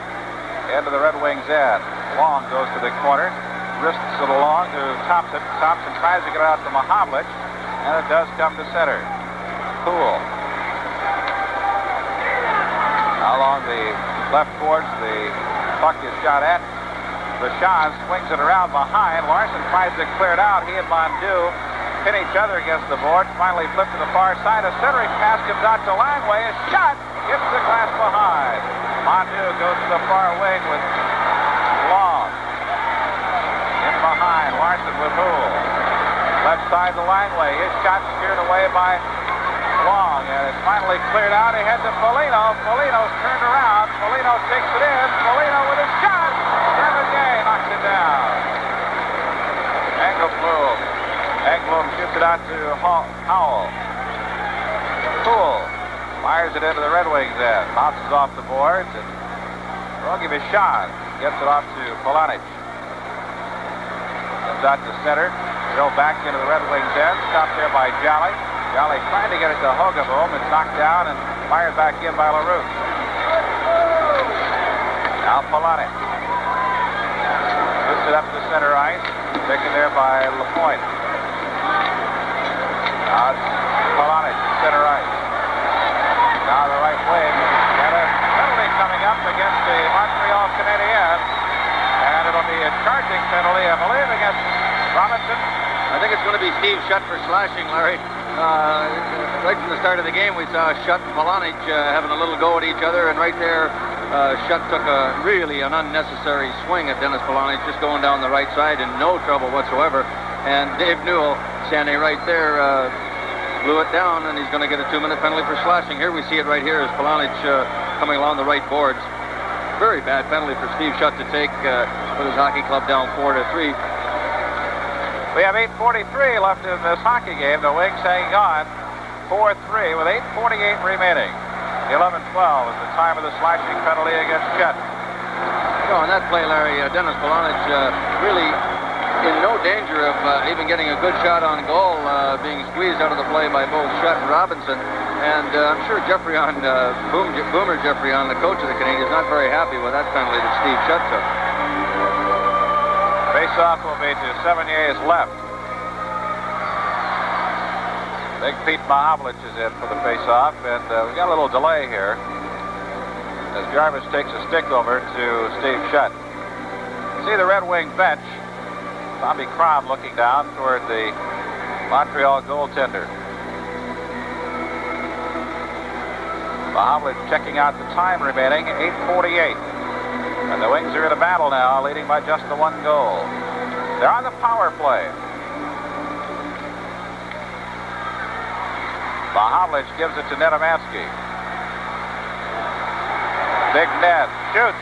into the Red Wings end. Long goes to the corner. Wrists it along to Thompson. Thompson tries to get it out to Mahavlich. And it does come to center. Poole. Along the left boards, the puck is shot at. Vachon swings it around behind. Larson tries to clear it out. He and Mondu pin each other against the board. Finally flipped to the far side. A centering pass comes out to Langway. A shot hits the glass behind. Mondu goes to the far wing with Long. In behind, Larson with Poole. Left side to Langway. His shot steered away by Long, and it's finally cleared out ahead to Foligno. Foligno's turned around. Foligno takes it in. Foligno with a shot. Sevigny knocks it down. Engblom shoots it out to Howell. Poole fires it into the Red Wings end. Bounces off the boards, and Rogi Vachon gets it off to Polanic. Comes out to center. Drilled back into the Red Wings end. Stopped there by Jolly. Jolly trying to get it to Hogeboom. It's knocked down and fired back in by LaRue. Now Polanic. Puts it up to center ice. Taken there by LaPointe. Now it's Polanic to center ice. Now the right wing. And a penalty coming up against the Montreal Canadiens. And it'll be a charging penalty, I believe, against Robinson. I think it's going to be Steve Shutt for slashing, Larry. Right from the start of the game, we saw Shutt and Polanic having a little go at each other, and right there, Shutt took really an unnecessary swing at Dennis Polonic, just going down the right side in no trouble whatsoever. And Dave Newell, standing right there, blew it down, and he's going to get a 2-minute penalty for slashing. Here we see it right here as Polonic coming along the right boards. Very bad penalty for Steve Shutt to take with his hockey club down 4-3. We have 8:43 left in this hockey game. The Wings hanging on 4-3 with 8:48 remaining. 11-12 is the time of the slashing penalty against Shutt. On that play, Larry, Dennis Polonic really in no danger of even getting a good shot on goal, being squeezed out of the play by both Shutt and Robinson. And I'm sure Jeffrey-On, Boomer Jeffrey-On, the coach of the Canadiens, is not very happy with that penalty that Steve Shutt took. Face-off will be to Severnier's left. Big Pete Mahavlich is in for the face-off, and we've got a little delay here as Jarvis takes a stick over to Steve Shutt. See the Red Wing bench. Bobby Crom looking down toward the Montreal goaltender. Mahavlich checking out the time remaining, 8:48. And the Wings are in a battle now, leading by just the 1 goal. They're on the power play. Mahavlich gives it to Nedomansky. Big net, shoots.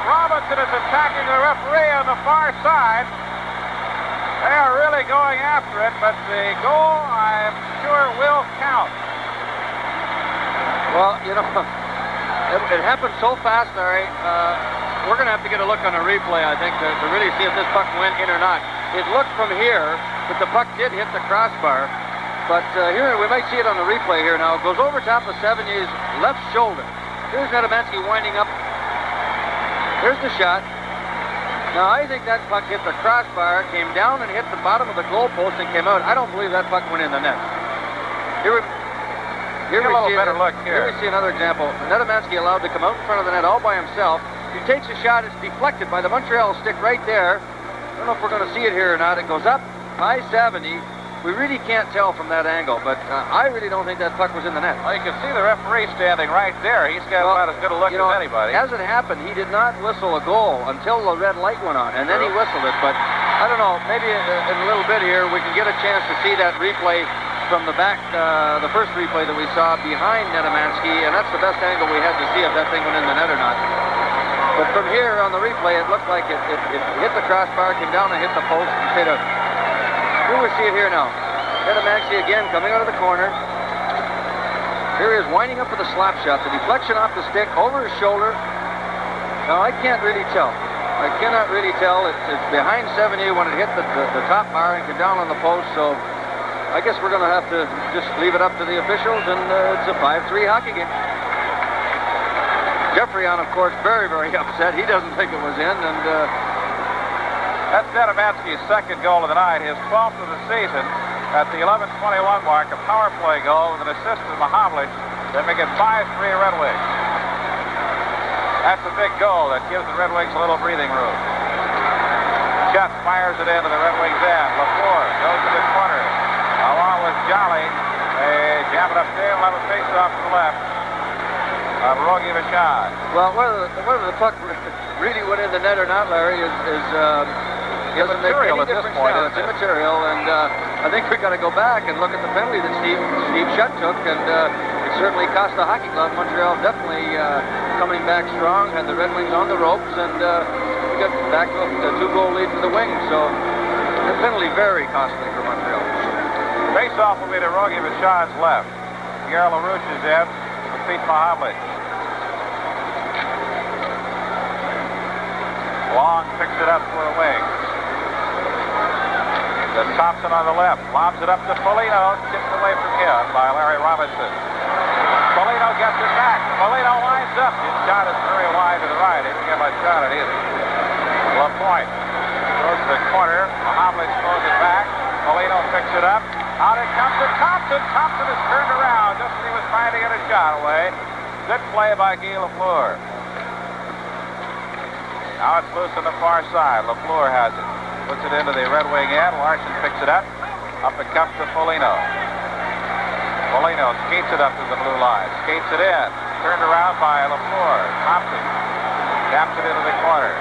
Robinson is attacking the referee on the far side. They are really going after it, but the goal, I'm sure, will count. Well, you know, it happened so fast, Larry. We're going to have to get a look on a replay, I think, to really see if this puck went in or not. It looked from here that the puck did hit the crossbar, but here we might see it on the replay here now. It goes over top of Severnier's left shoulder. Here's Nedomansky winding up. Here's the shot. Now, I think that puck hit the crossbar, came down and hit the bottom of the goalpost and came out. I don't believe that puck went in the net. Here we see another example. Nedomansky allowed to come out in front of the net all by himself. He takes a shot. It's deflected by the Montreal stick right there. I don't know if we're going to see it here or not. It goes up by 70. We really can't tell from that angle, but I really don't think that puck was in the net. Well, you can see the referee standing right there. He's got about as good a look as anybody. As it happened, he did not whistle a goal until the red light went on, and then he whistled it. But I don't know, maybe in a little bit here we can get a chance to see that replay from the back, the first replay that we saw behind Nedomansky, and that's the best angle we had to see if that thing went in the net or not. But from here on the replay, it looked like it hit the crossbar, came down and hit the post and stayed out. Here we see it here now. Nedomansky again coming out of the corner. Here he is winding up with a slap shot. The deflection off the stick over his shoulder. Now I can't really tell. I cannot really tell. It's behind 70 when it hit the top bar and came down on the post. So I guess we're going to have to just leave it up to the officials, and it's a 5-3 hockey game. Jeffrey-On, of course, very, very upset. He doesn't think it was in, and that's Nedomansky's second goal of the night, his 12th of the season. At the 11:21 mark, a power play goal with an assist to Mahavlich. They make it 5-3 Red Wings. That's a big goal that gives the Red Wings a little breathing room. Shutt fires it into the Red Wings end. LaFleur goes to the corner along with Jolly. They jam it upstairs and have a face-off to the left. Rogi Vachon. Well, whether the puck really went in the net or not, Larry, is doesn't make any difference now. It's immaterial, and I think we've got to go back and look at the penalty that Steve Shutt took, and it certainly cost the hockey club. Montreal definitely coming back strong, had the Red Wings on the ropes, and we got back to a 2-goal lead for the Wings. So the penalty very costly for Montreal. Face-off will be to Rogi Vachon's left. Pierre LaRouche is in with Pete Mahavlich. Long picks it up for the Wings. The Thompson on the left, lobs it up to Foligno, tipped away from him by Larry Robinson. Foligno gets it back. Foligno lines up. His shot is very wide to the right. He didn't get much shot at either. LaPointe goes to the corner. Mahavlich throws it back. Foligno picks it up. Out it comes to Thompson. Thompson is turned around just as he was trying to get a shot away. Good play by Guy Lafleur. Now it's loose on the far side. Lafleur has it. Puts it into the Red Wing end. Larson picks it up. Up it comes to Foligno. Foligno skates it up to the blue line. Skates it in. Turned around by LaFleur. Thompson taps it into the corner.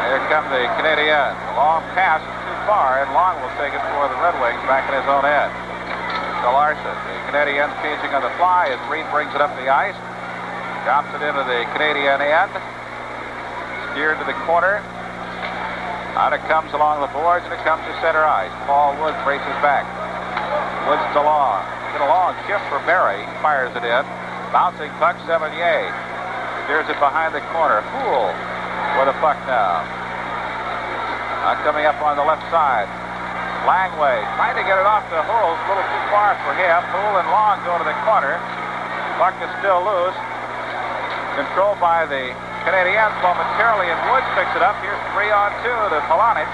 Here come the Canadiens. Long pass is too far, and Long will take it for the Red Wings back in his own end. To Larson. The Canadiens changing on the fly as Reed brings it up the ice. Drops it into the Canadian end. Steered to the corner. Out it comes along the boards, and it comes to center ice. Paul Woods braces back. Woods to Long. Get a long shift for Barry. Fires it in. Bouncing puck, Sevigny. Steers it behind the corner. Poole with a puck now. Coming up on the left side. Langway trying to get it off to Hull. A little too far for him. Poole and Long go to the corner. Puck is still loose. Controlled by the Canadiens momentarily, and Woods picks it up. Here's 3-on-2 to Polonich.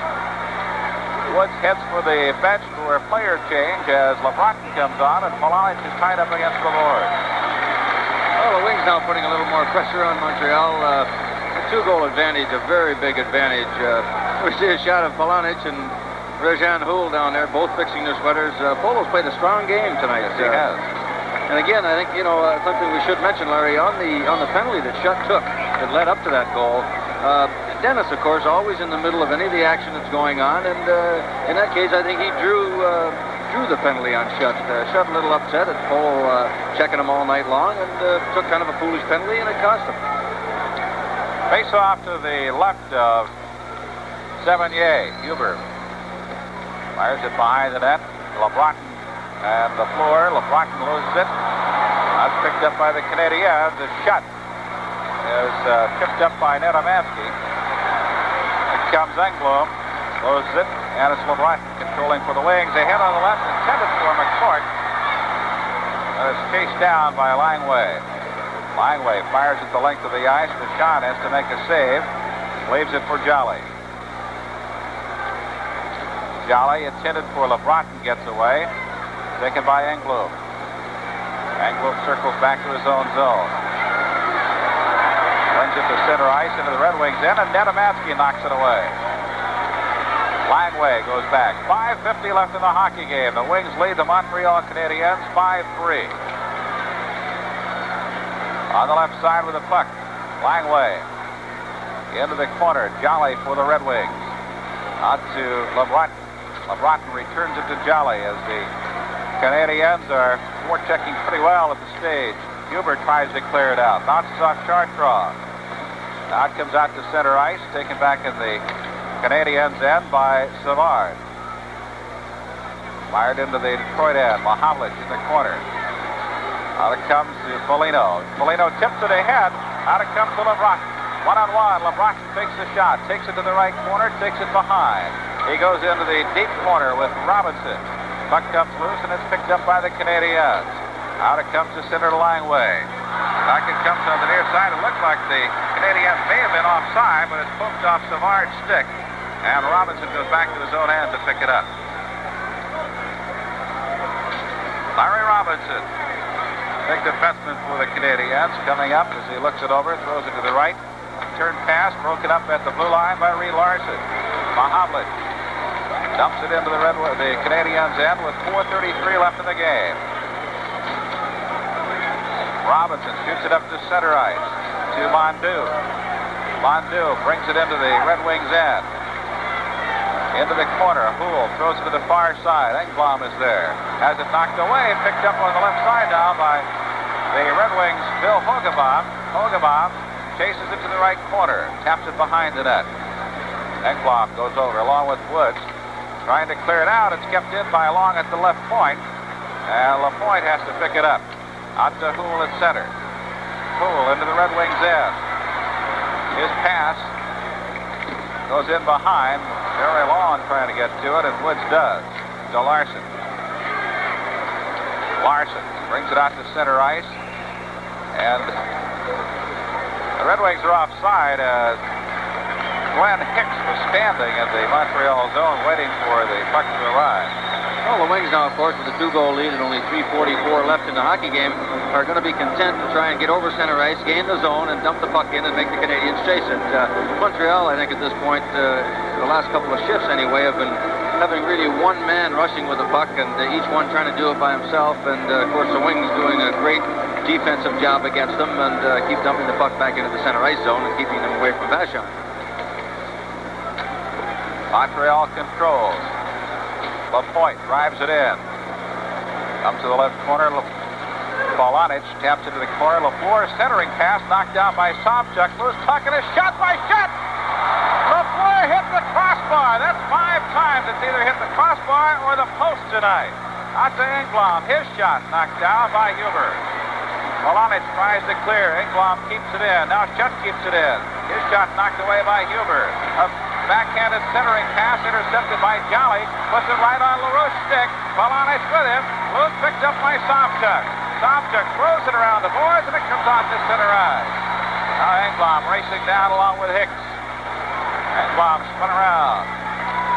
Woods heads for the bench for a player change as LeBronson comes on, and Polonich is tied up against the board. Well, the Wings now putting a little more pressure on Montreal. A 2-goal advantage, a very big advantage. We see a shot of Polonich and Rajan Houle down there, both fixing their sweaters. Polo's played a strong game tonight. Yes, he has. And again, I think, something we should mention, Larry, on the penalty that Shutt took that led up to that goal. Dennis, of course, always in the middle of any of the action that's going on, and in that case, I think he drew the penalty on Shutt. Shutt a little upset at Pole checking him all night long, and took kind of a foolish penalty, and it cost him. Face off to the left of Sevigny. Huber fires it behind the net. LeBronson and the floor. LeBronson loses it. That's picked up by the Canadiens. The shot is picked up by Nedomansky. It comes Engblom. Loses it. And it's LeBronson controlling for the Wings. A hit on the left intended for McCourt. And it's chased down by Langway. Langway fires at the length of the ice. The shot has to make a save. Leaves it for Jolly. Jolly intended for LeBronson gets away. Taken by Engblom. Engblom circles back to his own zone. Brings it to center ice into the Red Wings end, and Nedomansky knocks it away. Langway goes back. 5:50 left in the hockey game. The Wings lead the Montreal Canadiens 5-3. On the left side with the puck. Langway. Into the corner. Jolly for the Red Wings. Out to LeBronson. LeBronson returns it to Jolly as the Canadiens are forechecking pretty well at the stage. Huber tries to clear it out. Bounces off Chartrand. Now it comes out to center ice. Taken back in the Canadiens end by Savard. Fired into the Detroit end. Mahavlich in the corner. Out it comes to Foligno. Foligno tips it ahead. Out it comes to LeBronson. One-on-one. LeBronson takes the shot. Takes it to the right corner. Takes it behind. He goes into the deep corner with Robinson. Puck comes loose, and it's picked up by the Canadiens. Out it comes to center to Langway. Back it comes on the near side. It looks like the Canadiens may have been offside, but it's poked off Savard's stick. And Robinson goes back to his own end to pick it up. Larry Robinson, big defenseman for the Canadiens, coming up as he looks it over, throws it to the right. Turn pass, broken up at the blue line by Reed Larson. Mahavlich dumps it into the Canadiens end with 4:33 left in the game. Robinson shoots it up to center ice to Mondeau. Mondeau brings it into the Red Wings end. Into the corner. Houle throws it to the far side. Engblom is there. Has it knocked away. Picked up on the left side now by the Red Wings' Bill Hogebaum. Hogebaum chases it to the right corner. Taps it behind the net. Engblom goes over along with Woods. Trying to clear it out. It's kept in by Long at the left point. And LaPointe has to pick it up. Out to Houle at center. Houle into the Red Wings end. His pass goes in behind. Very Long trying to get to it, and Woods does. To Larson. Larson brings it out to center ice. And the Red Wings are offside as Glenn Hicks was standing in the Montreal zone waiting for the puck to arrive. Well, the Wings now, of course, with a 2-goal lead and only 3:44 left in the hockey game, are going to be content to try and get over center ice, gain the zone, and dump the puck in and make the Canadiens chase it. Montreal, I think, at this point, the last couple of shifts anyway, have been having really one man rushing with the puck, and each one trying to do it by himself. And of course, the wings doing a great defensive job against them, and keep dumping the puck back into the center ice zone and keeping them away from Vachon. Montreal controls. Lapointe drives it in. Comes to the left corner. Polonich taps into the corner. LaFleur centering pass knocked down by Sobchuk. Loose puck and a shot by Shutt. LaFleur hit the crossbar. That's 5 times it's either hit the crossbar or the post tonight. Out to Engblom. His shot knocked down by Huber. Polonich tries to clear. Engblom keeps it in. Now Shutt keeps it in. His shot knocked away by Huber. A backhanded centering pass intercepted by Jolly. Puts it right on LaRouche's stick. Polonich with him. Loose picked up by Sobchuk. Sobchuk throws it around the boards, and it comes off to center ice. Now Engblom racing down along with Hicks. Engblom spun around.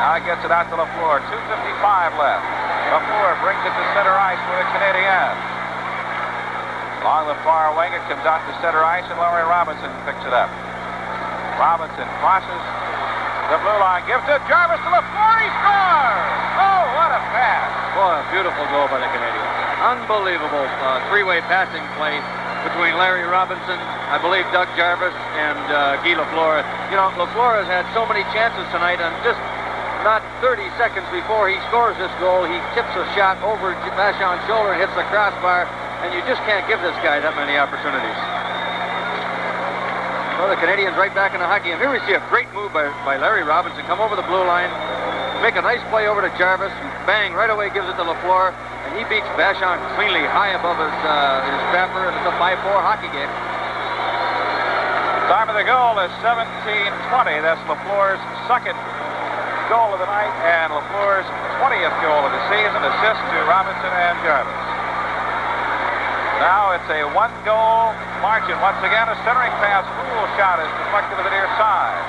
Now he gets it out to LaFleur. 2:55 left. LaFleur brings it to center ice for the Canadiens. Along the far wing, it comes out to center ice, and Larry Robinson picks it up. Robinson crosses the blue line, gives it Jarvis to LaFleur. He scores! Oh, what a pass! Boy, a beautiful goal by the Canadiens. Unbelievable three-way passing play between Larry Robinson, I believe Doug Jarvis, and Guy Lafleur. You know, Lafleur has had so many chances tonight, and just not 30 seconds before he scores this goal, he tips a shot over Vachon's shoulder and hits the crossbar, and you just can't give this guy that many opportunities. Well, the Canadiens right back in the hockey, and here we see a great move by Larry Robinson. Come over the blue line, make a nice play over to Jarvis, and bang, right away gives it to Lafleur. And he beats Vachon cleanly high above his crapper, and it's a 5-4 hockey game. Time of the goal is 17:20. That's LaFleur's second goal of the night and LaFleur's 20th goal of the season. Assist to Robinson and Jarvis. Now it's a 1-goal margin. Once again, a centering pass. Poole shot is deflected to the near side.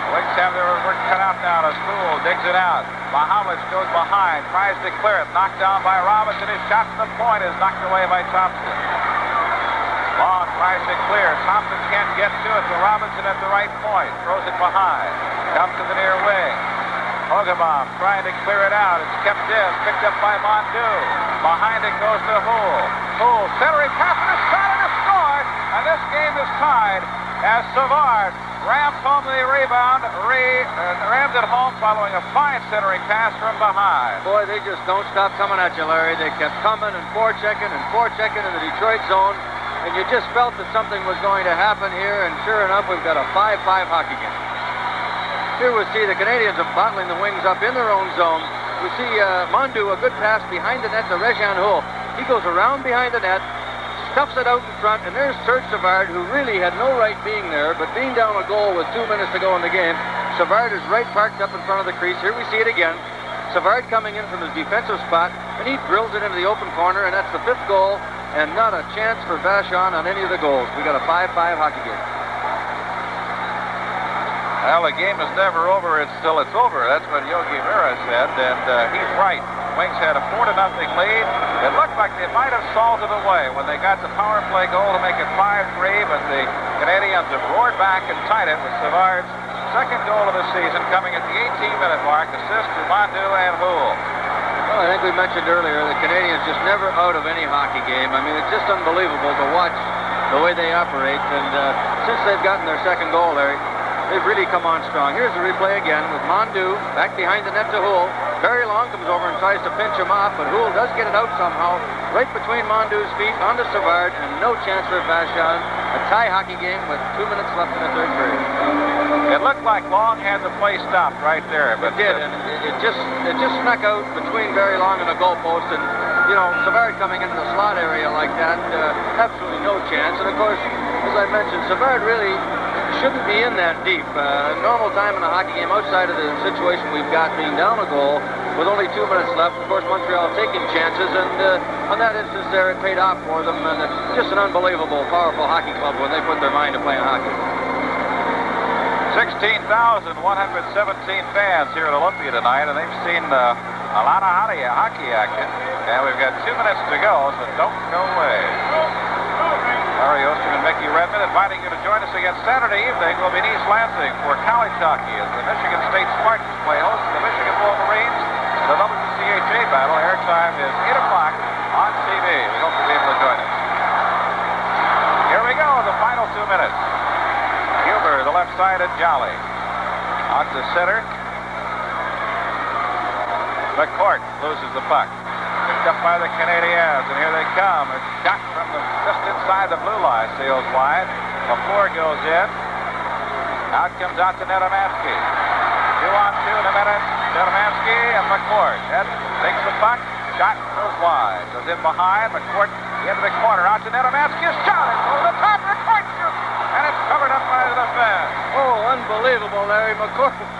Wings have their work cut out now as Poole digs it out. Mahovlich goes behind, tries to clear it. Knocked down by Robinson. His shot to the point is knocked away by Thompson. Long tries to clear. Thompson can't get to it, but Robinson at the right point. Throws it behind. Comes to the near wing. Hogebaum trying to clear it out. It's kept in. Picked up by Mondu. Behind it goes to Houle. Houle centering pass and a shot and a score. And this game is tied as Savard rams home the rebound, rams it home following a fine centering pass from behind. Boy, they just don't stop coming at you, Larry. They kept coming and forechecking in the Detroit zone, and you just felt that something was going to happen here, and sure enough, we've got a 5-5 hockey game. Here we see the Canadiens are bottling the wings up in their own zone. We see Mondu, a good pass behind the net to Réjean Houle. He goes around behind the net, stuffs it out in front, and there's Serge Savard, who really had no right being there, but being down a goal with 2 minutes to go in the game, Savard is right parked up in front of the crease. Here we see it again. Savard coming in from his defensive spot, and he drills it into the open corner, and that's the 5th goal, and not a chance for Vachon on any of the goals. We got a 5-5 hockey game. Well, the game is never over until it's over. That's what Yogi Berra said, and he's right. Wings had a 4-0 lead. It looked like they might have salted away when they got the power play goal to make it 5-3, but the Canadiens have roared back and tied it with Savard's second goal of the season coming at the 18-minute mark. Assist to Mondu and Houle. Well, I think we mentioned earlier the Canadiens just never out of any hockey game. I mean, it's just unbelievable to watch the way they operate, and since they've gotten their second goal, Larry, they've really come on strong. Here's the replay again with Mondu back behind the net to Houle. Barry Long comes over and tries to pinch him off, but Houle does get it out somehow, right between Mondu's feet onto Savard, and no chance for Vachon. A tie hockey game with 2 minutes left in the third period. It looked like Long had the play stopped right there, but it did, and it just snuck out between Barry Long and the goalpost, and you know, Savard coming into the slot area like that, absolutely no chance. And of course, as I mentioned, Savard really shouldn't be in that deep. Normal time in a hockey game, outside of the situation we've got being down a goal with only 2 minutes left. Of course, Montreal taking chances, and on that instance there, it paid off for them. And just an unbelievable, powerful hockey club when they put their mind to playing hockey. 16,117 fans here at Olympia tonight, and they've seen a lot of hockey action. And we've got 2 minutes to go, so don't go away. Larry Osterman and Mickey Redmond inviting you to join us again Saturday evening. We'll be in East Lansing for college hockey as the Michigan State Spartans play host to the Michigan Wolverines. The WCHA battle. Airtime is 8 o'clock on TV. We hope you'll be able to join us. Here we go, the final 2 minutes. Huber, the left side, and Jolly. Out to center. McCourt loses the puck. Picked up by the Canadiens, and here they come. A shot from just inside the blue line, sails wide. LaFleur goes in. Out comes out to Nedomansky. 2-on-2 in a minute. Nedomansky and McCourt. Ed takes the puck. Shot goes wide. Goes in behind. McCourt into the corner. Out to Nedomansky. A shot. It's over the top. McCourt shoots. And it's covered up by the defense. Oh, unbelievable, Larry.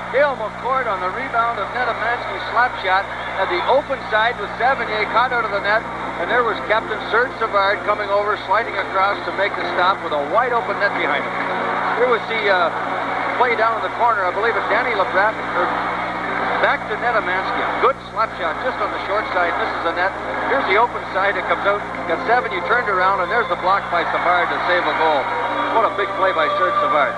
Dale McCourt on the rebound of Nedomansky's slap shot at the open side with Savigny caught out of the net, and there was Captain Serge Savard coming over, sliding across to make the stop with a wide open net behind him. Here was the play down in the corner. I believe it's Danny LeBrat. Back to Nedomansky. Good slap shot just on the short side. Misses the net. Here's the open side. It comes out. Got Savigny turned around, and there's the block by Savard to save a goal. What a big play by Serge Savard.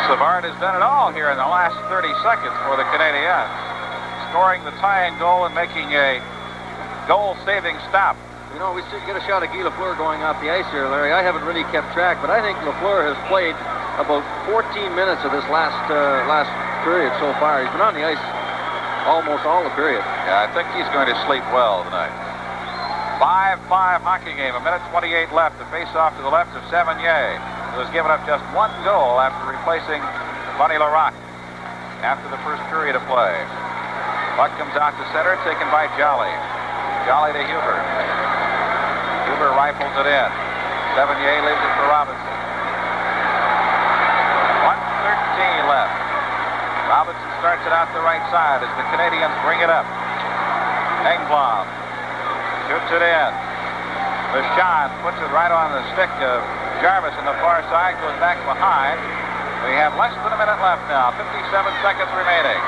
Savard has done it all here in the last 30 seconds for the Canadiens. Scoring the tying goal and making a goal-saving stop. You know, we get a shot of Guy Lafleur going off the ice here, Larry. I haven't really kept track, but I think Lafleur has played about 14 minutes of this last period so far. He's been on the ice almost all the period. Yeah, I think he's going to sleep well tonight. 5-5 hockey game, 1:28 left. The face-off to the left of Savigny, who has given up just 1 goal after replacing Bunny Larocque after the first period of play. Puck comes out to center, taken by Jolly. Jolly to Huber. Huber rifles it in. Savigny leaves it for Robinson. 1:13 left. Robinson starts it out the right side as the Canadiens bring it up. Engblom shoots it in. Vachon puts it right on the stick of Jarvis on the far side, goes back behind. We have less than a minute left now, 57 seconds remaining.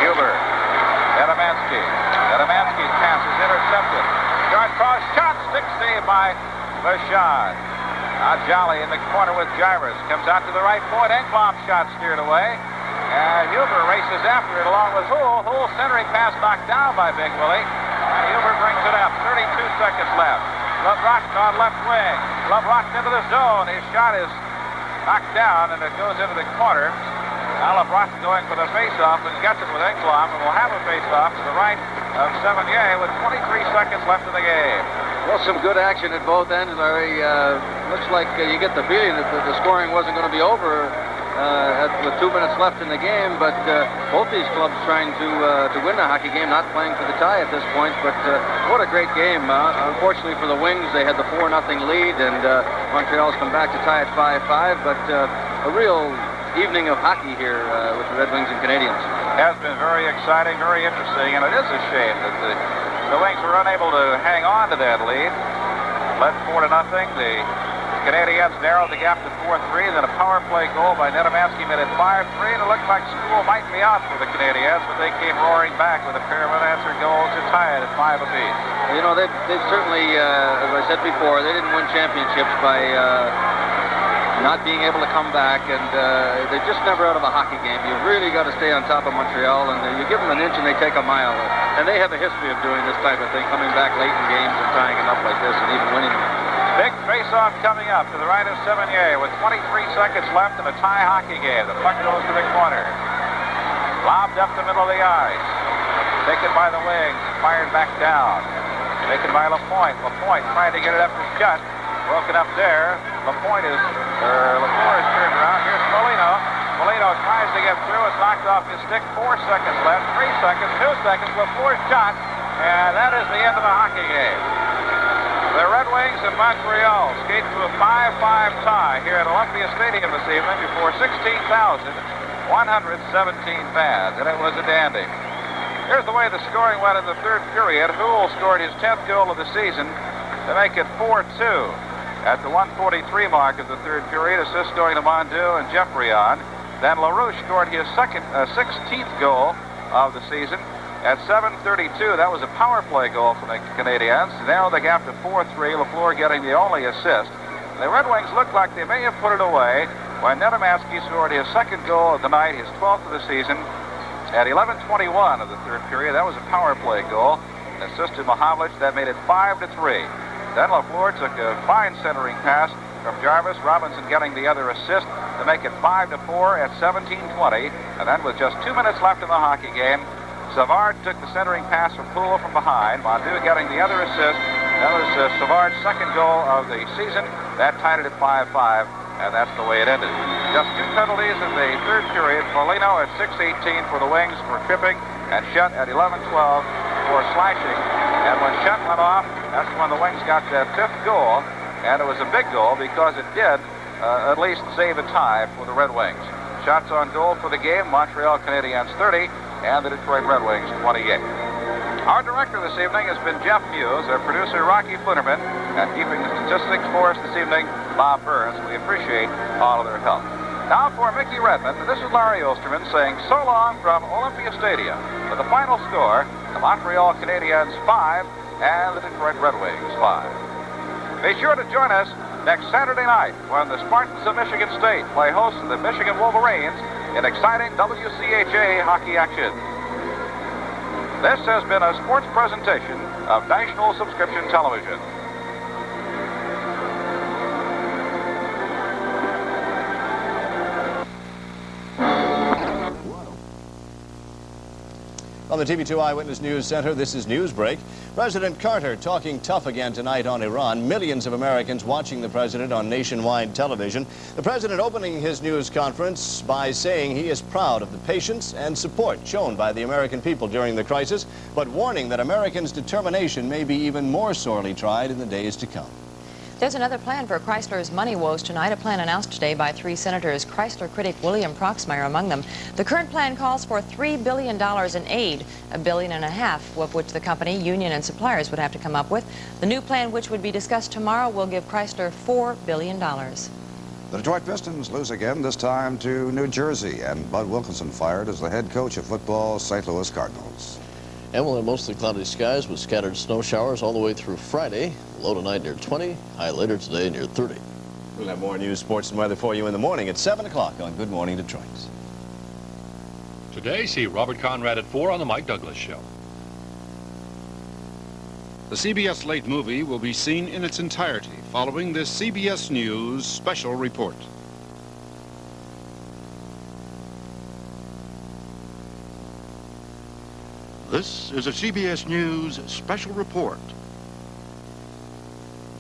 Huber, Nedomansky's pass is intercepted. Short cross shot, stick save by Vachon. Now Jolly in the corner with Jarvis. Comes out to the right point. Engblom's shot steered away. And Huber races after it along with Houle. Houle's centering pass knocked down by Big Willie. And Huber brings it up. 32 seconds left. LeBrock on left wing. LeBrock into the zone. His shot is knocked down and it goes into the corner. Now LeBrock going for the faceoff and gets it with Engblom, and will have a faceoff to the right of Savigny with 23 seconds left in the game. Well, some good action at both ends, Larry. Looks like you get the feeling that the scoring wasn't going to be over with 2 minutes left in the game, but both these clubs trying to win the hockey game, not playing for the tie at this point. But what a great game. Unfortunately for the Wings, they had the 4-0 lead, and Montreal's come back to tie at 5-5, but a real evening of hockey here with the Red Wings and Canadiens. It has been very exciting, very interesting, and it is a shame that the Wings were unable to hang on to that lead. Led 4-0. The Canadiens narrowed the gap to 4-3. Then a power play goal by Nedomansky made it 5-3. And it looked like school might be out for the Canadiens, but they came roaring back with a pair of unanswered goals to tie it at 5 apiece. You know, they've certainly, as I said before, they didn't win championships by not being able to come back, and they're just never out of a hockey game. You really got to stay on top of Montreal, and you give them an inch and they take a mile. And they have a history of doing this type of thing, coming back late in games and tying them up like this and even winning them. Big face-off coming up to the right of Savigny with 23 seconds left in a tie hockey game. The puck goes to the corner. Lobbed up the middle of the ice. Taken by the wings, fired back down. Taken by Lapointe. Lapointe trying to get it up to Schutt. Broken up there. Lafleur is turned around. Here's Molino. Molino tries to get through. It's knocked off his stick. 4 seconds left. 3 seconds. 2 seconds. Lafleur's shot. And that is the end of the hockey game. The Red Wings of Montreal skate to a 5-5 tie here at Olympia Stadium this evening before 16,117 fans. And it was a dandy. Here's the way the scoring went in the third period. Houle scored his 10th goal of the season to make it 4-2. At the 1:43 mark of the third period, assists going to Mondeau and Geoffrion. Then LaRouche scored his 16th goal of the season At 7:32, that was a power play goal from the Canadiens. Narrowed the gap to 4-3, LaFleur getting the only assist. The Red Wings looked like they may have put it away when Nedemansky scored his second goal of the night, his 12th of the season, at 11:21 of the third period. That was a power play goal. Assist to Mahavlich, that made it 5-3. Then LaFleur took a fine centering pass from Jarvis, Robinson getting the other assist to make it 5-4 at 17:20. And then with just 2 minutes left in the hockey game, Savard took the centering pass from Poole from behind. Mondu getting the other assist. That was Savard's second goal of the season. That tied it at 5-5, and that's the way it ended. Just 2 penalties in the third period. Foligno at 6:18 for the Wings for tripping, and Shutt at 11:12 for slashing. And when Shutt went off, that's when the Wings got that 5th goal, and it was a big goal because it did at least save a tie for the Red Wings. Shots on goal for the game, Montreal Canadiens 30, and the Detroit Red Wings 28. Our director this evening has been Jeff Muse, our producer Rocky Flitterman, and keeping the statistics for us this evening, Bob Burns. We appreciate all of their help. Now for Mickey Redmond, this is Larry Osterman saying so long from Olympia Stadium with the final score, the Montreal Canadiens 5 and the Detroit Red Wings 5. Be sure to join us next Saturday night when the Spartans of Michigan State play host to the Michigan Wolverines in exciting WCHA hockey action. This has been a sports presentation of National Subscription Television. On the TV2 Eyewitness News Center, this is Newsbreak. President Carter talking tough again tonight on Iran. Millions of Americans watching the president on nationwide television. The president opening his news conference by saying he is proud of the patience and support shown by the American people during the crisis, but warning that Americans' determination may be even more sorely tried in the days to come. There's another plan for Chrysler's money woes tonight, a plan announced today by 3 senators, Chrysler critic William Proxmire among them. The current plan calls for $3 billion in aid, $1.5 billion of which the company, union, and suppliers would have to come up with. The new plan, which would be discussed tomorrow, will give Chrysler $4 billion. The Detroit Pistons lose again, this time to New Jersey, and Bud Wilkinson fired as the head coach of football's St. Louis Cardinals. And we'll have mostly cloudy skies with scattered snow showers all the way through Friday. Low tonight near 20, high later today near 30. We'll have more news, sports, and weather for you in the morning at 7 o'clock on Good Morning Detroit. Today, see Robert Conrad at 4 on The Mike Douglas Show. The CBS Late Movie will be seen in its entirety following this CBS News special report. This is a CBS News special report.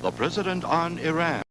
The President on Iran.